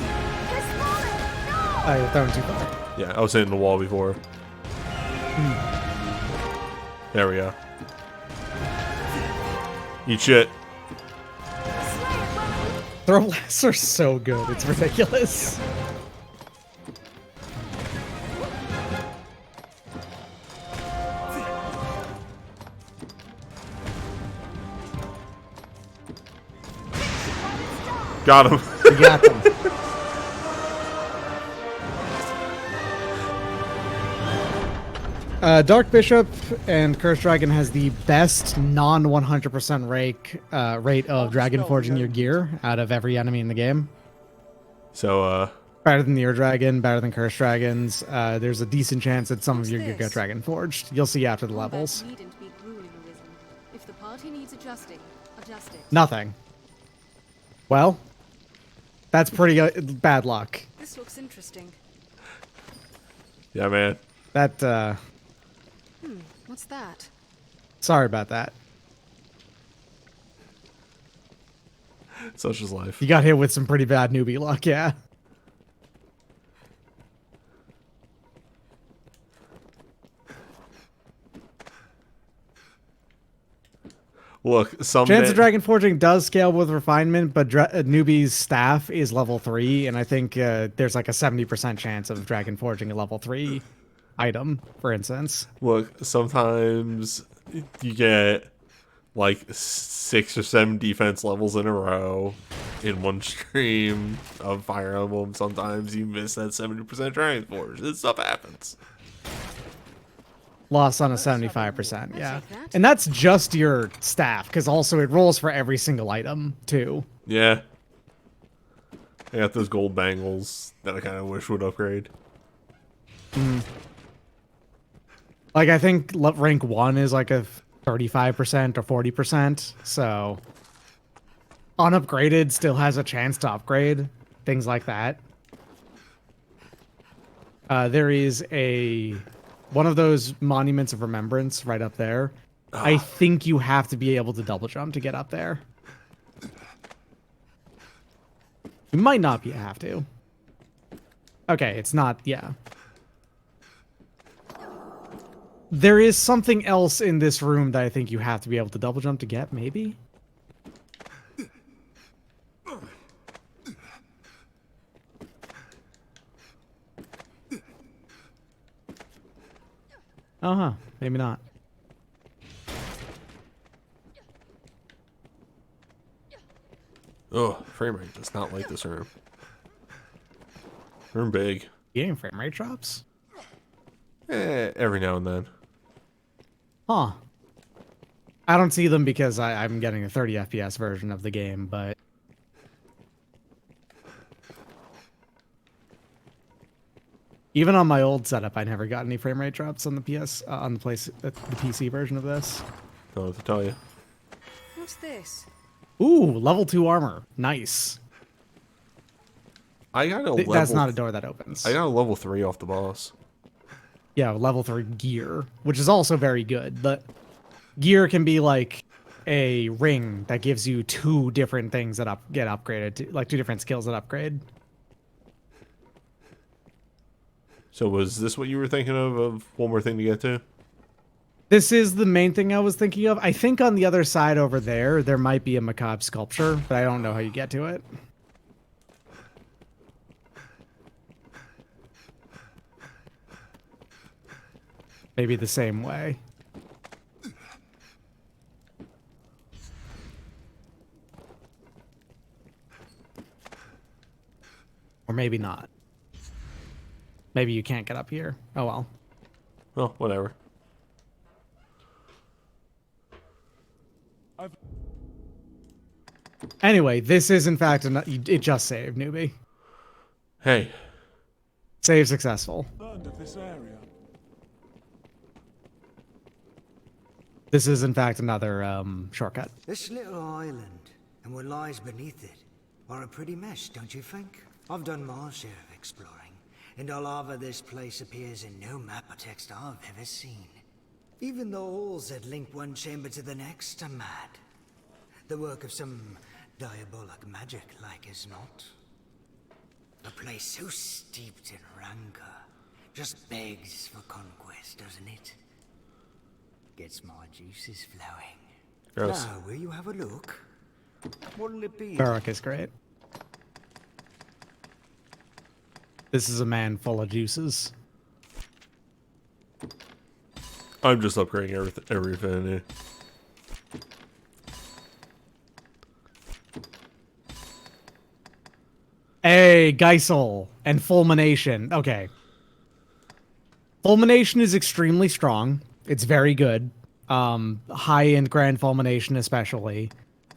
This moment! No! I thrown too far. Yeah, I was hitting the wall before. There we go. Eat shit. Throw blasts are so good, it's ridiculous. Got him. We got them. Dark Bishop and Cursed Dragon has the best non 100% rate of Dragon Forging your gear out of every enemy in the game. So, better than the Ur Dragon, better than Cursed Dragons. There's a decent chance that some of your gear get Dragon Forged. You'll see after the levels. If the party needs adjusting, adjust it. Nothing. Well, that's pretty bad luck. This looks interesting. yeah, man. That, What's that? sorry about that. Such is life. You got hit with some pretty bad newbie luck, yeah. Look, someday... Chance of Dragon Forging does scale with refinement, but newbie's staff is level 3, and I think there's like a 70% chance of Dragon Forging a level 3 item, for instance. Look, sometimes you get like 6 or 7 defense levels in a row in one stream of Fire Emblem. Sometimes you miss that 70% Dragon Forge. This stuff happens. Loss on a 75%, yeah. And that's just your staff, because also it rolls for every single item, too. Yeah. I got those gold bangles that I kind of wish would upgrade. Like, I think rank 1 is like a 35% or 40%. So unupgraded still has a chance to upgrade, things like that. There is one of those monuments of remembrance right up there. I think you have to be able to double jump to get up there. You might not have to. Okay, it's not, yeah. There is something else in this room that I think you have to be able to double jump to get, maybe? Uh-huh, maybe not. Oh, frame rate does not like this room. Room big. You getting frame rate drops? Every now and then. Huh. I don't see them because I'm getting a 30 FPS version of the game, but... Even on my old setup, I never got any frame rate drops on the the PC version of this. Don't know what to tell you. What's this? Ooh, level 2 armor. Nice. I got a level... That's not a door that opens. I got a level 3 off the boss. Yeah, level 3 gear, which is also very good. But gear can be like a ring that gives you 2 different things that get upgraded to, like 2 different skills that upgrade. So was this what you were thinking of one more thing to get to? This is the main thing I was thinking of. I think on the other side over there might be a macabre sculpture, but I don't know how you get to it. Maybe the same way. Or maybe not. Maybe you can't get up here. Oh well. Well, whatever. Anyway, this is in fact it just saved, newbie. Hey. Save successful. Learned of this area. This is in fact another shortcut. This little island, and what lies beneath it, are a pretty mess, don't you think? I've done my share of exploring, and all over this place appears in no map or text I've ever seen. Even the halls that link one chamber to the next are mad. The work of some diabolic magic, like as not. A place so steeped in rancor just begs for conquest, doesn't it? Gets my juices flowing. Gross. Now, will you have a look? What'll it be? Barak is great. This is a man full of juices. I'm just upgrading everything. Hey, Geisel and Fulmination. Okay. Fulmination is extremely strong. It's very good. High-end Grand Fulmination especially.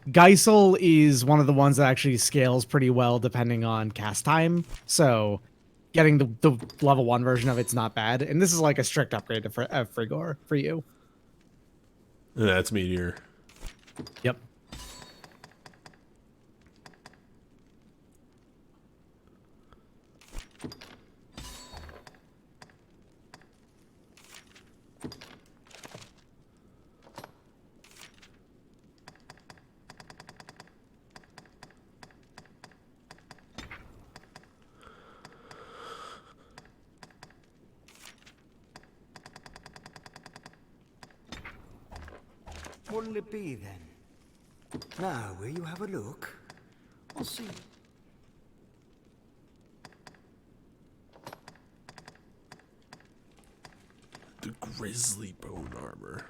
Geisel is one of the ones that actually scales pretty well depending on cast time. So getting the level 1 version of it's not bad. And this is like a strict upgrade to Frigor for you. And that's Meteor. Yep. What'll it be then? Now, will you have a look? I'll see. The Grizzly Bone Armor.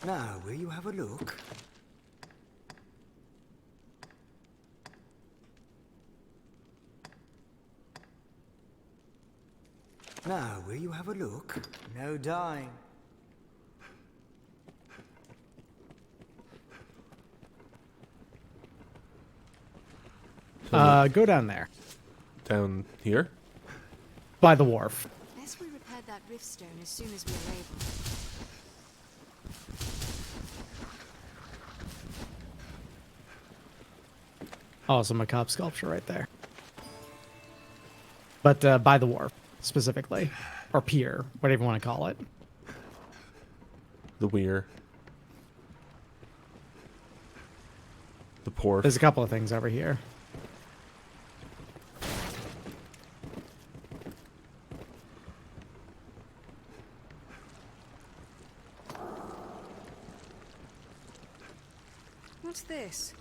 Now, will you have a look? Now, will you have a look? No dying. Go down there. Down here? By the wharf. Best we repaired that rift stone as soon as we were able. Also, macabre sculpture right there. But by the wharf, specifically. Or pier, whatever you want to call it. The weir. The port. There's a couple of things over here. What's this?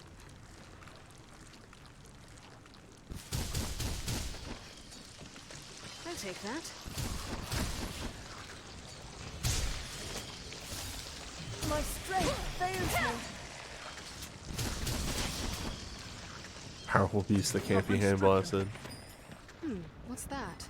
I'll take that. My strength fails me. Powerful beast that can't be hand blasted. What's that?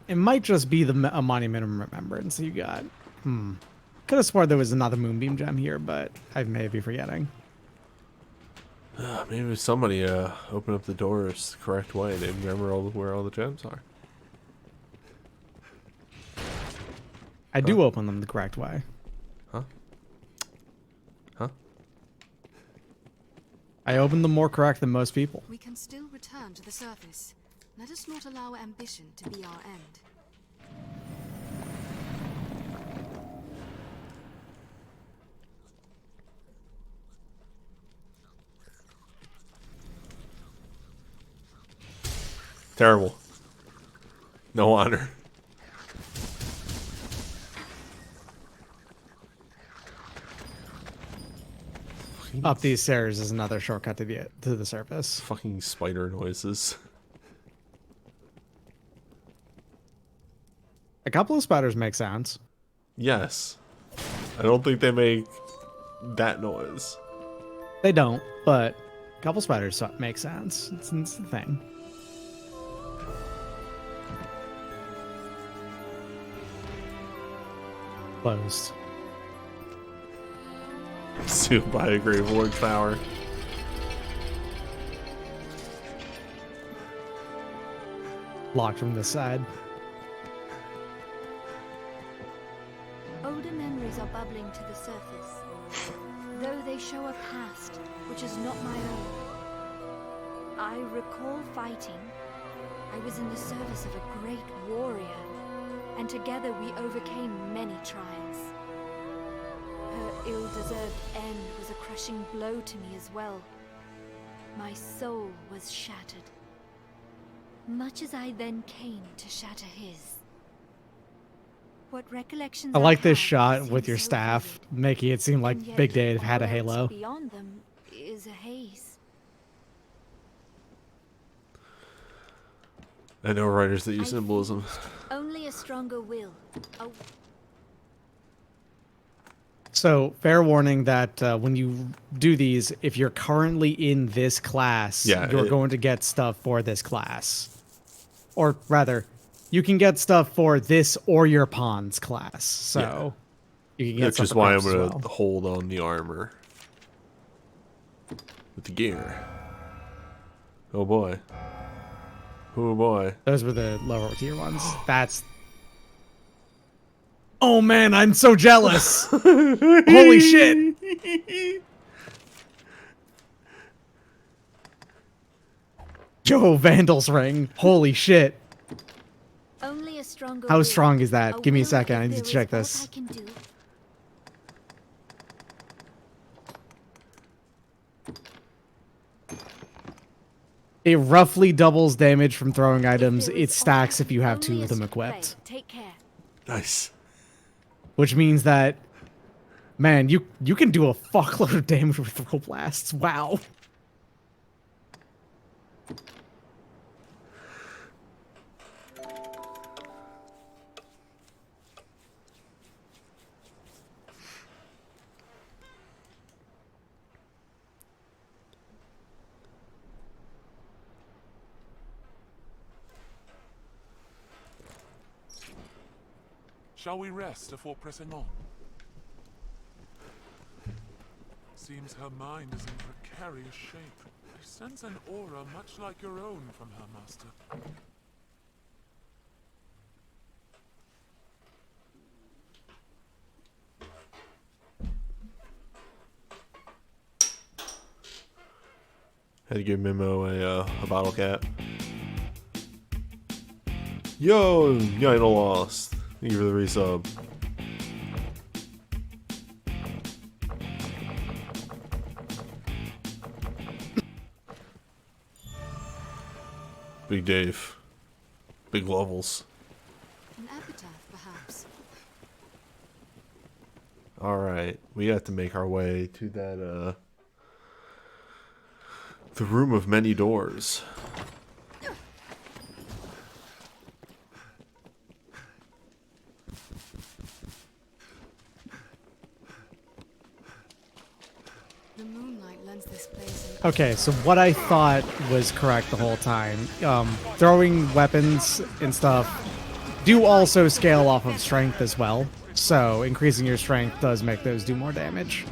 It might just be a monument of remembrance you got. Could have sworn there was another moonbeam gem here, but I may be forgetting. Maybe if somebody opened up the doors the correct way, they remember where all the gems are. I do open them the correct way. Huh? Huh? I open them more correct than most people. We can still return to the surface. Let us not allow ambition to be our end. Terrible. No honor. Up these stairs is another shortcut to the surface. Fucking spider noises. A couple of spiders make sounds. Yes. I don't think they make that noise. They don't, but a couple spiders make sounds. It's the thing. Closed. Soon by a Grave Lord's power. Locked from this side. Older memories are bubbling to the surface, though they show a past which is not my own. I recall fighting. I was in the service of a great warrior, and together we overcame many trials. Her ill-deserved end was a crushing blow to me as well. My soul was shattered, much as I then came to shatter his. What recollections I like this have shot seem with your so staff, vivid, making it seem like and yet Big Dave had a all else halo. beyond them is a haze. I know writers that use I symbolism. Only a stronger will. So, fair warning that when you do these, if you're currently in this class, Yeah, you're going to get stuff for this class. Or rather, you can get stuff for this or your pawn's class. So, you can get Which stuff is for why I'm crafts as going to well. hold on the armor. With the gear. Oh boy. Oh boy. Those were the lower tier ones. That's... Oh man, I'm so jealous! Holy shit! Joe Vandal's ring. Holy shit. Only a stronger How will. strong is that? Give me a will second, I if need to there check is aught this. I can do. It roughly doubles damage from throwing items. There It is stacks aught if you have only two a of them s- play. equipped. Take care. Nice. Which means that, man, you can do a fuckload of damage with throw blasts. Wow. Shall we rest before pressing on? Seems her mind is in precarious shape. I sense an aura much like your own from her, Master. Had to give Mimo a bottle cap. Yo, Yino lost. Thank you for the resub. Big Dave. Big levels. An epitaph, perhaps. Alright, we have to make our way to that, the room of many doors. The moonlight lends this place Okay, so what I thought was correct the whole time, throwing weapons and stuff do also scale off of strength as well. So increasing your strength does make those do more damage.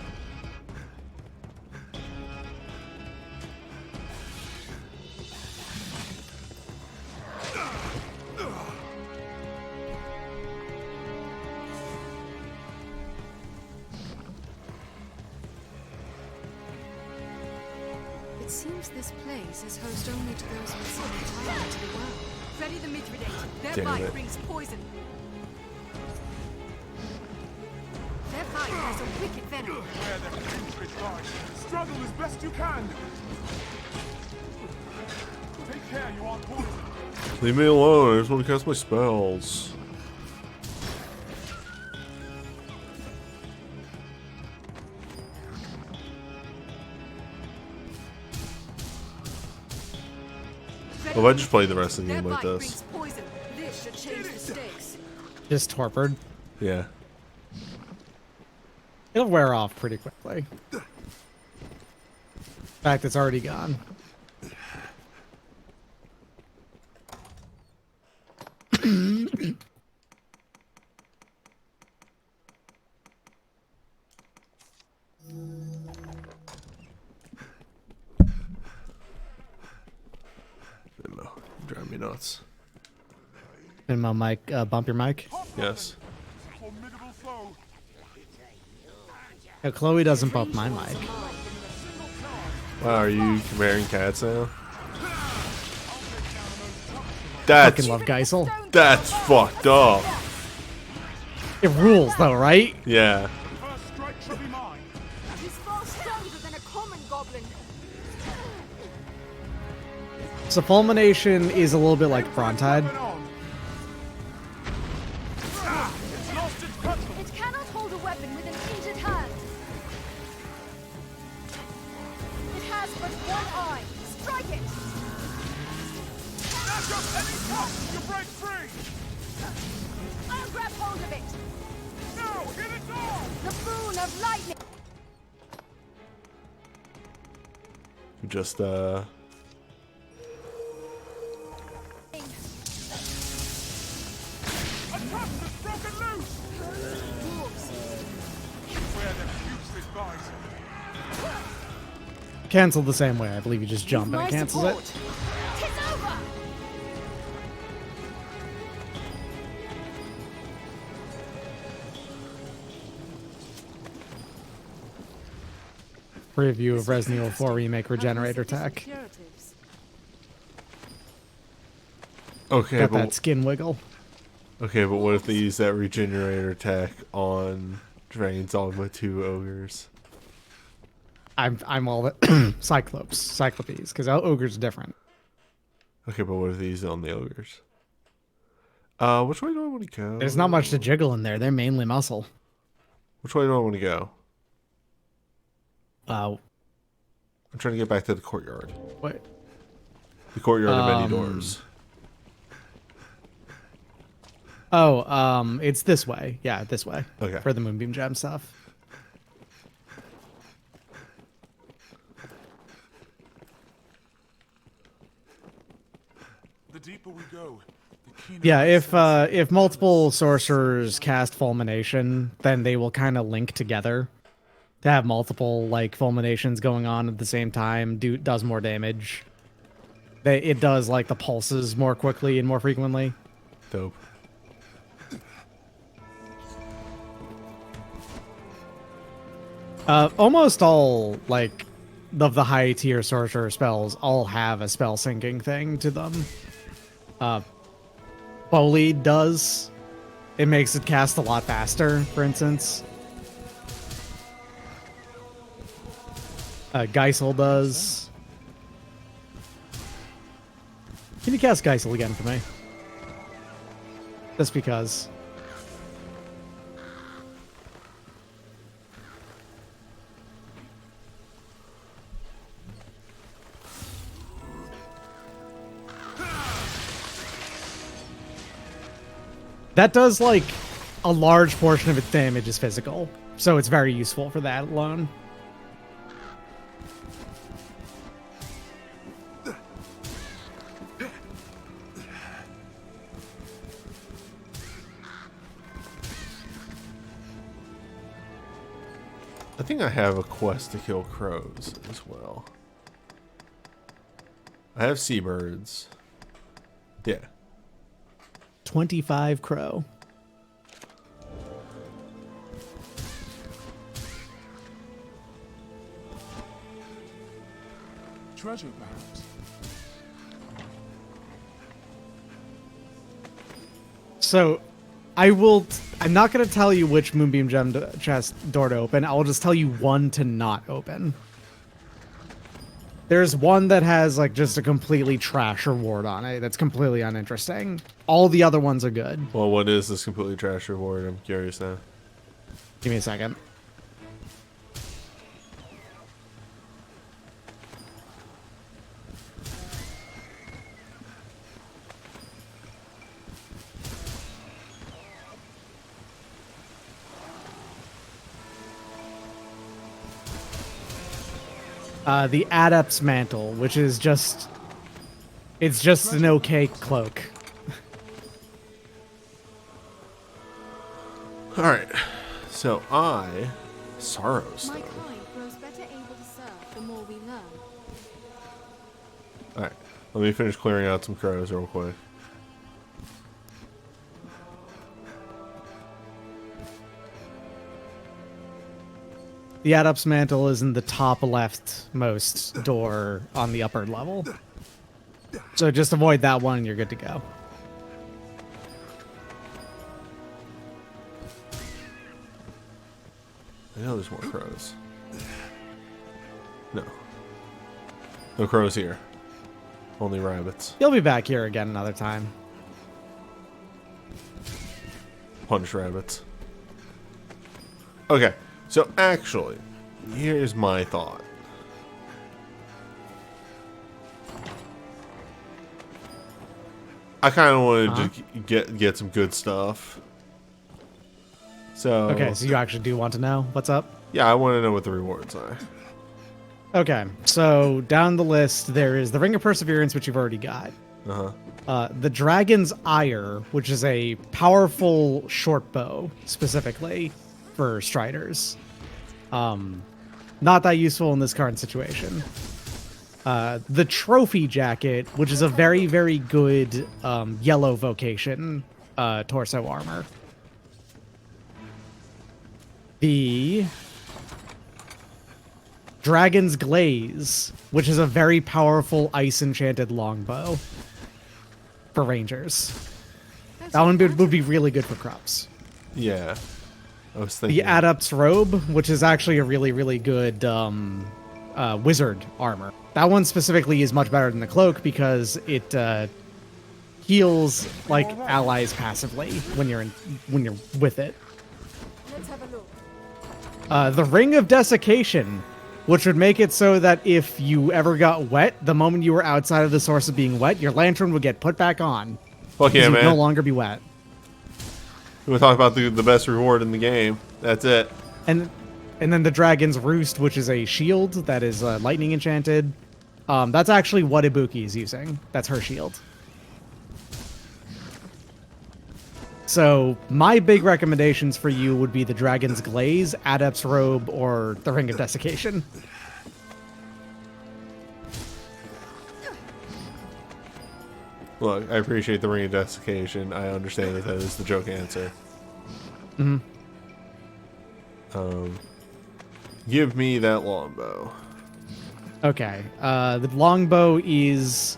It seems this place is host only to those who seem entitled to the world. Ready the Mithridate. Their Damn bite it. brings poison. Their bite has a wicked venom. Where the putrid lies. Struggle as best you can. Take care, you aren't poisoned. Leave me alone, I just want to cast my spells. Well, if I just play the rest of the Their game like bite this. brings poison. This should change the stakes. Just torpid. Yeah. It'll wear off pretty quickly. In fact, it's already gone. Mimo, you drive me nuts. And my mic, bump your mic. Yes. Formidable foe. Yeah, Chloe doesn't bump my mic. Wow, are you comparing cats now? That's Fucking love Geisel. that's fucked up. It rules though, right? Yeah. First strike shall be mine. He's far stronger than a common goblin. So Fulmination is a little bit like Frontide. Going on. It's lost its cudgel. It cannot hold a weapon with an injured hand. It has but one eye. Strike it! Snatch up any touch to break free. I'll grab hold of it. No, hit it all. The boon of lightning. Just A trust is broken loose. Where the putrid lies. Cancel the same way. I believe you just jump and My it cancels support. it. Tis over. Preview of Resident Evil 4 Remake Regenerator Tech. Curatives. okay, Got but that skin wiggle. okay, but what if they use that regenerator tech on Dragon's Dogma 2 ogres? I'm all the Cyclopes, because ogres are different. Okay, but what if they use it on the ogres? Which way do I want to go? There's not much to jiggle in there. They're mainly muscle. Which way do I want to go? Uh, I'm trying to get back to the courtyard. what? The courtyard of many doors. Oh, it's this way. Yeah, this way. Okay. For the Moonbeam Gem stuff. The deeper we go, the keener Yeah, if multiple sorcerers cast fulmination, then they will kind of link together to have multiple like fulminations going on at the same time. Does more damage. It does like the pulses more quickly and more frequently. Dope. Almost all like of the high tier sorcerer spells all have a spell syncing thing to them. Bully does. It makes it cast a lot faster, for instance. Geisel does. Can you cast Geisel again for me? Just because. That does, like, a large portion of its damage is physical, so it's very useful for that alone. I think I have a quest to kill crows as well. I have seabirds. Yeah. 25 crow. Treasure, perhaps. So, I'm not going to tell you which Moonbeam Gem chest door to open. I'll just tell you one to not open. There's one that has like just a completely trash reward on it. That's completely uninteresting. All the other ones are good. Well, what is this completely trash reward? I'm curious now. Give me a second. The Adept's Mantle, which is just... It's just an okay cloak. Alright. So Sorrows, My though. kind grows better able to serve the more we learn. Alright. Let me finish clearing out some crows real quick. The Adept's Mantle is in the top leftmost door on the upper level. So just avoid that one and you're good to go. I know there's more crows. No. No crows here. Only rabbits. You'll be back here again another time. Punch rabbits. Okay. So actually, here's my thought. I kind of wanted to get some good stuff. So Okay, so you actually do want to know what's up? yeah, I want to know what the rewards are. Okay, so down the list there is the Ring of Perseverance, which you've already got. The Dragon's Ire, which is a powerful short bow, specifically for Striders. Not that useful in this current situation. The Trophy Jacket, which is a very, very good yellow vocation torso armor. The Dragon's Glaze, which is a very powerful ice-enchanted longbow for rangers. That one would be really good for crops. Yeah, I was thinking. The Adept's Robe, which is actually a really, really good wizard armor. That one specifically is much better than the cloak because it heals like allies passively when you're with it. Let's have a look. The Ring of Desiccation, which would make it so that if you ever got wet, the moment you were outside of the source of being wet, your lantern would get put back on. Fuck yeah, You would man. no longer be wet. We'll talk about the best reward in the game. That's it. And then the Dragon's Roost, which is a shield that is lightning enchanted. That's actually what Ibuki is using. That's her shield. So my big recommendations for you would be the Dragon's Glaze, Adept's Robe, or the Ring of Desiccation. Look, I appreciate the Ring of Desiccation. I understand that is the joke answer. Mm-hmm. Give me that longbow. Okay. The longbow is...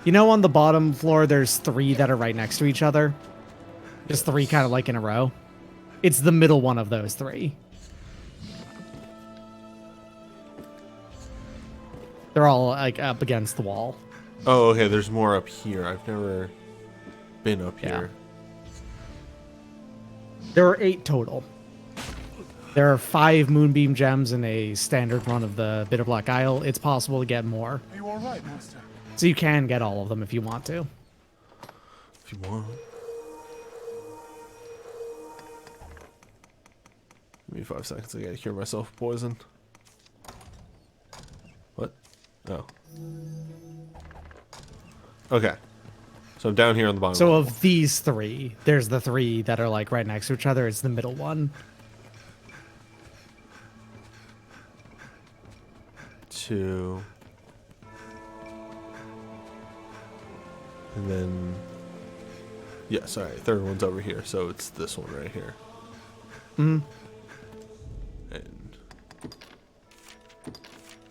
You know on the bottom floor, there's 3 that are right next to each other? Just 3 kind of like in a row? It's the middle one of those 3. They're all like up against the wall. Oh, okay, there's more up here. I've never been up here. There are 8 total. There are 5 Moonbeam Gems in a standard run of the Bitterblack Isle. It's possible to get more. Are you alright, Master? So you can get all of them if you want to. If you want. Give me 5 seconds. I gotta cure myself of poison. What? Oh. Okay. So I'm down here on the bottom. So of these 3, there's the 3 that are like right next to each other. It's the middle one. 2. And then... Yeah, sorry. Third one's over here. So it's this one right here. Mm-hmm. And...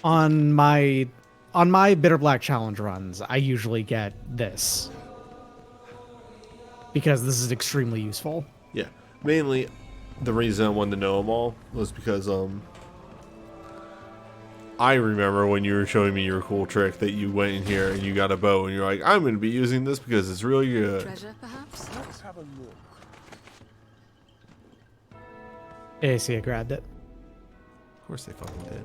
On my Bitterblack challenge runs, I usually get this. Because this is extremely useful. Yeah. Mainly, the reason I wanted to know them all was because, I remember when you were showing me your cool trick that you went in here and you got a bow and you're like, I'm going to be using this because it's really good. Treasure, perhaps? Let's have a look. Yeah, see, I grabbed it. Of course they fucking did.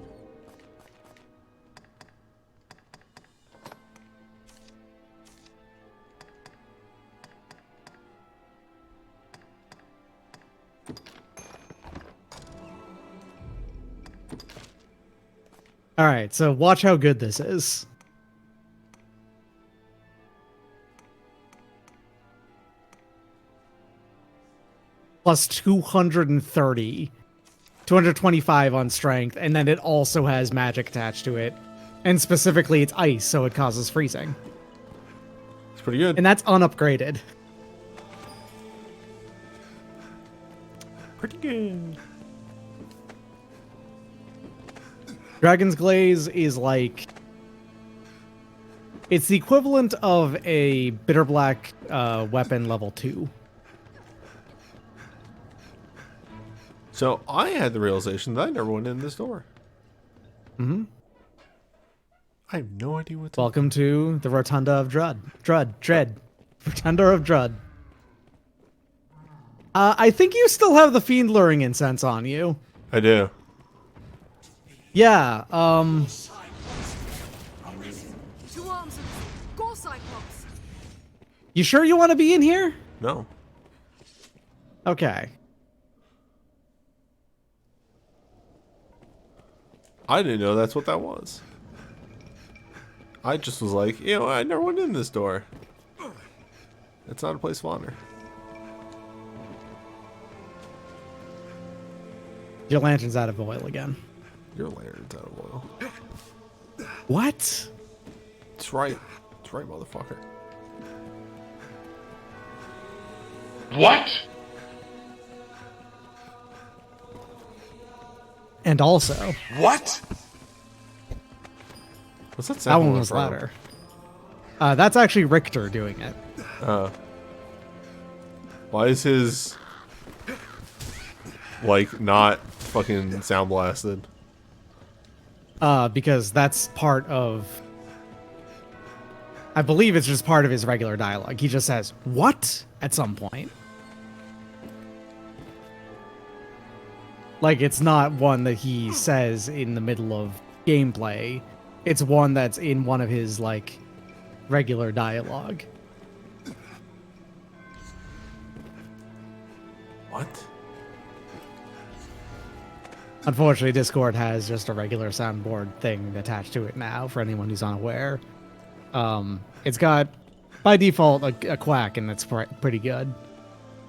All right, so watch how good this is. Plus 230. 225 on strength, and then it also has magic attached to it. And specifically, it's ice, so it causes freezing. It's pretty good. And that's unupgraded. Pretty good. Dragon's Glaze is like... It's the equivalent of a Bitterblack weapon level 2. So I had the realization that I never went in this door. Mm-hmm. I have no idea what's... Welcome to the Rotunda of Dread. Rotunda of Dread. I think you still have the Fiend Luring Incense on you. I do. Yeah, 2 arms of Gore Cyclops. You sure you want to be in here? No. Okay. I didn't know that's what that was. I just was like, you know, I never went in this door. It's not a place of honor. Your lantern's out of oil again. Your lantern's out of oil. What? That's right. That's right, motherfucker. What? And also... What? What's that That second one was from? louder. That's actually Richter doing it. Why is his... like, not fucking sound blasted? Because that's part of... I believe it's just part of his regular dialogue. He just says, "What?" at some point. Like, it's not one that he says in the middle of gameplay. It's one that's in one of his, like, regular dialogue. What? Unfortunately, Discord has just a regular soundboard thing attached to it now, for anyone who's unaware. It's got, by default, a quack, and that's pretty good.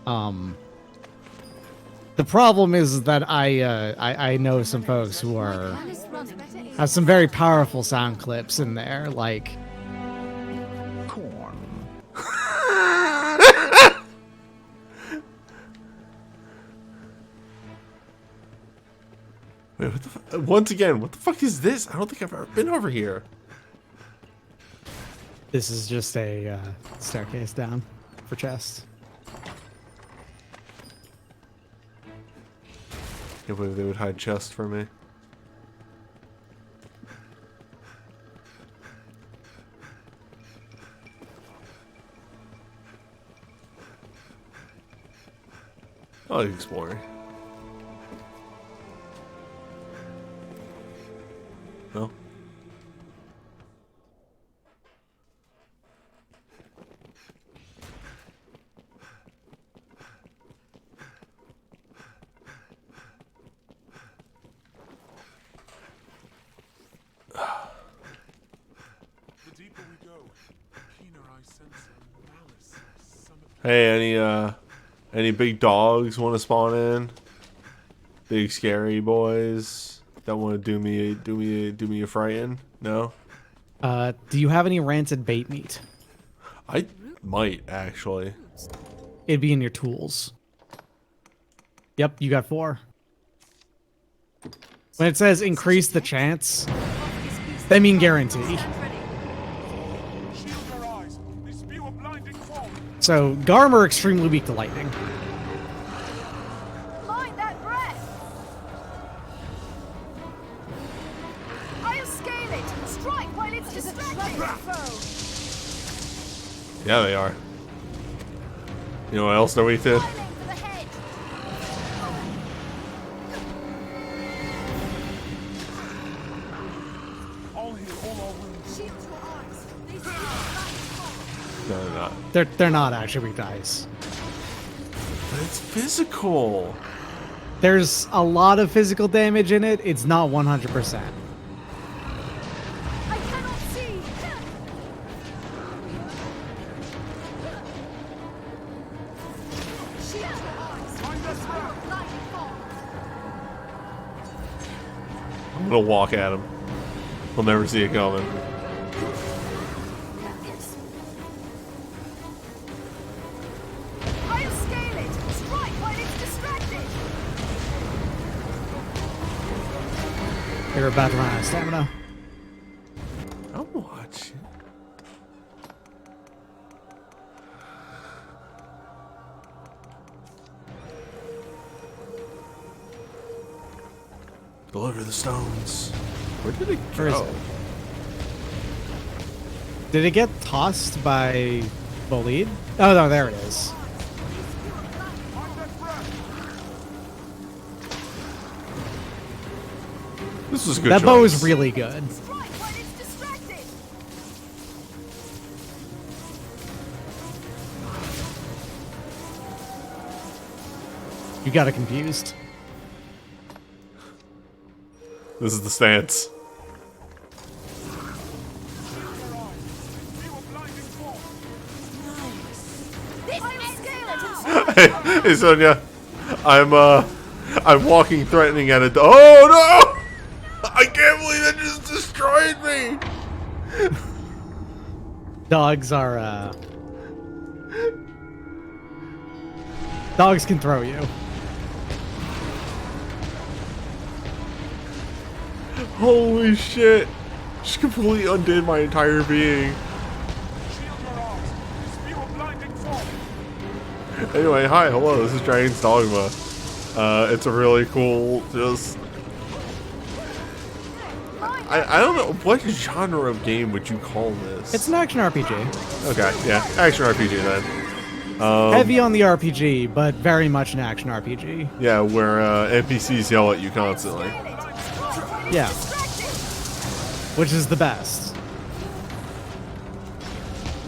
The problem is that I know some folks who have some very powerful sound clips in there, like corn. Wait, what the once again, what the fuck is this? I don't think I've ever been over here. This is just a staircase down for chests. Can't believe they would hide chests from me. I like exploring. No? The deeper we go, the keener I sense a malice. Some of Hey, any big dogs want to spawn in? Big scary boys that want to do me a frighten? No? Do you have any rancid bait meat? I might actually. It'd be in your tools. Yep, you got 4. When it says increase the chance, they mean guarantee. shield your eyes. They spew a blinding foam. So Garm are extremely weak to lightning. Mind that breath! I'll scale it! Strike while it's distracted! Yeah, they are. You know what else they're weak to? Filing for the head! I'll heal all our wounds. Shield your eyes! They spew a blinding foam! No, they're not. They're not actually weak to ice. But it's physical. There's a lot of physical damage in it. It's not 100%. I cannot see! Shield your eyes! They spew a blinding foam! I'm gonna walk at him. He'll never see it coming. I'll scale it! Strike while it's distracted! You're about to run out of stamina. I'm watching. Deliver the stones. Where did it Where is go? it? Did it get tossed by Bolide? Oh no, there it is. This was a good. That bow is choice. really good. Strike while it's distracted! You got it confused. This is the stance. I'll scale it and Hey Sonia, I'm walking threatening at it. Oh no! I can't believe it just destroyed me. Dogs are dogs can throw you. Holy shit! Just completely undid my entire being. Shield your eyes. They spew a blinding foam. Anyway, hi, hello, this is Dragon's Dogma. It's a really cool, just... I don't know, what genre of game would you call this? It's an action RPG. Okay, yeah, action RPG then. Heavy on the RPG, but very much an action RPG. Yeah, where NPCs yell at you constantly. Yeah. Which is the best.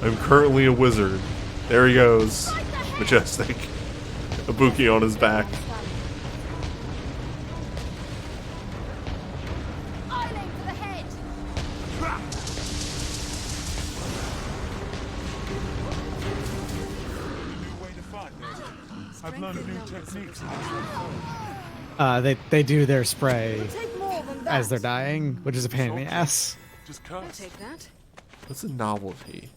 I'm currently a wizard. There he goes. Majestic. Ibuki on his back. I'll aim for the head! New way to fight, mate. They do their spray Take more than that. as they're dying, which is a pain in the ass. Just I'll curse. take that. What's a novelty?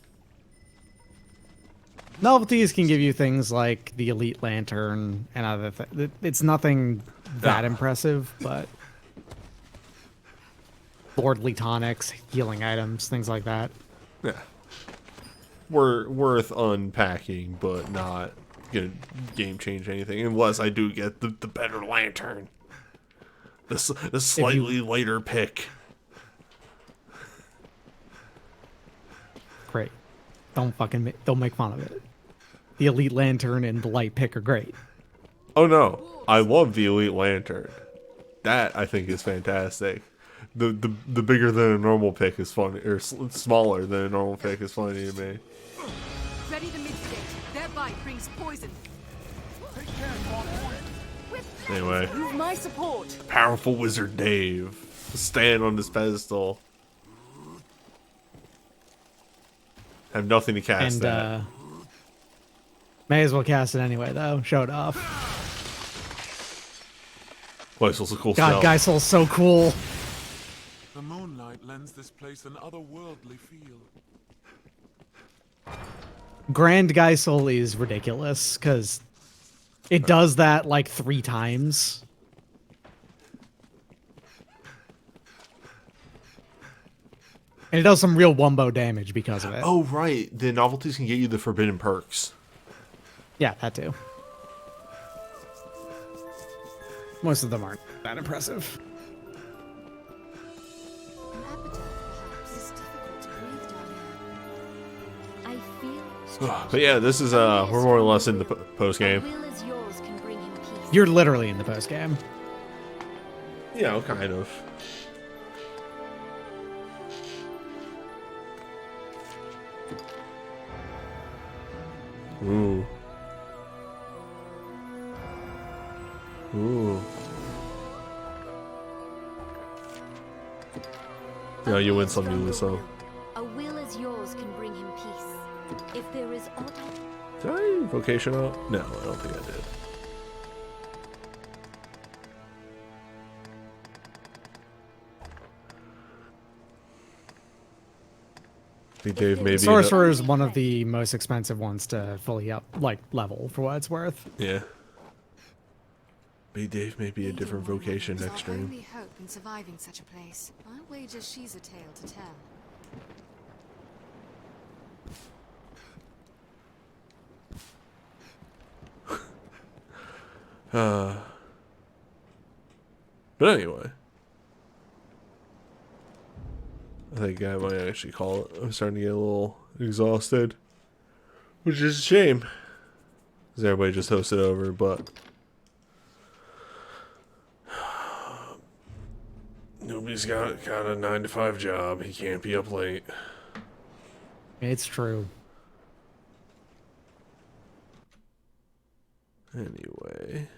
Novelties can give you things like the Elite Lantern and other things. It's nothing that impressive, but lordly tonics, healing items, things like that. Yeah. Worth unpacking, but not gonna game change anything unless I do get the better lantern. The slightly later pick. Great. Don't make fun of it. The Elite Lantern and the light pick are great. Oh no, I love the Elite Lantern. That I think is fantastic. The bigger than a normal pick is funny, or smaller than a normal pick is funny to me. Ready to mitigate. Their bite brings poison. Anyway, You've my support. powerful wizard Dave, stand on this pedestal. Have nothing to cast And may as well cast it anyway, though. Show it off. Glysol's a cool God, spell. Geisel's so cool. The moonlight lends this place an otherworldly feel. Grand Geisel is ridiculous because it does that like 3 times. And it does some real wumbo damage because of it. Oh right, the novelties can get you the forbidden perks. Yeah, that too. Most of them aren't that impressive. An appetite, perhaps. It's difficult to breathe down here. I feel But yeah, this is we're more or less in the post game. will as yours can bring him peace. You're literally in the post game. You know, kind of. Ooh. Ooh. Yeah, you win some, you lose some. A will as yours can bring him peace. If there is aught Did I vocation out? No, I don't think I did. I think Dave maybe. Sorcerer is one of the most expensive ones to fully level for what it's worth. Yeah. Maybe Dave may be a different vocation next Our stream. only hope in surviving such a place. I wager she's a tale to tell. But anyway, I think I might actually call it. I'm starting to get a little exhausted, which is a shame, because everybody just hosted over, but nobody's got a 9-to-5 job. He can't be up late. It's true. Anyway.